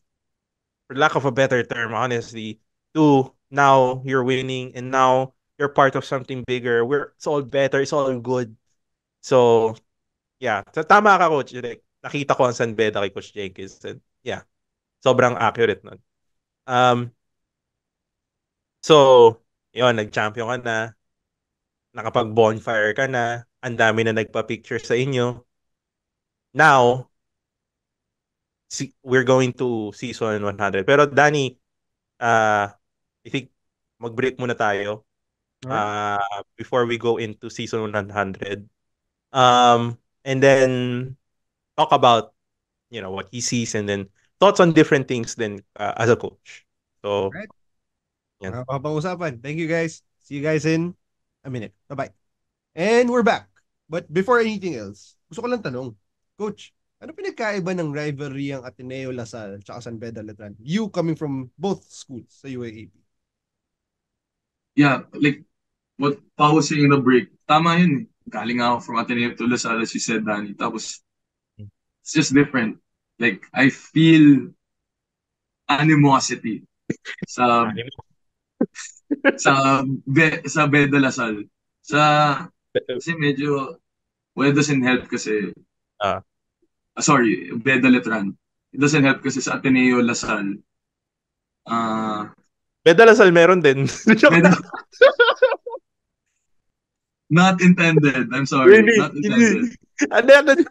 for lack of a better term, honestly, to now you're winning and now you're part of something bigger. It's all better, it's all good. So, yeah. Tama ka, Coach. Like, nakita ko ang San Beda kay Coach Jenkins. And, yeah. Sobrang accurate nun. Um, so, yun, nag-champion ka na. Nakapag-bonfire ka na. Ang dami na nagpa-picture sa inyo. Now, we're going to season 100. Pero, Danny, I think mag-break muna tayo Alright. before we go into season 100. And then talk about what he sees and then thoughts on different things then as a coach. So, Alright. yan. Mga kapag-usapan. Thank you guys. See you guys in a minute. Bye-bye. And we're back. But before anything else, gusto ko lang tanong, Coach, ano pinagkaiba ng rivalry ang Ateneo Lasal at San Beda Letran? You coming from both schools sa UAAP. Yeah, like what Paolo was saying in the break, tama yun eh. Galing ako from Ateneo to Lasal, as you said, Danny. Tapos, it's just different. Like, I feel animosity sa sa Beda Lasal. Kasi medyo, well, it doesn't help kasi, sorry, Beda Letran. It doesn't help kasi sa Ateneo Lasal. Beda Lasal meron din. Beda, not intended. I'm sorry. Really? Not intended. Ano?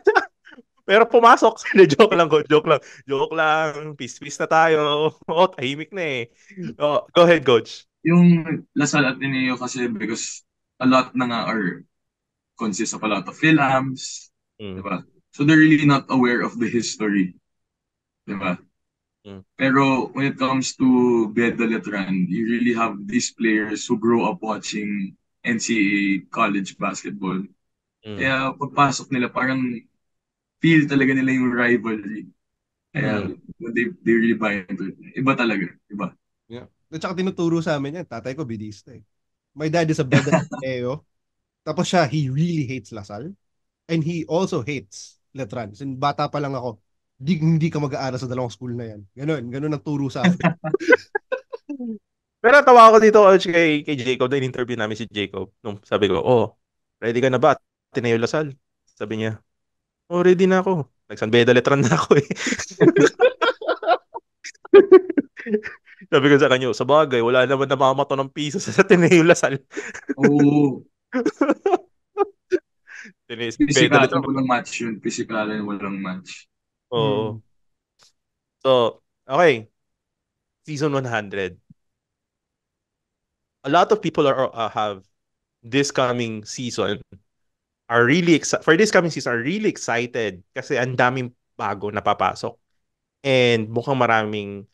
Pero pumasok. Joke lang. Joke lang. Peace na tayo. Oh, tahimik na eh. Oh, go ahead, Coach. Yung Lasal Ateneo kasi because a lot na nga are consists of a lot of films. Diba? So they're really not aware of the history. Diba? Pero when it comes to Beda Letran, you really have these players who grow up watching NCAA college basketball. Kaya pagpasok nila, parang feel talaga nila yung rivalry. Kaya they really buy into it. Iba talaga. Iba. Yeah. At saka tinuturo sa amin yan. Tatay ko, Bedista eh. My dad is a Beda Ateneo. Tapos siya, he really hates Lasal. And he also hates Letran. Sin bata pa lang ako, hindi ka mag-aaral sa dalawang school na yan. Ganun ang turo sa akin. Pero tawa ako dito, Coach, kay Jacob. Na in-interview namin si Jacob. Nung sabi ko, ready ka na ba? Ateneo Lasal. Sabi niya, ready na ako. Nag-San Beda Letran na ako eh. Sabi ko sa kanya, sa bagay, wala naman namamato ng piso sa Ateneo Lasal. Oo. Physical walang match yun. Physical walang match. Oo. So, okay. Season 100. A lot of people have this coming season are really for this coming season are really excited kasi ang daming bago na papasok. And mukhang maraming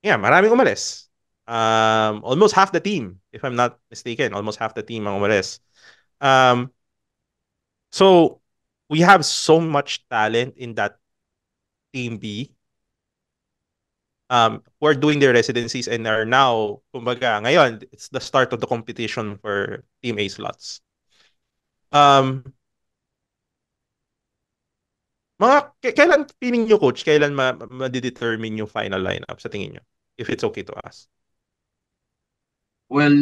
umalis. Almost half the team, if I'm not mistaken, almost half the team ang umalis. So we have so much talent in that team B. Who are doing their residencies and are now, kumbaga, ngayon, it's the start of the competition for Team A slots. Kailan feeling nyo, Coach, kailan ma-determine yung final lineup sa tingin nyo? If it's okay to ask. Well,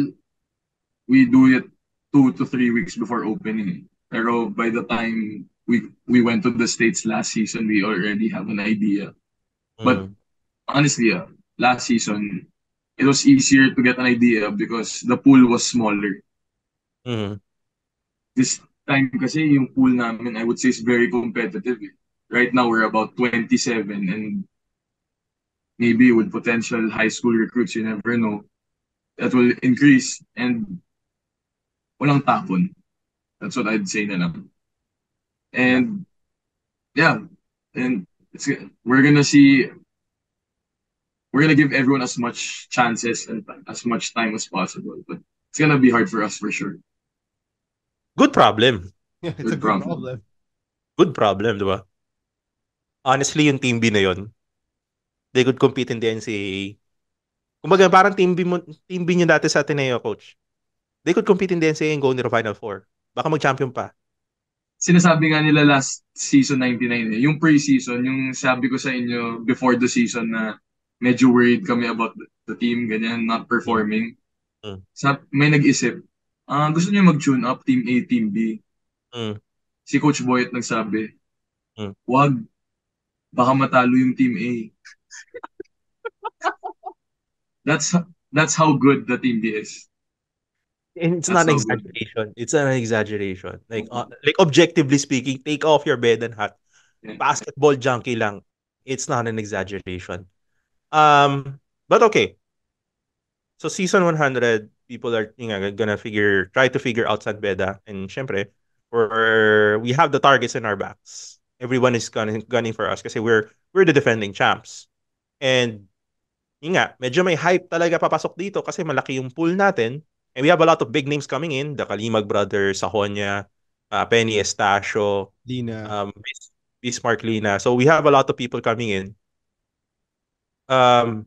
we do it 2 to 3 weeks before opening. Pero by the time we went to the States last season, we already have an idea. But honestly, last season, it was easier to get an idea because the pool was smaller. This time kasi yung pool namin, I would say, is very competitive. Right now, we're about 27 and maybe with potential high school recruits, you never know, that will increase and walang tapon. That's what I'd say na lang. And and we're gonna give everyone as much chances and as much time as possible. But it's gonna be hard for us for sure. Good problem. Yeah, it's a good problem. Good problem, di ba? Honestly, yung Team B na yun, they could compete in the NCAA. Kumbaga, parang Team B nyo dati sa Ateneo, Coach. they could compete in the NCAA and go into the Final Four. Baka mag-champion pa. Sinasabi nga nila last season 99 yung pre-season, yung sabi ko sa inyo before the season na medyo worried kami about the team, ganyan, not Mm. performing. Mm. May nag-isip, gusto niyo mag-tune up, Team A, Team B. Mm. Si Coach Boyet nagsabi, Mm. wag, baka matalo yung Team A. That's that's how good the Team B is. And it's That's not an how good. exaggeration. It's not an exaggeration. Like objectively speaking, take off your bed and hat. Yeah. Basketball junkie lang. It's not an exaggeration. But okay. So season 100, people are gonna try to figure out San Beda. And syempre, we have the targets in our backs. Everyone is gunning for us kasi we're the defending champs. And yun nga, medyo may hype talaga papasok dito kasi malaki yung pool natin. And we have a lot of big names coming in. The Kalimag brothers, Sahonia, Penny Estacio, Lina. Bismarck Lina. So we have a lot of people coming in. How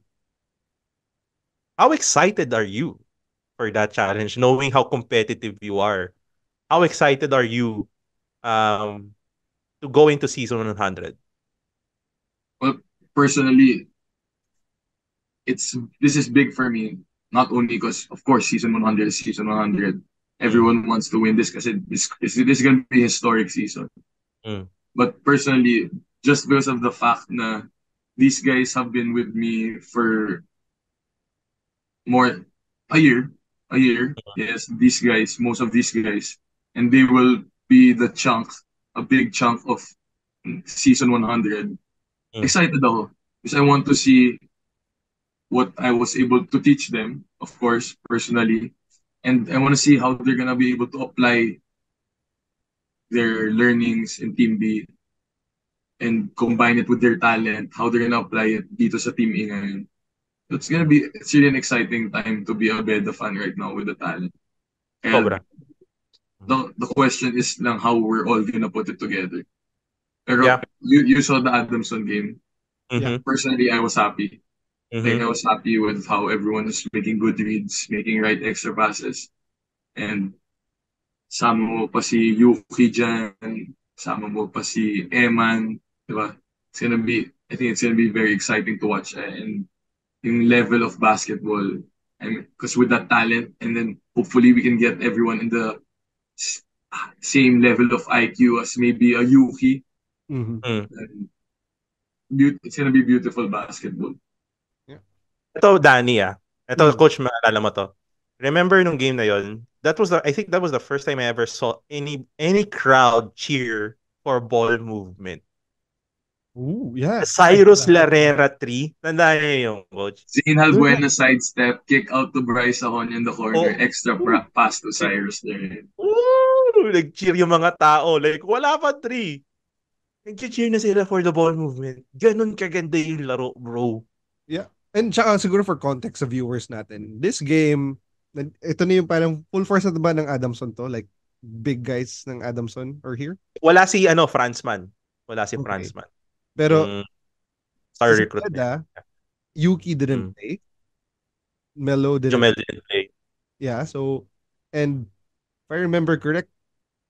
excited are you for that challenge, knowing how competitive you are? How excited are you to go into season 100? Well, personally, this is big for me. Not only because, of course, season 100 is season 100. Everyone wants to win this because this is going to be a historic season. Mm. But personally, just because of the fact na these guys have been with me for more a year. Yes, most of these guys, and they will be a big chunk of season 100. Mm. Excited ako because I want to see what I was able to teach them, of course, personally, and I want to see how they're gonna be able to apply their learnings in Team B and combine it with their talent, how they're gonna apply it dito sa Team A ngayon. It's really an exciting time to be a Beda fan right now with the talent. Sobra. And the question is lang how we're all gonna put it together. Pero Yeah. you saw the Adamson game. Mm-hmm. Personally, I was happy. Mm-hmm. Like, I was happy with how everyone is making good reads, making right extra passes. And sama mo pa si Yuki dyan, sama mo pa si Eman, diba? I think it's gonna be very exciting to watch. And yung level of basketball, because with that talent, and then hopefully we can get everyone in the same level of IQ as maybe a Yuki. Mm-hmm. And it's gonna be beautiful basketball. Ito, Danny, Ito, coach, maalala mo to. Remember nung game na yon? I think that was the first time I ever saw any crowd cheer for ball movement. Ooh, yeah. Cyrus Larrera 3. Tandaan niyo yung coach. Zane Halbuena sidestep, kick out to Bryce Ahon in the corner, extra pass to Cyrus there. Nag-cheer yung mga tao. Like, wala pa 3. Nag-cheer na sila for the ball movement. Ganun kaganda yung laro, bro. Yeah. And tsaka siguro for context sa viewers natin, this game, ito na yung parang full force na ba ng Adamson to? Like, big guys ng Adamson are here? Wala si Fransman. Wala si Fransman. Pero, star recruit Yuki didn't play. Melo didn't play. Yeah, so, and if I remember correct,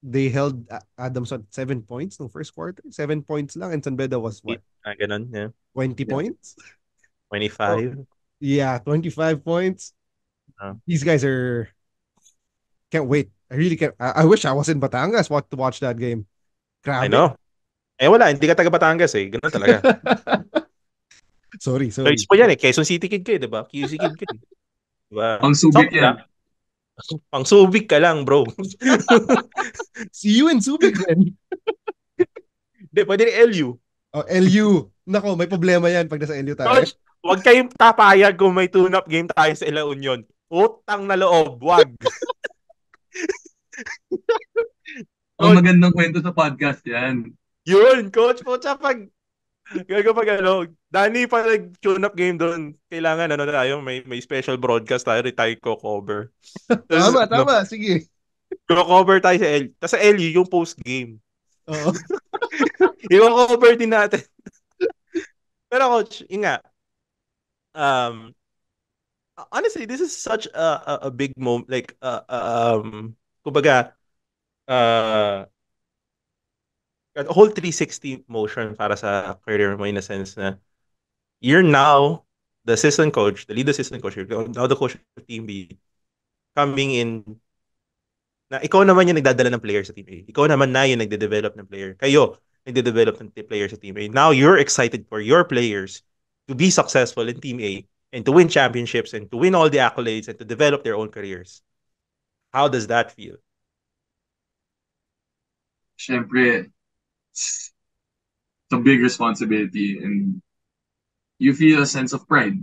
they held Adamson 7 points no first quarter. 7 points lang, and San Beda was what? Ganun, yeah. 20 points? 25. Yeah, 25 points. These guys can't wait. I really can't. I wish I was in Batangas to watch that game. Grabe. I know. Wala. Hindi ka taga Batangas eh. Ganun talaga. sorry. Choice mo yan eh. Quezon City kid ka eh, diba? QC kid ka eh. Diba? Pang Subic yan. Pang Subic ka lang, bro. See you in Subic then. Hindi, pwede rin LU. Oh, LU. Nako, may problema yan pag nasa LU tayo. Coach, huwag kayong tapayag kung may tune-up game tayo sa La Union. Utang na loob, wag. Ang magandang kwento sa podcast yan. Yun, coach po, pag Danny pa nag-tune-up game doon, kailangan tayo, may special broadcast tayo, tayo ko-cover. Tama, sige. Ko-cover tayo sa LU. Tapos sa LU, yung post-game. Oo. I-cover din natin. Pero coach, nga, honestly, this is such a big moment. Like, kumbaga, uh, a whole 360 motion para sa career mo in a sense na you're now the assistant coach, the lead assistant coach, you're now the coach of Team B, coming in na ikaw naman yung nagdadala ng player sa Team A. Ikaw naman na yung nagde-develop ng player. Kayo, nagde-develop ng player sa Team A. Now, you're excited for your players to be successful in Team A and to win championships and to win all the accolades and to develop their own careers. How does that feel? Siyempre, it's a big responsibility and you feel a sense of pride.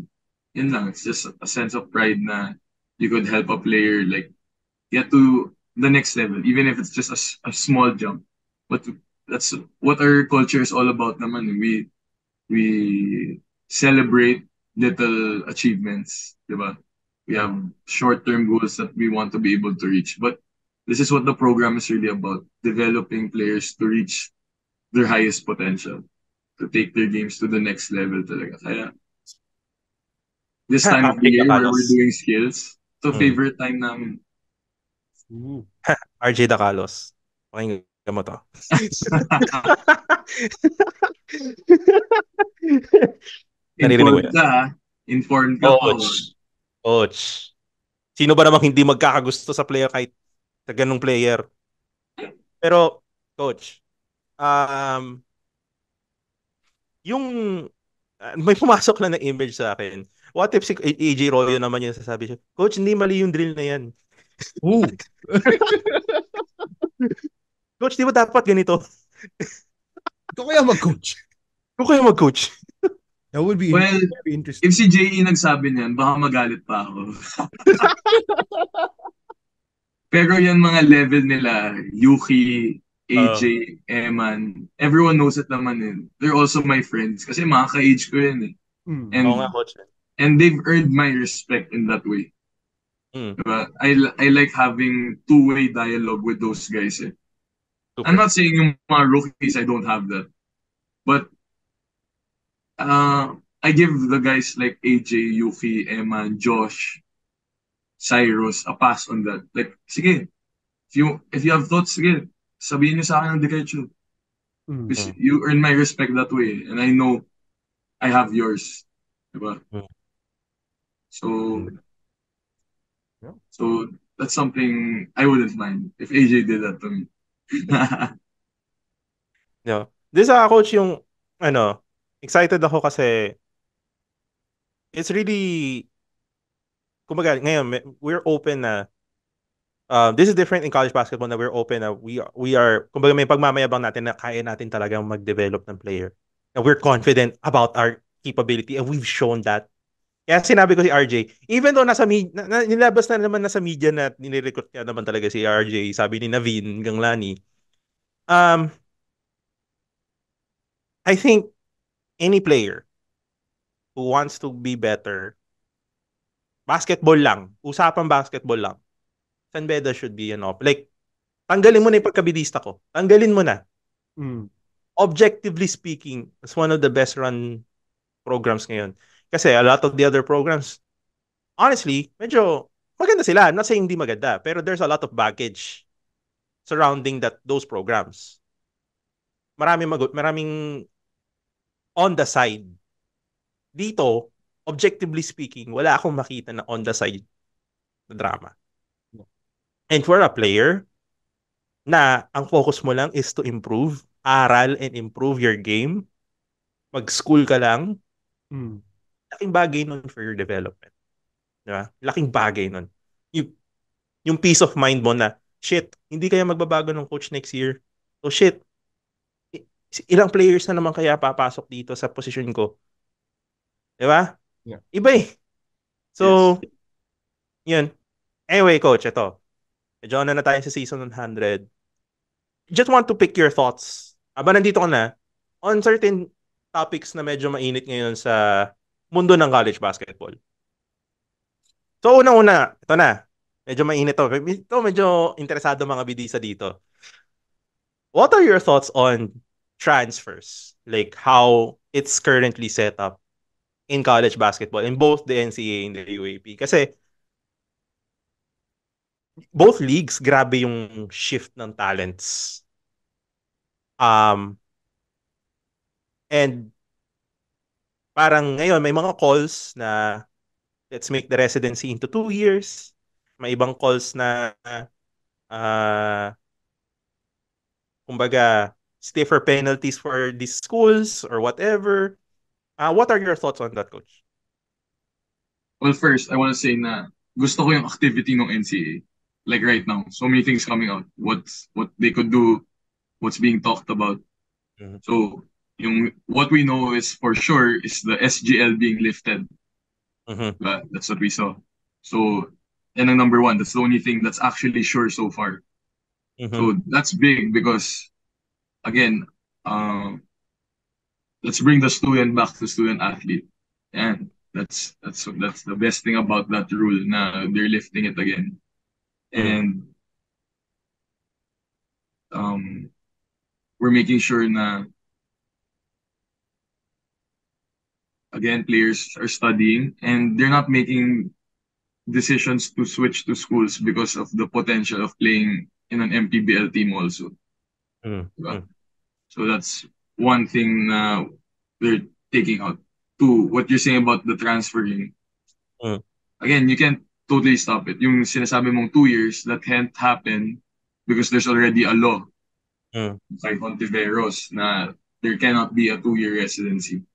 Yun lang, it's just a sense of pride na you could help a player like get to the next level, even if it's just a small jump. But that's what our culture is all about naman. We celebrate little achievements, diba? We have short-term goals that we want to be able to reach. But this is what the program is really about, developing players to reach their highest potential, to take their games to the next level talaga. Kaya this time of the RJ year where we're Dacalos. doing skills, ito Mm. favorite time namin. Ooh. RJ Dacalos. Pakinggan mo to. Naririnig mo Informed yan? ka, ah. Informed ka pa. Coach. Coach. Sino ba namang hindi magkakagusto sa player kahit sa ganung player? Pero, coach, um, yung may pumasok lang na image sa akin. What if si AJ Royo naman yung sasabi siya, Coach, hindi mali yung drill na yan. Ooh. Coach, di ba dapat ganito? Ikaw kaya mag-coach. Kung kayo mag-coach. That would be Well, very interesting. if si JE nagsabi niyan, baka magalit pa ako. Pero yan mga level nila, Yuki, AJ, Eman, everyone knows it naman eh. They're also my friends kasi mga ka-age ko yan eh. Mm. Oo nga, And coach. and they've earned my respect in that way. Mm, Diba? I like having two-way dialogue with those guys eh. I'm super. not saying yung mga rookies, I don't have that. But I give the guys like AJ, Yuki, Eman, Josh, Cyrus a pass on that. Like, sige, if you have thoughts, sige, sabihin niyo sa akin ng diretso. Mm. Because Mm, you earn my respect that way. And I know I have yours. Diba? mm, So, mm. Yeah. so that's something I wouldn't mind if AJ did that to me. Yeah. This coach yung, ano, excited ako kasi it's really, kumbaga, ngayon, we're open na, this is different in college basketball na we're open na we are, kumbaga may pagmamayabang natin na kaya natin talagang mag-develop ng player. And we're confident about our capability and we've shown that. Kaya sinabi ko si RJ, even though nilabas na naman nasa media na nirecruit niya naman talaga si RJ, sabi ni Navin Ganglani, um, I think any player who wants to be better, basketball lang, usapang basketball lang, San Beda should be, like, tanggalin mo na yung pagkabidista ko. Tanggalin mo na. Mm. Objectively speaking, it's one of the best run programs ngayon. Kasi a lot of the other programs, honestly, medyo maganda sila. I'm not saying hindi maganda, pero there's a lot of baggage surrounding those programs. Maraming on the side. Dito, objectively speaking, wala akong makita na on the side na drama. And for a player na ang focus mo lang is to improve, aral and improve your game, mag-school ka lang, Mm. laking bagay nun for your development. Diba? Laking bagay nun. Yung, yung peace of mind mo na, shit, hindi kaya magbabago ng coach next year. So shit, ilang players na naman kaya papasok dito sa position ko. Diba? Yeah. Iba eh. Yes. So, yun. Anyway, coach, ito. Medyo na tayo sa season 100. Just want to pick your thoughts. Aba, nandito ko na, on certain topics na medyo mainit ngayon sa mundo ng college basketball. So, unang-una, ito na. Medyo mainit to. Ito, medyo interesado mga bidisa dito. What are your thoughts on transfers? Like how it's currently set up in college basketball in both the NCAA and the UAP. Kasi both leagues, grabe yung shift ng talents. And parang ngayon may mga calls na let's make the residency into 2 years. May ibang calls na uh, kumbaga stiffer penalties for these schools or whatever. What are your thoughts on that, coach? Well, first, I want to say na gusto ko yung activity ng NCAA. Like right now, so many things coming out. What they could do, what's being talked about. Mhm. So, what we know is for sure is the SGL being lifted. Mhm. That's what we saw. So, and ang number one, that's the only thing that's actually sure so far. Mhm. So that's big because again, let's bring the student back to student athlete, and that's the best thing about that rule. Na they're lifting it again, Mhm. and um, we're making sure na again players are studying and they're not making decisions to switch to schools because of the potential of playing in an MPBL team also. Mhm. Diba? Mhm. So that's one thing na they're taking out. Two, what you're saying about the transferring. Mhm. Again, you can't totally stop it. Yung sinasabi mong 2 years, that can't happen because there's already a law Mhm. by Hontiveros na there cannot be a 2-year residency.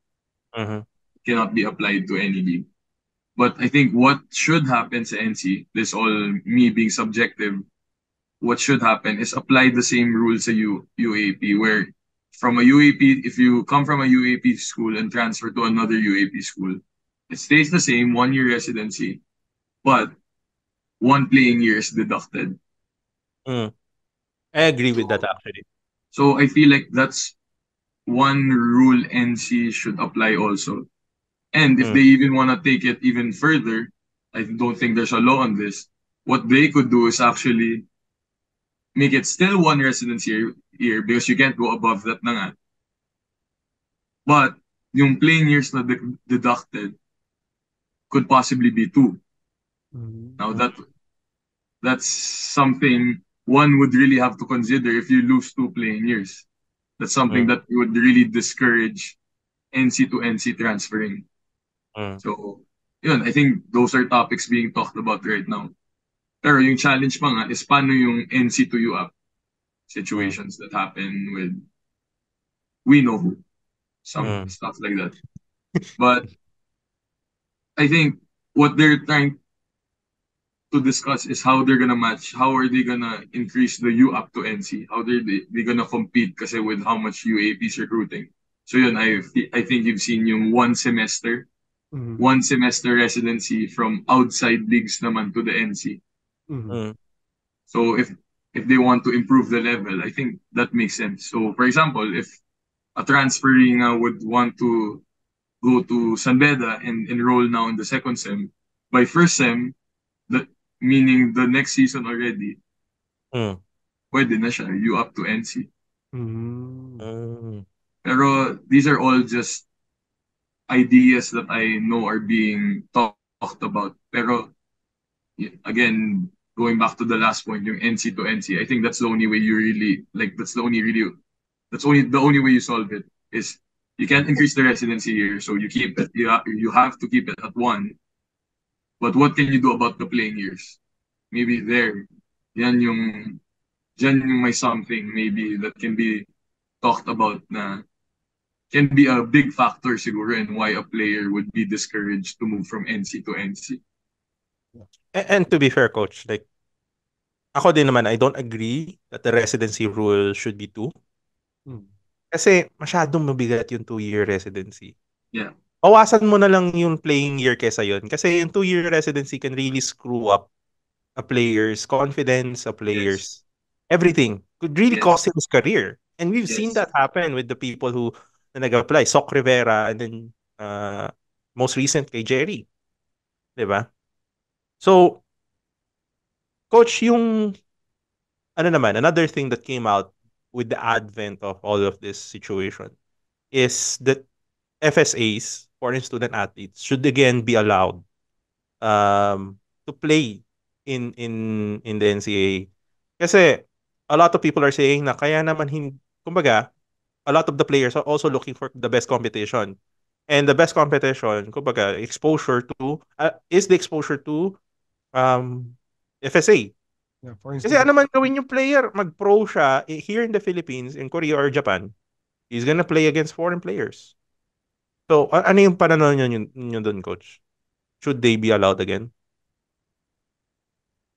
Mhm. Cannot be applied to any league. But I think what should happen sa NC, this all me being subjective, what should happen is apply the same rules sa UAP where from a UAP, if you come from a UAP school and transfer to another UAP school, it stays the same 1-year residency, but one playing year is deducted. Mhm. I agree with that actually. So I feel like that's one rule NC should apply also. And if Mhm. they even want to take it even further, I don't think there's a law on this. What they could do is actually make it still one residency year because you can't go above that na nga. But yung playing years na deducted could possibly be two. Now Mm. that's something one would really have to consider if you lose 2 playing years. That's something Mhm. that would really discourage NC to NC transferring. Mhm. So, yun, I think those are topics being talked about right now. Pero yung challenge pa nga is paano yung NC to U up Mhm. situations that happen with we know who, some Mhm. stuff like that. But I think what they're trying to discuss is how they're gonna match, how are they gonna increase the U up to NC? How they gonna compete kasi with how much UAP is recruiting. So yun, I think you've seen yung Mhm. one semester residency from outside leagues naman to the NC. Mhm. Mhm. So if they want to improve the level, I think that makes sense. So for example, if a transferring would want to go to San Beda and enroll now in the second sem, by first sem, that meaning the next season already, Mhm. pwede na siya, you up to NC. Mhm. Mhm. Pero these are all just ideas that I know are being talked about. Pero again, going back to the last point, yung NC to NC, I think that's the only way you really like. That's only the only way you solve it is you can't increase the residency here, so you keep it. You have to keep it at one. But what can you do about the playing years? Maybe there, yan yung, dyan yung may something maybe that can be talked about na can be a big factor siguro in why a player would be discouraged to move from NC to NC. And to be fair, coach, like ako din naman, I don't agree that the residency rule should be 2. Mhm. Kasi masyadong mabigat yung 2-year residency. Yeah. Bawasan mo na lang yung playing year kesa yun. Kasi yung 2-year residency can really screw up a player's confidence, a Yes. player's everything. Could really cost Yes. him his career. And we've seen Yes. that happen with the people who na nag-apply. Soc Rivera and then most recent kay Jerry. 'Di ba? So, coach, yung ano naman, another thing that came out with the advent of all of this situation is that FSAs foreign student athletes should again be allowed to play in the NCAA. Kasi a lot of people are saying na kaya naman kumbaga, a lot of the players are also looking for the best competition. And the best competition, kumbaga, is the exposure to FSA. Yeah, foreign Kasi ano student. man gawin yung player, mag-pro siya here in the Philippines, in Korea or Japan, he's gonna play against foreign players. So, ano yung pananaw nyo dun, coach? Should they be allowed again?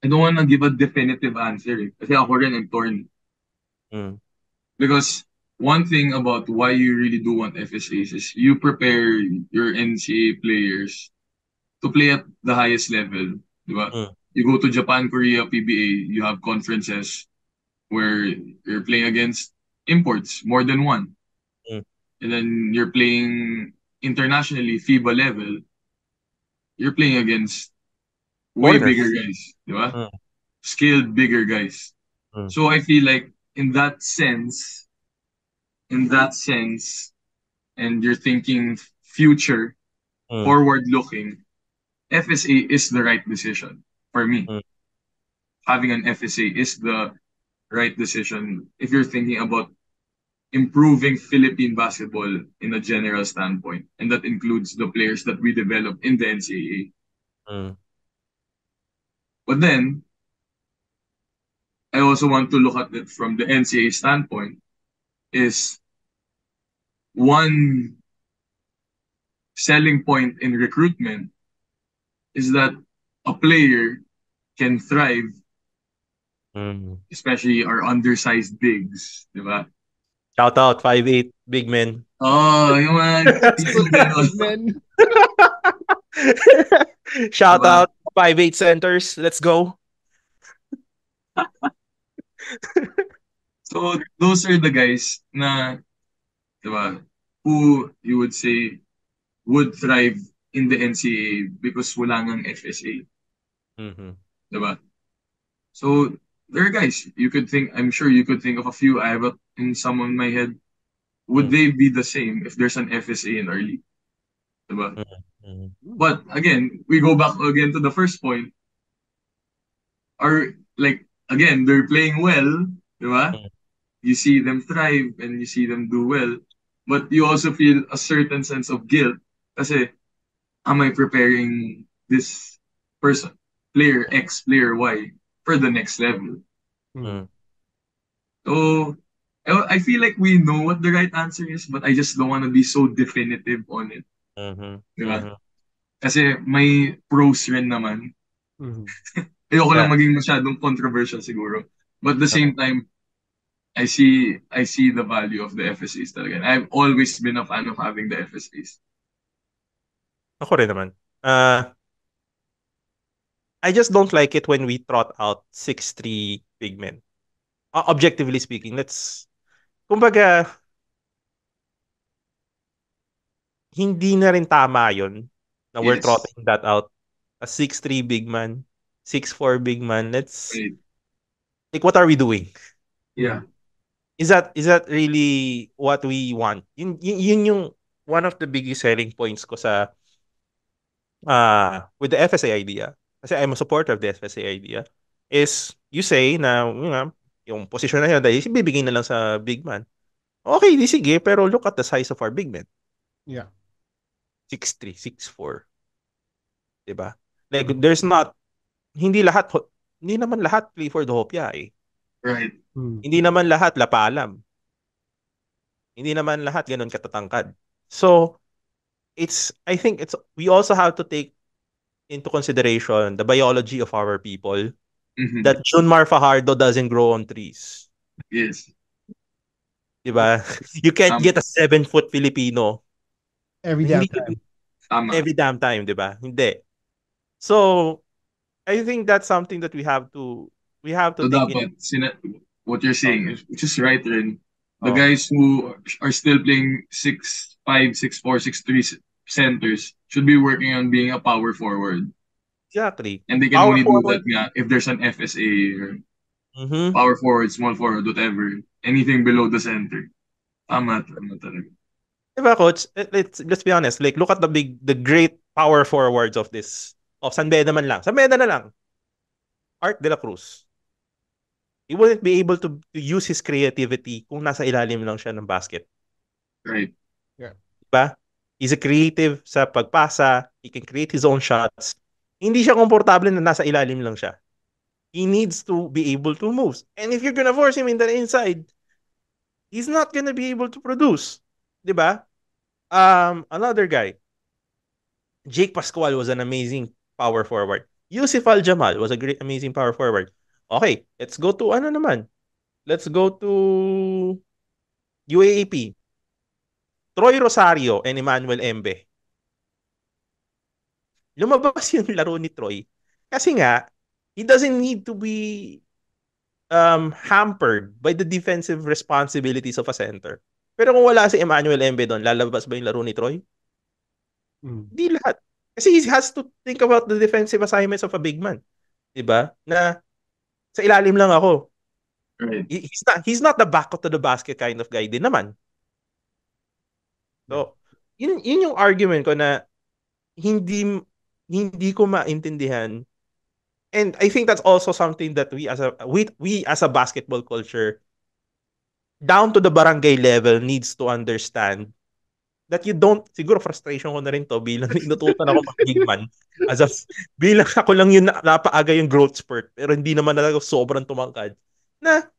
I don't wanna give a definitive answer eh. Kasi ako rin I'm torn. Mm. Because one thing about why you really do want FSAs is you prepare your NCAA players to play at the highest level. Diba? Mm. You go to Japan, Korea, PBA, you have conferences where you're playing against imports, more than one. Mm. And then you're playing internationally, FIBA level, you're playing against way bigger Foreigners. guys. Diba? Mm. Skilled, bigger guys. Mm. So I feel like in that sense, and you're thinking future, Mm. forward looking, FSA is the right decision for me. Mm. Having an FSA is the right decision if you're thinking about improving Philippine basketball in a general standpoint. And that includes the players that we develop in the NCAA. Mm. But then, I also want to look at it from the NCAA standpoint is one selling point in recruitment is that a player can thrive, Mm. especially our undersized bigs, di ba? Shout out, 5'8", big men. Oh, yung mga tipong gano'n, Big men. di Shout ba? out, 5'8" centers. Let's go. So, those are the guys na, di ba, who you would say would thrive in the NCAA because wala ngang FSA, Mm-hmm. di ba? So, there are guys, I'm sure you could think of a few. I have in some on my head. Would Mm. they be the same if there's an FSA in our league? Diba? Mm. But again, we go back again to the first point. Are like again, they're playing well, diba? Mm. You see them thrive and you see them do well, but you also feel a certain sense of guilt kasi am I preparing this person, player X, player Y, for the next level? Mm. Mm. So I feel like we know what the right answer is, but I just don't want to be so definitive on it. Mhm. Diba? Mhm. Kasi may pros rin naman. Mhm. Ayoko Yeah. lang maging masyadong controversial siguro. But at the Okay. same time, I see the value of the FSAs talaga. And I've always been a fan of having the FSAs. Ako rin naman. Uh, I just don't like it when we trot out 6'3" big men. Objectively speaking, kumbaga, hindi na rin tama yun na we're Yes. trotting that out. A 6'3" big man, 6'4" big man. Right. Like, what are we doing? Yeah. Mhm. Is that really what we want? Yun yung one of the biggest selling points ko sa with the FSA idea. Kasi I'm a supporter of the FSA idea. Is you say na yung position na yun dahil bibigay na lang sa big man. Okay, di sige, pero look at the size of our big men. Yeah. 6'3", 6'4", 'di ba? Like Mhm. there's not hindi naman lahat Clifford Hopia eh. Right. Mhm. Hindi naman lahat Lapalam. Hindi naman lahat ganun katatangkad. So, I think we also have to take into consideration the biology of our people Mm-hmm. that Junmar Fajardo doesn't grow on trees. Yes. 'Di ba? You can't Tama. get a 7-foot Filipino Every na damn hindi time. Tama. every damn time, 'di ba? Hindi. So, I think that's something that we have to So take in. dapat, what you're saying is, which is right rin, the Oh, guys who are still playing 6'5", 6'4", 6'3" centers should be working on being a power forward. exactly. And they can Power only do that forward. nga if there's an FSA or Mhm. power forward, small forward, whatever. Anything below the center. Tama talaga. Diba, coach? Let's be honest. Like, look at the great power forwards of this. Of San Beda man lang. San Beda na lang. Art de la Cruz. He wouldn't be able to use his creativity kung nasa ilalim lang siya ng basket. Right. Yeah. Diba? He's a creative sa pagpasa. He can create his own shots. Hindi siya komportable na nasa ilalim lang siya. He needs to be able to move. And if you're gonna force him in the inside, he's not gonna be able to produce. Diba? Another guy, Jake Pascual was an amazing power forward. Yusuf Al-Jamal was a great, amazing power forward. Okay, let's go to ano naman. Let's go to UAAP. Troy Rosario and Emmanuel Embe. Lumabas yung laro ni Troy. Kasi nga, he doesn't need to be hampered by the defensive responsibilities of a center. Pero kung wala si Emmanuel Embe doon, lalabas ba yung laro ni Troy? Hindi lahat. Kasi he has to think about the defensive assignments of a big man. Diba? Na sa ilalim lang ako. Right. He's not the back to the basket kind of guy din naman. So, yun yung argument ko na hindi ko maintindihan. And I think that's also something that we as a basketball culture down to the barangay level needs to understand that you don't, siguro frustration ko na rin to bilang inutusan ako mag-big man bilang ako lang yung napaaga yung growth spurt pero hindi naman na ako sobrang tumangkad na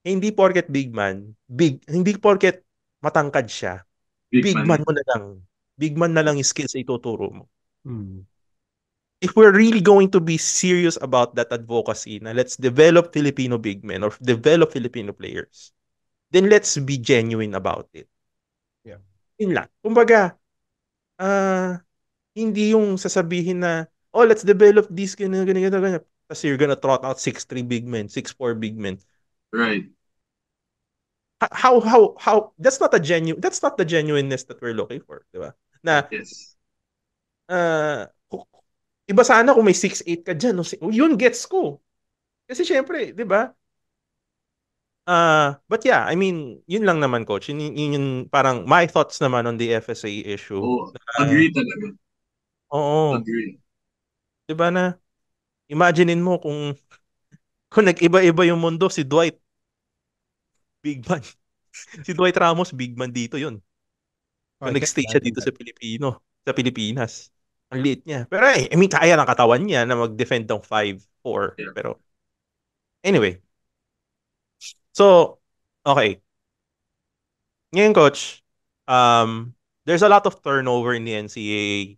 hindi porket big man, hindi porket matangkad siya, big man mo na lang. Big man na lang yung skills ay ituturo mo. If we're really going to be serious about that advocacy na let's develop Filipino big men or develop Filipino players, then let's be genuine about it. Yeah. Yun lang. Kumbaga, hindi yung sasabihin na, oh, let's develop this, ganyan. Kasi you're gonna trot out 6'3 big men, 6'4 big men. Right. How that's not the genuineness that we're looking for, di ba? Na Yes. Iba sana kung may 6'8 ka dyan. Yun gets ko. Kasi syempre, di ba? But yeah, I mean, yun lang naman, coach. Yun parang my thoughts naman on the FSA issue. Oh, agree talaga. Oo. Agree. Di ba na, imaginein mo kung nag-iba-iba yung mundo, si Dwight, big man. Si Dwight Ramos, big man dito yun. Kung nag-stay siya dito sa Pilipinas. Ang liit niya. Pero I mean, kaya ng katawan niya na mag-defend ng 5'4". Yeah. Pero, anyway. So, okay. Ngayon, coach, there's a lot of turnover in the NCAA.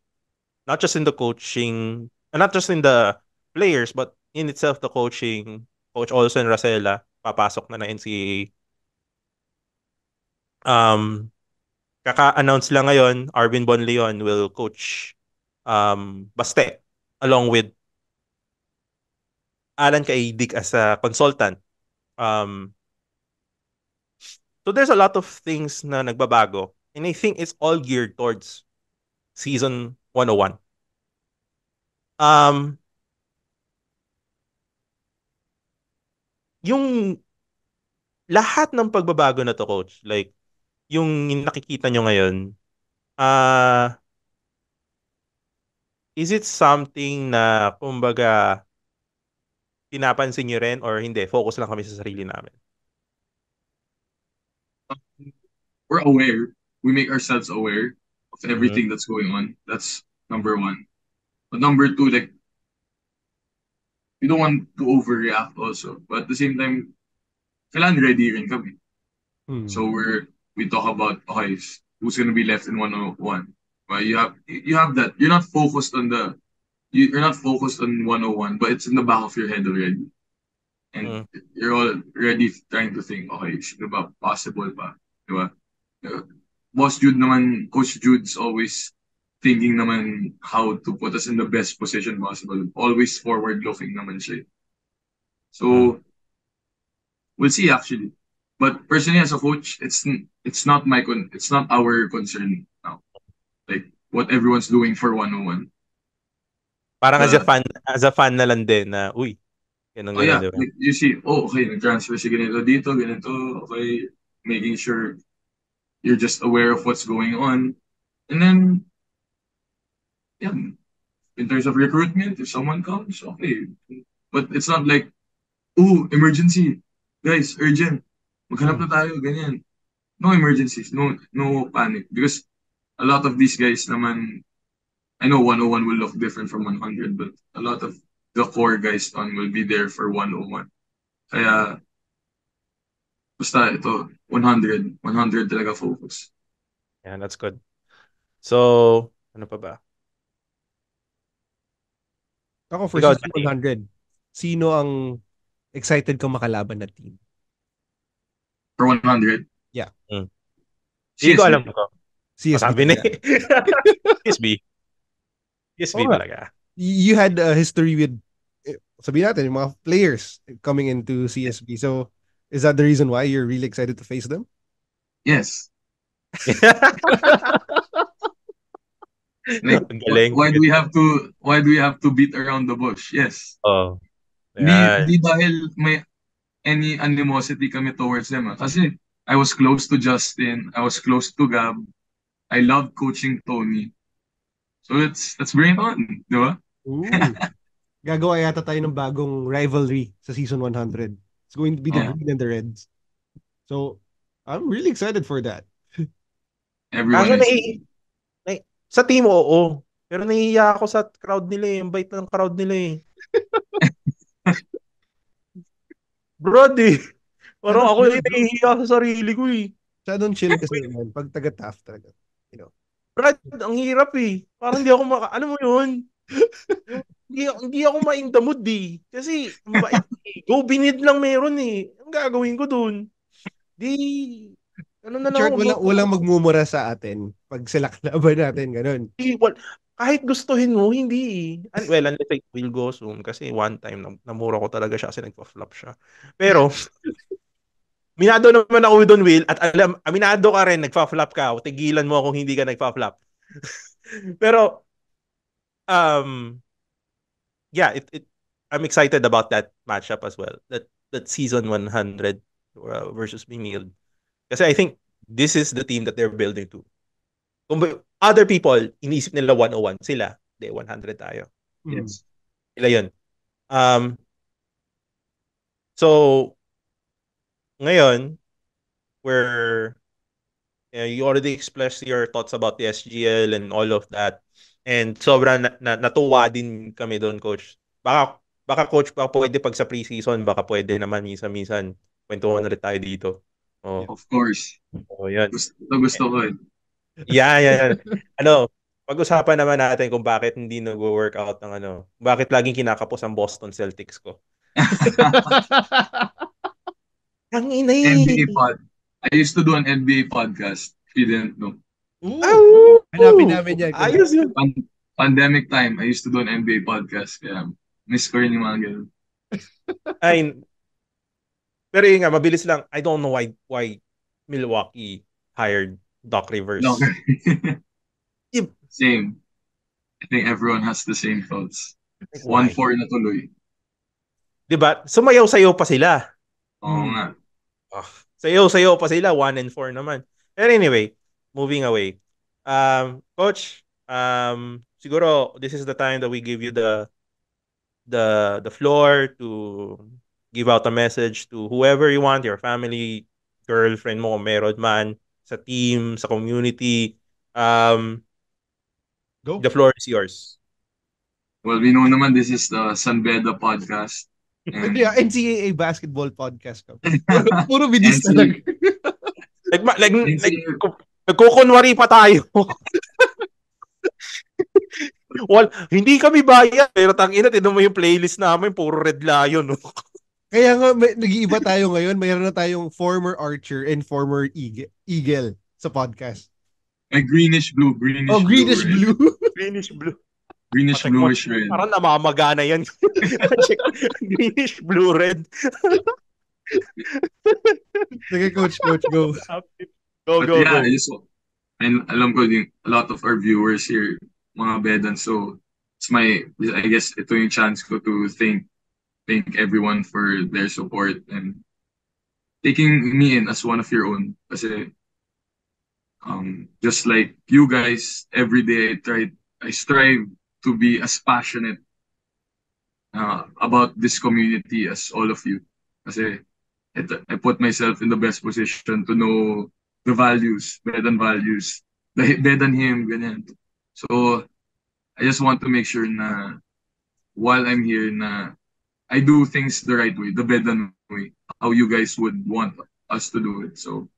Not just in the coaching, not just in the players, but in itself, the coaching. Coach Olsen Racela, papasok na ng NCAA. Kaka-announce lang ngayon, Arvin Bonleon will coach Baste along with Alan Kaidig as a consultant. So there's a lot of things na nagbabago. And I think it's all geared towards season 101. Yung lahat ng pagbabago na to, coach, like yung nakikita nyo ngayon, is it something na kumbaga pinapansin nyo rin or hindi? Focus lang kami sa sarili namin. We're aware. We make ourselves aware of everything that's going on. That's number one. But number two, like, we don't want to overreact also. But at the same time, kailangan ready rin kami. So we talk about, okay, who's gonna be left in 101. Well, you have that. You're not focused on you're not focused on 101, but it's in the back of your head already. And you're already trying to think, okay, sino ba possible ba? Diba? Boss Jude naman, Coach Jude's always thinking naman how to put us in the best position possible. Always forward-looking naman siya. So, we'll see actually. But personally, as a coach, it's not it's not our concern now. Like what everyone's doing for 101. Parang as a fan na lang din na, uy, ganun, yeah, diba? like, you see, okay, nag-transfer si ganito dito, ganito, okay, making sure you're just aware of what's going on. And then, yeah, in terms of recruitment, if someone comes, okay. But it's not like, oh, emergency. Guys, urgent. Maghanap Mm. na tayo, ganyan. No emergencies, no panic. Because a lot of these guys naman, I know 101 will look different from 100, but a lot of the core guys on will be there for 101. Kaya, basta ito, 100. 100 talaga focus. Yeah, that's good. So, ano pa ba? Ako for Ikaw, season Danny. 100, sino ang excited kang makalaban na team? For 100, Yeah, Hindi ko CSB. alam ko. CSB Masabi na talaga. eh. PSB. PSB Oo nga. talaga. You had a history with, sabihin natin, yung mga players coming into CSB. So, is that the reason why you're really excited to face them? Yes. Like, Ang galing. why do we have to beat around the bush? Yes. Oh. Hindi Yan. dahil may any animosity kami towards them. Kasi I was close to Justin, I was close to Gab, I loved coaching Tony. So let's bring it on, di ba? Ooh. Gagawa yata tayo ng bagong rivalry sa season 100. It's going to be the Oh, Green and the Reds. So, I'm really excited for that. everyone Kaso is. sa team, oo. Pero nahihiya ako sa crowd nila eh. Yung bait ng crowd nila eh. Brad eh. Parang Shadow ako chill, yung bro. nahihiya sa sarili ko eh. Shadow chill kasi naman. Pag taga-tough talaga. You know. Brad, ang hirap eh. Parang hindi ako ano mo yun? Yung, hindi ako ma-in the mood eh. Kasi, ang bait eh. Go binid lang meron eh. Ang gagawin ko dun? Di, ano na lang Chart, ako, walang magmumura sa atin pag sila kalaban natin. Ganun. kahit gustuhin mo, hindi eh. Well, unless I will go soon. Kasi one time, namura ko talaga siya kasi nagpa-flop siya. Pero, minado naman ako doon, Will. At aminado ka rin, nagpa-flop ka. Tigilan mo kung hindi ka nagpa-flop. Pero, um, yeah, I'm excited about that matchup as well. That season 100 versus Binil. Kasi I think this is the team that they're building to. Kung other people, inisip nila 101. Sila, de 100 tayo. Mm. Yes. Sila yun. So, ngayon, where you already expressed your thoughts about the SGL and all of that. And sobrang natuwa din kami doon, Coach. Baka Coach, baka pwede pag sa preseason, baka pwede naman minsan-minsan kwentuhan ulit tayo dito. Oh, Of course. oh yan. Gusto ko eh. Yan. Ano, pag-usapan naman natin kung bakit hindi nag-work out ng ano. Bakit laging kinakapos ang Boston Celtics ko. Ang inay. NBA pod. I used to do an NBA podcast. If you didn't know. Ooh. Hanapin namin yan. Ayos yun. Pandemic time, I used to do an NBA podcast. Kaya miss ko rin yung mga ganun. Ay, pero yun nga, mabilis lang. I don't know why Milwaukee hired Doc Rivers. No. Yep. Same. I think everyone has the same thoughts. Why? 1-4 na tuloy. Diba? Sumayaw-sayaw pa sila. Oo nga. Sayaw-sayaw pa sila. 1-4 naman. But anyway, moving away. Coach, siguro this is the time that we give you the floor to give out a message to whoever you want, your family, girlfriend mo, kung meron man, sa team, sa community. Go. The floor is yours. Well, we know naman this is the Sanbeda podcast. And Yeah, NCAA basketball podcast ka. Puro Bedista lang. Nagkukunwari pa tayo. Hindi kami bayad, pero tangina, tinan mo yung playlist namin, puro Red Lion. No? Kaya nga, nag-iiba tayo ngayon. Mayroon na tayong former Archer and former Eagle sa podcast. greenish blue. Greenish Red. blue. Greenish blue. Greenish bluish red. Parang namamagana yan. Greenish blue red. Sige, coach, go. Go. Alam ko din, a lot of our viewers here, mga Bedans, so I guess ito yung chance ko to thank everyone for their support and taking me in as one of your own. Kasi Just like you guys, every day I strive to be as passionate about this community as all of you. Kasi I put myself in the best position to know the values, Bedan values, the Bedan him, ganyan. So, I just want to make sure na while I'm here na I do things the right way, the Bedan way, how you guys would want us to do it. So,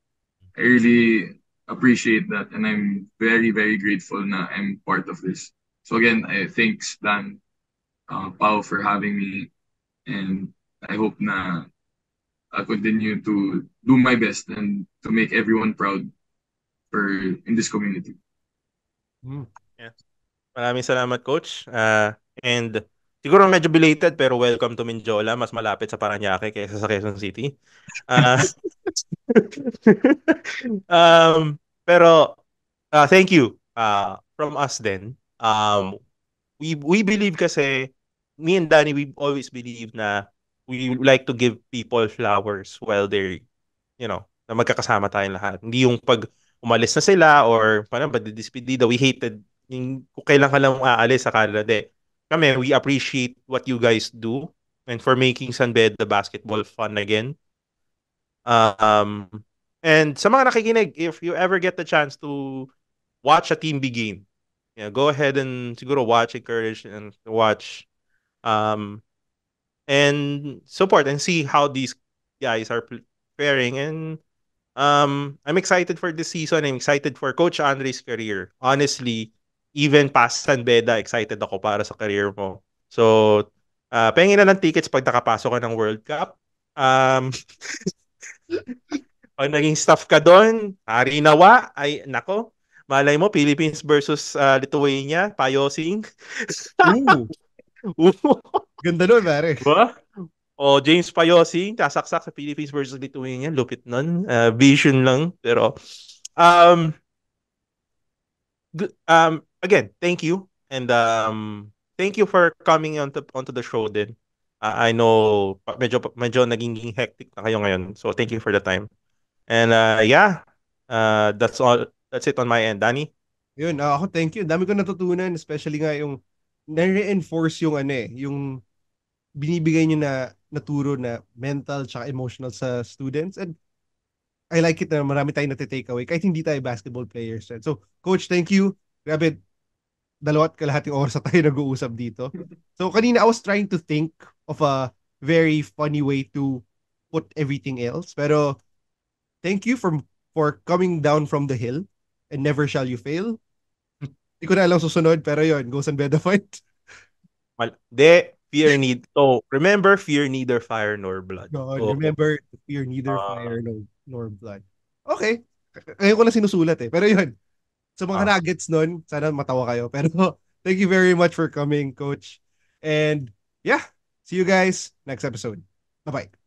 I really appreciate that and I'm very, very grateful na I'm part of this. So again, thanks Dan, Pao for having me and I hope na I'll continue to do my best and to make everyone proud for in this community. Hmm. Yeah. Maraming salamat, Coach. And siguro medyo belated pero welcome to Mendiola. Mas malapit sa Parañaque kaysa sa Quezon City. Ah, pero thank you from us then. We believe kasi, me and Danny, we always believe na we like to give people flowers while they're, na magkakasama tayong lahat. Hindi yung pag umalis na sila or parang despedida, we hated yung kung kailan ka lang aalis sa Canada. Kami, we appreciate what you guys do and for making San Beda basketball fun again. Um, and sa mga nakikinig, if you ever get the chance to watch a team B game, yeah, go ahead and siguro watch, encourage, and watch um, and support and see how these guys are faring. And I'm excited for this season. I'm excited for Coach Andre's career. Honestly, even past San Beda, excited ako para sa career mo. So, pengin na ng tickets pag nakapasok ka ng World Cup. Um, Pag naging staff ka doon, hari nawa, ay nako, malay mo, Philippines versus Lithuania, Payosing. Ooh, ganda nun, pare. Diba? O James Payosing, kasaksak sa Philippines versus Lithuania, lupit nun. Vision lang. Pero, um, again, thank you. And thank you for coming onto the show din. I know medyo naging hectic na kayo ngayon. So thank you for the time. And yeah, that's all. That's it on my end, Danny. Yun, ako thank you. Dami ko natutunan, especially nga yung na-reinforce yung ano yung binibigay niyo na naturo na mental tsaka emotional sa students. And I like it na marami tayong natitake away kahit hindi tayo basketball players. And so, Coach, thank you. Grabe, dalawat kalahating oras na tayo nag-uusap dito. So, kanina I was trying to think of a very funny way to put everything else. Pero, thank you for coming down from the hill and never shall you fail. Hindi ko na alam susunod, pero yun, go San Beda fight. Fear need. So remember, fear neither fire nor blood. God, Oh, remember, fear neither uh, fire nor blood. Okay. Ngayon ko na sinusulat eh. Pero yun, sa mga uh, nuggets nun, sana matawa kayo. Pero thank you very much for coming, Coach. And yeah, see you guys next episode. Bye-bye.